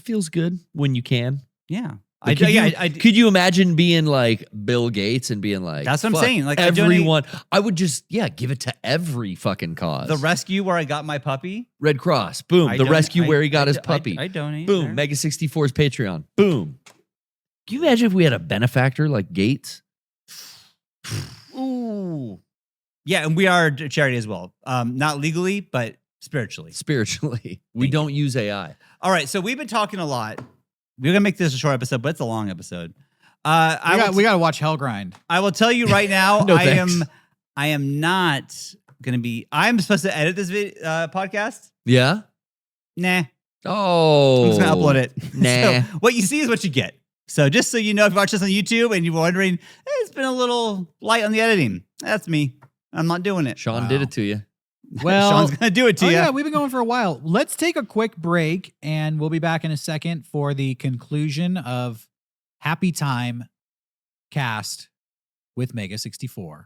C: feels good when you can.
B: Yeah.
C: Could you imagine being like Bill Gates and being like,
B: That's what I'm
C: "Fuck,
B: saying. Like, I donate-
C: everyone, I would just, give it to every fucking cause.
B: The rescue where I got my puppy.
C: Red Cross, boom.
B: I
C: The
B: donate-
C: rescue where he got
B: I-
C: his
B: I-
C: puppy.
B: I donate.
C: Boom.
B: there.
C: Mega64's Patreon. Boom. Can you imagine if we had a benefactor like Gates?
B: Ooh. Yeah, and we are a charity as well. Not legally, but spiritually.
C: Spiritually. We
B: Thank
C: don't use AI.
B: All right, so we've been talking a lot. We're gonna make this a short episode, but it's a long episode.
A: We got to watch Hellgrind.
B: I will tell you right now,
C: No, thanks.
B: I am not gonna be. I'm supposed to edit this podcast.
C: Yeah?
B: Nah,
C: Oh.
B: I'm just gonna upload it.
C: Nah.
B: So what you see is what you get. So just so you know, if you watch this on YouTube and you're wondering, it's been a little light on the editing. That's me. I'm not doing it.
C: Sean
A: Wow.
C: did it to you.
A: Well,
B: Sean's gonna do it to you.
A: yeah, we've been going for a while. Let's take a quick break, and we'll be back in a second for the conclusion of Happy Time Cast with Mega64.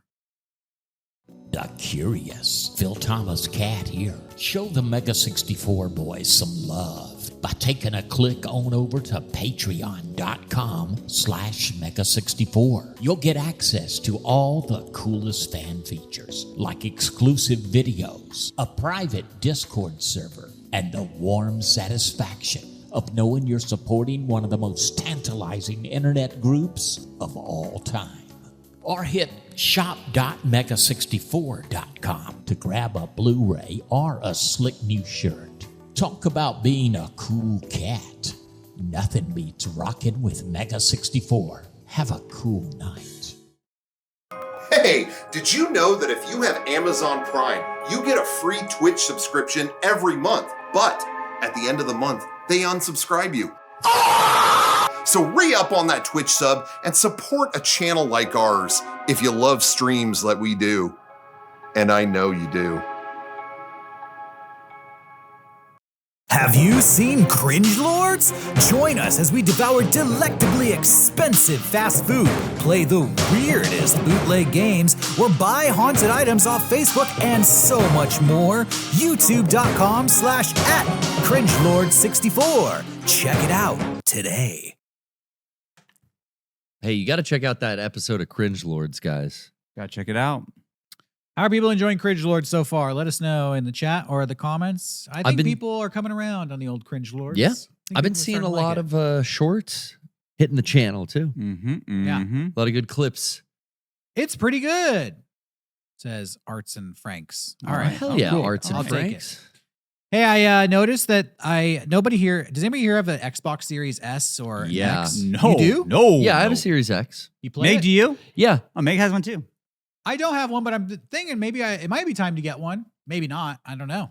F: The Curious. Phil Thomas Cat here. Show the Mega64 boys some love by taking a click on over to patreon.com/Mega64. You'll get access to all the coolest fan features, like exclusive videos, a private Discord server, and the warm satisfaction of knowing you're supporting one of the most tantalizing internet groups of all time. Or hit shop.mega64.com to grab a Blu-ray or a slick new shirt. Talk about being a cool cat. Nothing beats rocking with Mega64. Have a cool night.
G: Hey, did you know that if you have Amazon Prime, you get a free Twitch subscription every month, but at the end of the month, they unsubscribe you? So re-up on that Twitch sub and support a channel like ours if you love streams that we do. And I know you do.
H: Have you seen Cringe Lords? Join us as we devour delectably expensive fast food, play the weirdest bootleg games, or buy haunted items off Facebook, and so much more. YouTube.com/@CringeLord64. Check it out today.
C: Hey, you got to check out that episode of Cringe Lords, guys.
B: Gotta check it out.
A: How are people enjoying Cringe Lords so far? Let us know in the chat or the comments. I think people are coming around on the old Cringe Lords.
C: Yeah.
A: I think
C: I've been
A: people are
C: seeing a
A: starting to
C: lot
A: like
C: of shorts hitting the channel, too.
B: Mm-hmm,
A: Yeah.
C: A lot of good clips.
A: It's pretty good, says Arts and Franks. All
B: All
A: right.
B: right.
C: Hell
A: Oh,
C: yeah,
A: cool.
C: Arts and
A: I'll take it.
C: Franks.
A: Hey, I noticed that nobody here, does anybody here have an Xbox Series S or an
C: Yeah.
A: X?
B: No,
A: You do?
B: no.
C: Yeah, I have
B: no.
C: a Series X.
A: You play
B: Meg,
A: it?
B: do you?
C: Yeah.
B: Oh, Meg has one too.
A: I don't have one, but I'm thinking maybe it might be time to get one. Maybe not. I don't know.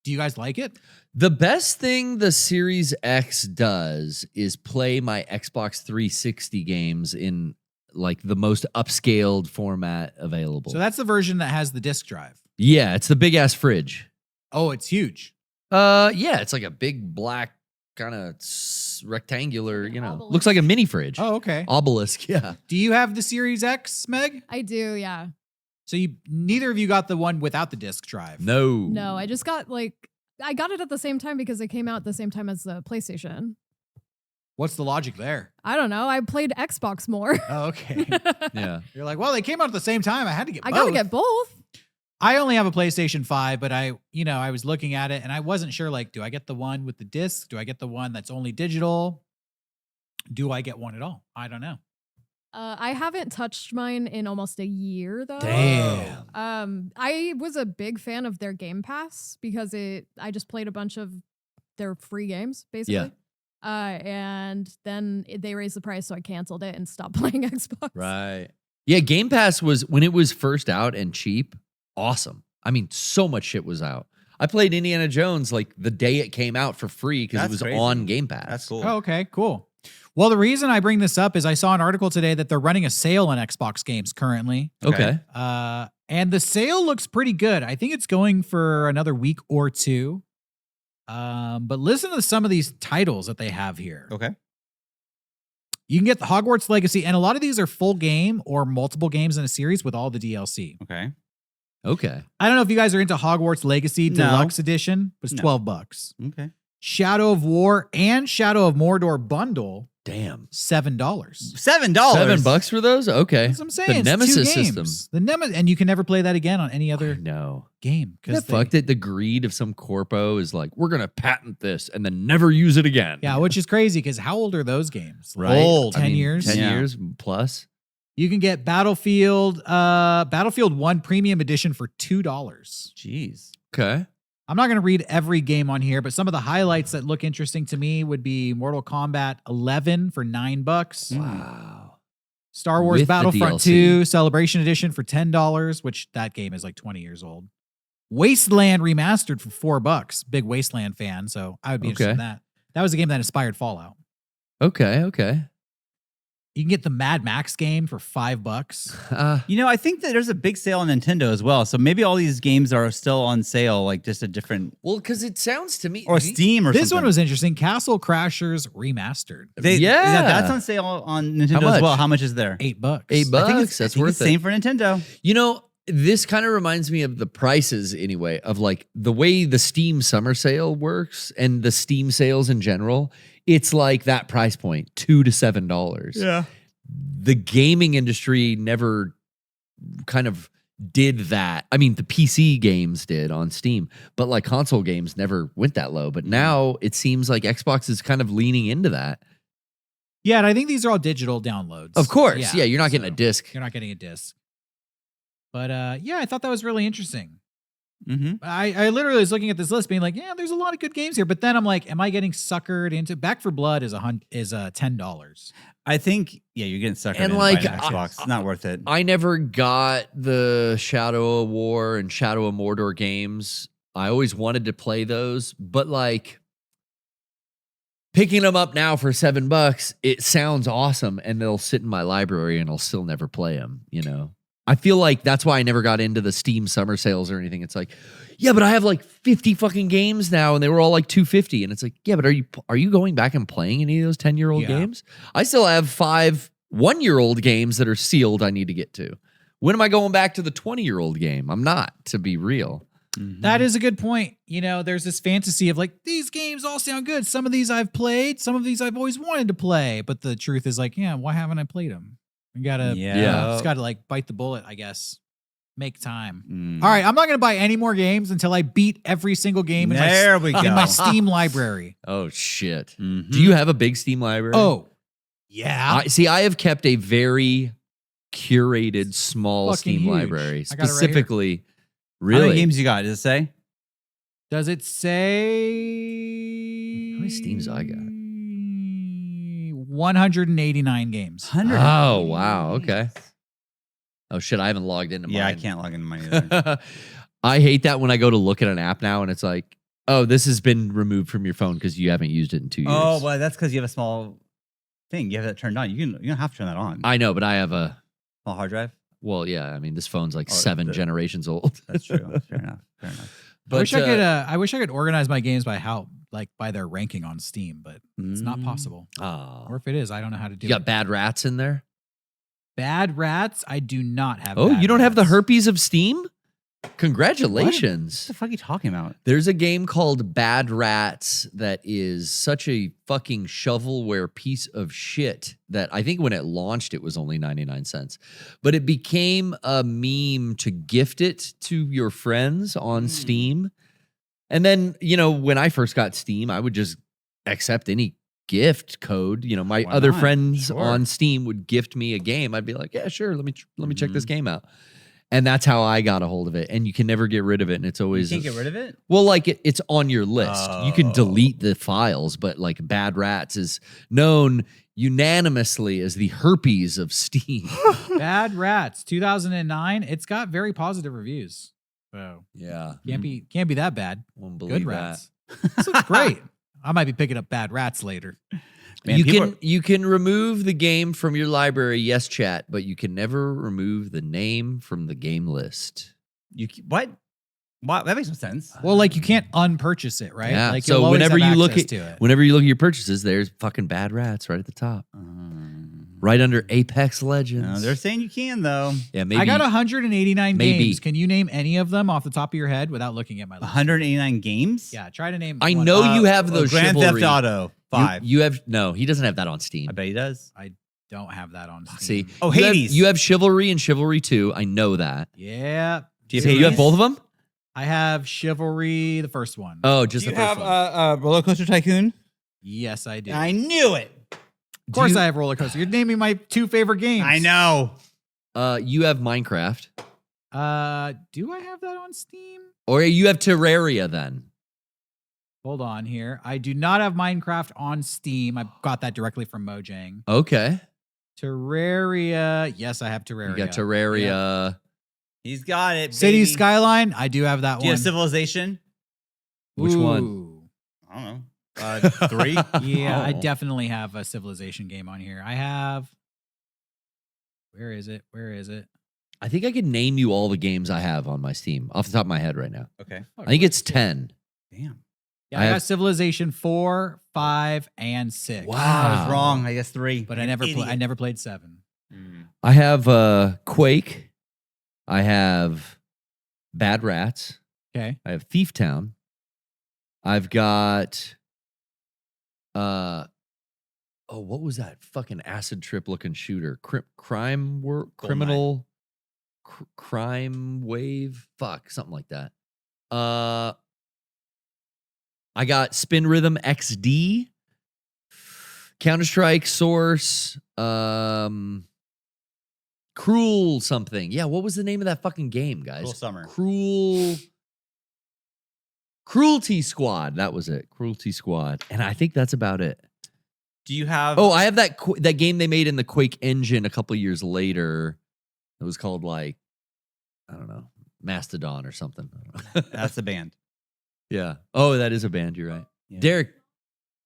A: Do you guys like it?
C: The best thing the Series X does is play my Xbox 360 games in like the most upscaled format available.
A: So that's the version that has the disc drive.
C: Yeah, it's the big ass fridge.
A: Oh, it's huge.
C: Yeah, it's like a big black kind of rectangular,
D: Obelisk.
C: looks like a mini fridge.
A: Oh, okay.
C: Obelisk, yeah.
A: Do you have the Series X, Meg?
D: I do, yeah.
A: So neither of you got the one without the disc drive.
D: No, I just got I got it at the same time because it came out at the same time as the PlayStation.
A: What's the logic there?
D: I don't know. I played Xbox more.
A: Oh, okay.
C: Yeah.
A: You're like, well, they came out at the same time. I had to get
D: I
A: both.
D: gotta get both.
A: I only have a PlayStation 5, but I was looking at it and I wasn't sure, like, do I get the one with the disc? Do I get the one that's only digital? Do I get one at all? I don't know.
D: I haven't touched mine in almost a year though.
A: Damn.
D: I was a big fan of their Game Pass because I just played a bunch of their free games basically.
C: Yeah.
D: And then they raised the price, so I canceled it and stopped playing Xbox.
C: Right. Yeah, Game Pass was, when it was first out and cheap, awesome. I mean, so much shit was out. I played Indiana Jones like the day it came out for free because it
B: That's
C: was
B: crazy.
C: on Game Pass.
B: That's cool.
A: Oh, okay, cool. Well, the reason I bring this up is I saw an article today that they're running a sale on Xbox games currently.
C: Okay.
A: And the sale looks pretty good. I think it's going for another week or two. But listen to some of these titles that they have here.
B: Okay.
A: You can get the Hogwarts Legacy, and a lot of these are full game or multiple games in a series with all the DLC.
B: Okay.
C: Okay.
A: I don't know if you guys are into Hogwarts Legacy
B: No.
A: Deluxe Edition. It's
B: No.
A: $12.
B: Okay.
A: Shadow of War and Shadow of Mordor bundle,
C: Damn.
A: $7.
B: $7.
C: $7 for those? Okay.
A: That's what I'm saying.
C: The
A: It's
C: Nemesis
A: 2
C: system.
A: games. The Nemesis, and you can never play that again on any other
C: No.
A: game.
C: The fuck that the greed of some corpo is like, we're going to patent this and then never use it again.
A: Yeah, which is crazy because how old are those games?
C: Right.
A: Old.
C: I
A: 10
C: mean,
A: years?
C: 10
B: Yeah.
C: years plus.
A: You can get Battlefield 1 Premium Edition for $2.
B: Jeez.
C: Okay.
A: I'm not going to read every game on here, but some of the highlights that look interesting to me would be Mortal Kombat 11 for $9.
C: Wow.
A: Star Wars
C: With the
A: Battlefront
C: DLC.
A: 2 Celebration Edition for $10, which that game is like 20 years old. Wasteland Remastered for $4. Big Wasteland fan, so I would be interested in that. That was a game that inspired Fallout.
C: Okay. Okay.
A: You can get the Mad Max game for $5.
B: You know, I think that there's a big sale on Nintendo as well. So maybe all these games are still on sale, like just a different,
C: Well, because it sounds to me.
B: or Steam or
A: This
B: something.
A: one was interesting. Castle Crashers Remastered.
C: Yeah.
B: That's on sale on Nintendo
C: much?
B: as well. How much is there?
A: $8.
C: $8.
B: I think
C: That's
B: it's
C: worth
B: same
C: it.
B: for Nintendo.
C: You know, this kind of reminds me of the prices anyway, of like the way the Steam summer sale works and the Steam sales in general. It's like that price point, $2 to $7.
B: Yeah.
C: The gaming industry never kind of did that. I mean, the PC games did on Steam, but like console games never went that low. But now it seems like Xbox is kind of leaning into that.
A: Yeah, and I think these are all digital downloads.
C: Of course. Yeah, you're not getting a
A: so
C: disc.
A: You're not getting a disc. But yeah, I thought that was really interesting.
B: Mm-hmm.
A: I literally was looking at this list being like, yeah, there's a lot of good games here. But then I'm like, am I getting suckered into Back for Blood is $10.
B: I think, yeah, you're getting suckered
C: And
B: in
C: like,
B: by an Xbox. Not worth it.
C: I never got the Shadow of War and Shadow of Mordor games. I always wanted to play those, but like picking them up now for $7, it sounds awesome, and they'll sit in my library and I'll still never play them, you know? I feel like that's why I never got into the Steam summer sales or anything. It's like, yeah, but I have like 50 fucking games now and they were all like $250. And it's like, yeah, but are you going back and playing any of those 10-year-old
A: Yeah.
C: games? I still have 5 1-year-old games that are sealed I need to get to. When am I going back to the 20-year-old game? I'm not, to be real.
A: That is a good point. You know, there's this fantasy of like, these games all sound good. Some of these I've played, some of these I've always wanted to play. But the truth is like, yeah, why haven't I played them? You gotta,
B: Yeah.
A: just gotta like bite the bullet, I guess. Make time.
B: Mm.
A: All right, I'm not gonna buy any more games until I beat every single game in
B: There we
A: in
B: go.
A: my Steam library.
C: Oh, shit.
B: Mhm.
C: Do you have a big Steam library?
A: Oh, yeah.
C: I have kept a very curated small
A: Fucking
C: Steam
A: huge.
C: library.
A: I got it right here.
C: Specifically,
B: How
C: really?
B: many games you got? Does it say?
A: Does it say
C: How many Steams I got?
A: 189 games.
B: 100.
C: Oh, wow. Okay. Oh, shit. I haven't logged into mine.
B: Yeah, I can't log into mine either.
C: I hate that when I go to look at an app now and it's like, oh, this has been removed from your phone because you haven't used it in 2 years.
B: Oh, well, that's because you have a small thing. You have that turned on. You don't have to turn that on.
C: I know, but I have a,
B: Small hard drive.
C: well, yeah. I mean, this phone's like
B: Oh,
C: 7
B: the-
C: generations old.
B: That's true. Fair enough. Fair enough.
C: But,
A: I wish I could organize my games by their ranking on Steam, but it's not possible.
C: Oh.
A: Or if it is, I don't know how to do
C: You got
A: it.
C: bad rats in there?
A: Bad Rats. I do not have.
C: Oh,
A: Bad
C: you don't have the
A: Rats.
C: herpes of Steam? Congratulations.
B: What the fuck are you talking about?
C: There's a game called Bad Rats that is such a fucking shovelware piece of shit that I think when it launched, it was only 99 cents. But it became a meme to gift it to your friends on Steam. And then, when I first got Steam, I would just accept any gift code. My
B: Why
C: other
B: not?
C: friends
B: Sure.
C: on Steam would gift me a game. I'd be like, yeah, sure. Let me check this game out. And that's how I got a hold of it. And you can never get rid of it. And it's always
B: You can't get rid of it?
C: well, like it's on your list. You can
B: Oh.
C: delete the files, but like Bad Rats is known unanimously as the herpes of Steam.
A: Bad Rats 2009. It's got very positive reviews. So
C: Yeah.
A: can't be that bad.
C: Won't
A: Good
C: believe
A: Rats. This looks great. I might be picking up Bad Rats later.
B: Man,
C: you
B: people
C: can you can remove the game from your library, yes, chat, but you can never remove the name from the game list.
B: What? What? That makes no sense.
A: Well, like you can't unpurchase it, right?
C: Yeah.
A: Like
C: So
A: you'll always
C: whenever
A: have
C: you look
A: access
C: at
A: to it.
C: whenever you look at your purchases, there's fucking Bad Rats right at the top, right under Apex Legends.
B: No, they're saying you can though.
C: yeah, maybe
A: I got 189
C: maybe.
A: games. Can you name any of them off the top of your head without looking at my list?
B: 189 games.
A: Yeah, try to name.
C: I
A: one.
C: know you have those
B: Grand
C: chivalry.
B: Theft Auto 5.
C: You have no. He doesn't have that on Steam.
B: I bet he does.
A: I don't have that on Steam.
C: See,
B: Oh,
C: you have-
B: Hades.
C: you have Chivalry and Chivalry 2. I know that.
A: Yeah.
B: Do you have
C: You
B: Hades?
C: have both of them?
A: I have Chivalry, the first one.
C: Oh, just
B: Do
C: the
B: you
C: first
B: have
C: one.
B: Roller Coaster Tycoon?
A: Yes, I do.
B: I knew it.
A: Of course, I have Roller Coaster. You're naming my two favorite games.
B: I know.
C: You have Minecraft,
A: Do I have that on Steam?
C: or you have Terraria. Then
A: Hold on here. I do not have Minecraft on Steam. I got that directly from Mojang.
C: okay,
A: Terraria. Yes, I have Terraria.
C: you got Terraria.
B: He's got it.
A: City
B: baby.
A: Skyline. I do have that
B: Do you
A: one.
B: have Civilization?
C: Which one?
A: Ooh.
B: I don't know. 3?
A: Yeah, I
C: Oh.
A: definitely have a Civilization game on here. I have. Where is it? Where is it?
C: I think I could name you all the games I have on my Steam off the top of my head right now.
B: Okay.
C: I think it's 10.
B: Damn.
A: Yeah,
C: I
A: I
C: have-
A: got Civilization 4, 5, and 6.
B: I
C: Wow.
B: was wrong. I guess 3.
A: But I never
B: Idiot.
A: I never played 7.
C: I have Quake. I have Bad Rats.
A: Okay.
C: I have Thief Town. I've got what was that fucking acid trip looking shooter? Crime wave? Fuck, something like that. I got Spin Rhythm XD, Counter-Strike Source, Cruel something. Yeah, what was the name of that fucking game, guys?
B: Cruel Summer.
C: Cruelty Squad. That was it. Cruelty Squad. And I think that's about it.
B: Do you have?
C: Oh, I have that game they made in the Quake engine a couple years later. It was called I don't know, Mastodon or something.
B: That's the band.
C: Yeah. Oh, that is a band. You're right.
B: Yeah.
C: Derek,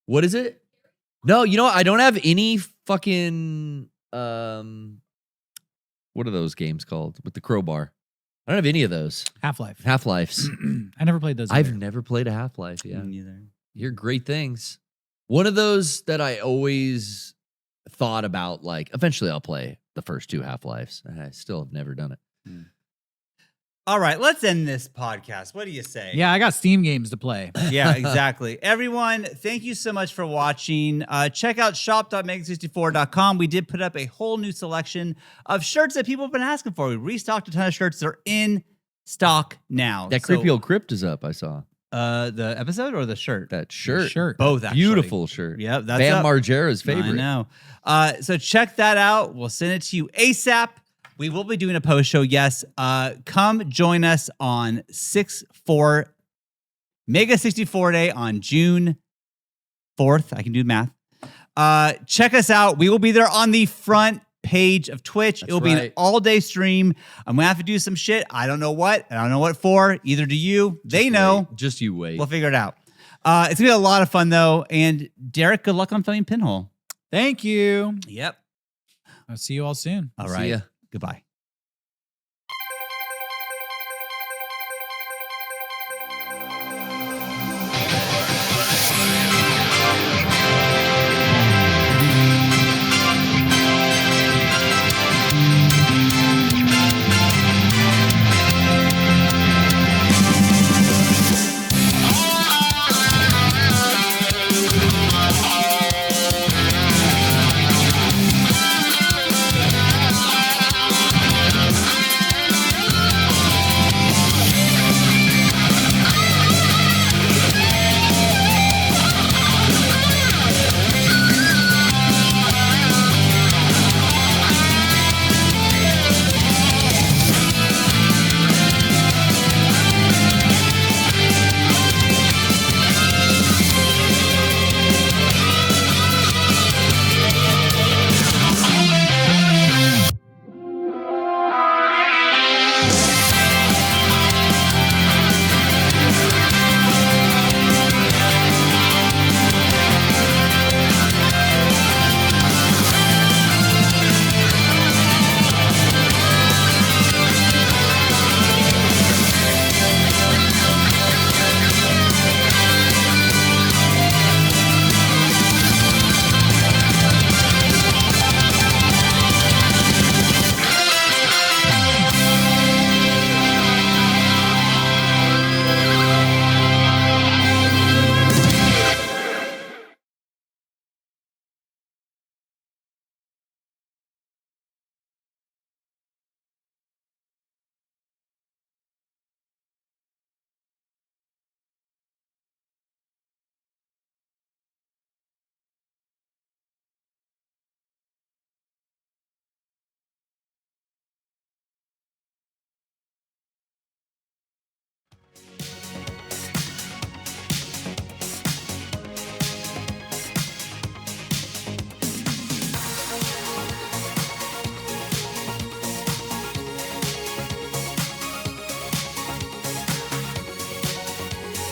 C: what is it? No, you know what? I don't have any fucking what are those games called with the crowbar? I don't have any of those.
A: Half-Life.
C: Half-Lives.
A: I never played those.
C: I've
A: either.
C: never played a Half-Life. Yeah.
B: Neither.
C: Hear great things. One of those that I always thought about, eventually I'll play the first 2 Half-Lives. And I still have never done it.
B: All right, let's end this podcast. What do you say?
A: Yeah, I got Steam games to play.
B: Yeah, exactly. Everyone, thank you so much for watching. Check out shop.mega64.com. We did put up a whole new selection of shirts that people have been asking for. We restocked a ton of shirts. They're in stock now.
C: That creepy old crypt is up, I saw.
B: The episode or the shirt?
C: That shirt.
A: Shirt.
B: Both, actually.
C: Beautiful shirt.
B: Yep, that's
C: Bam
B: up.
C: Margera's favorite.
B: I know. So check that out. We'll send it to you ASAP. We will be doing a post show, yes. Come join us on Mega 64 Day on June 4th. I can do math. Check us out. We will be there on the front page of Twitch.
C: That's
B: It will be an
C: right.
B: all-day stream. I'm going to have to do some shit. I don't know what. I don't know what for. Either do you. They know.
C: Just you wait.
B: We'll figure it out. It's going to be a lot of fun, though. And Derek, good luck on filming Pinhole.
A: Thank you.
B: Yep.
A: I'll see you all soon.
B: All
C: See
B: right.
C: ya.
B: Goodbye.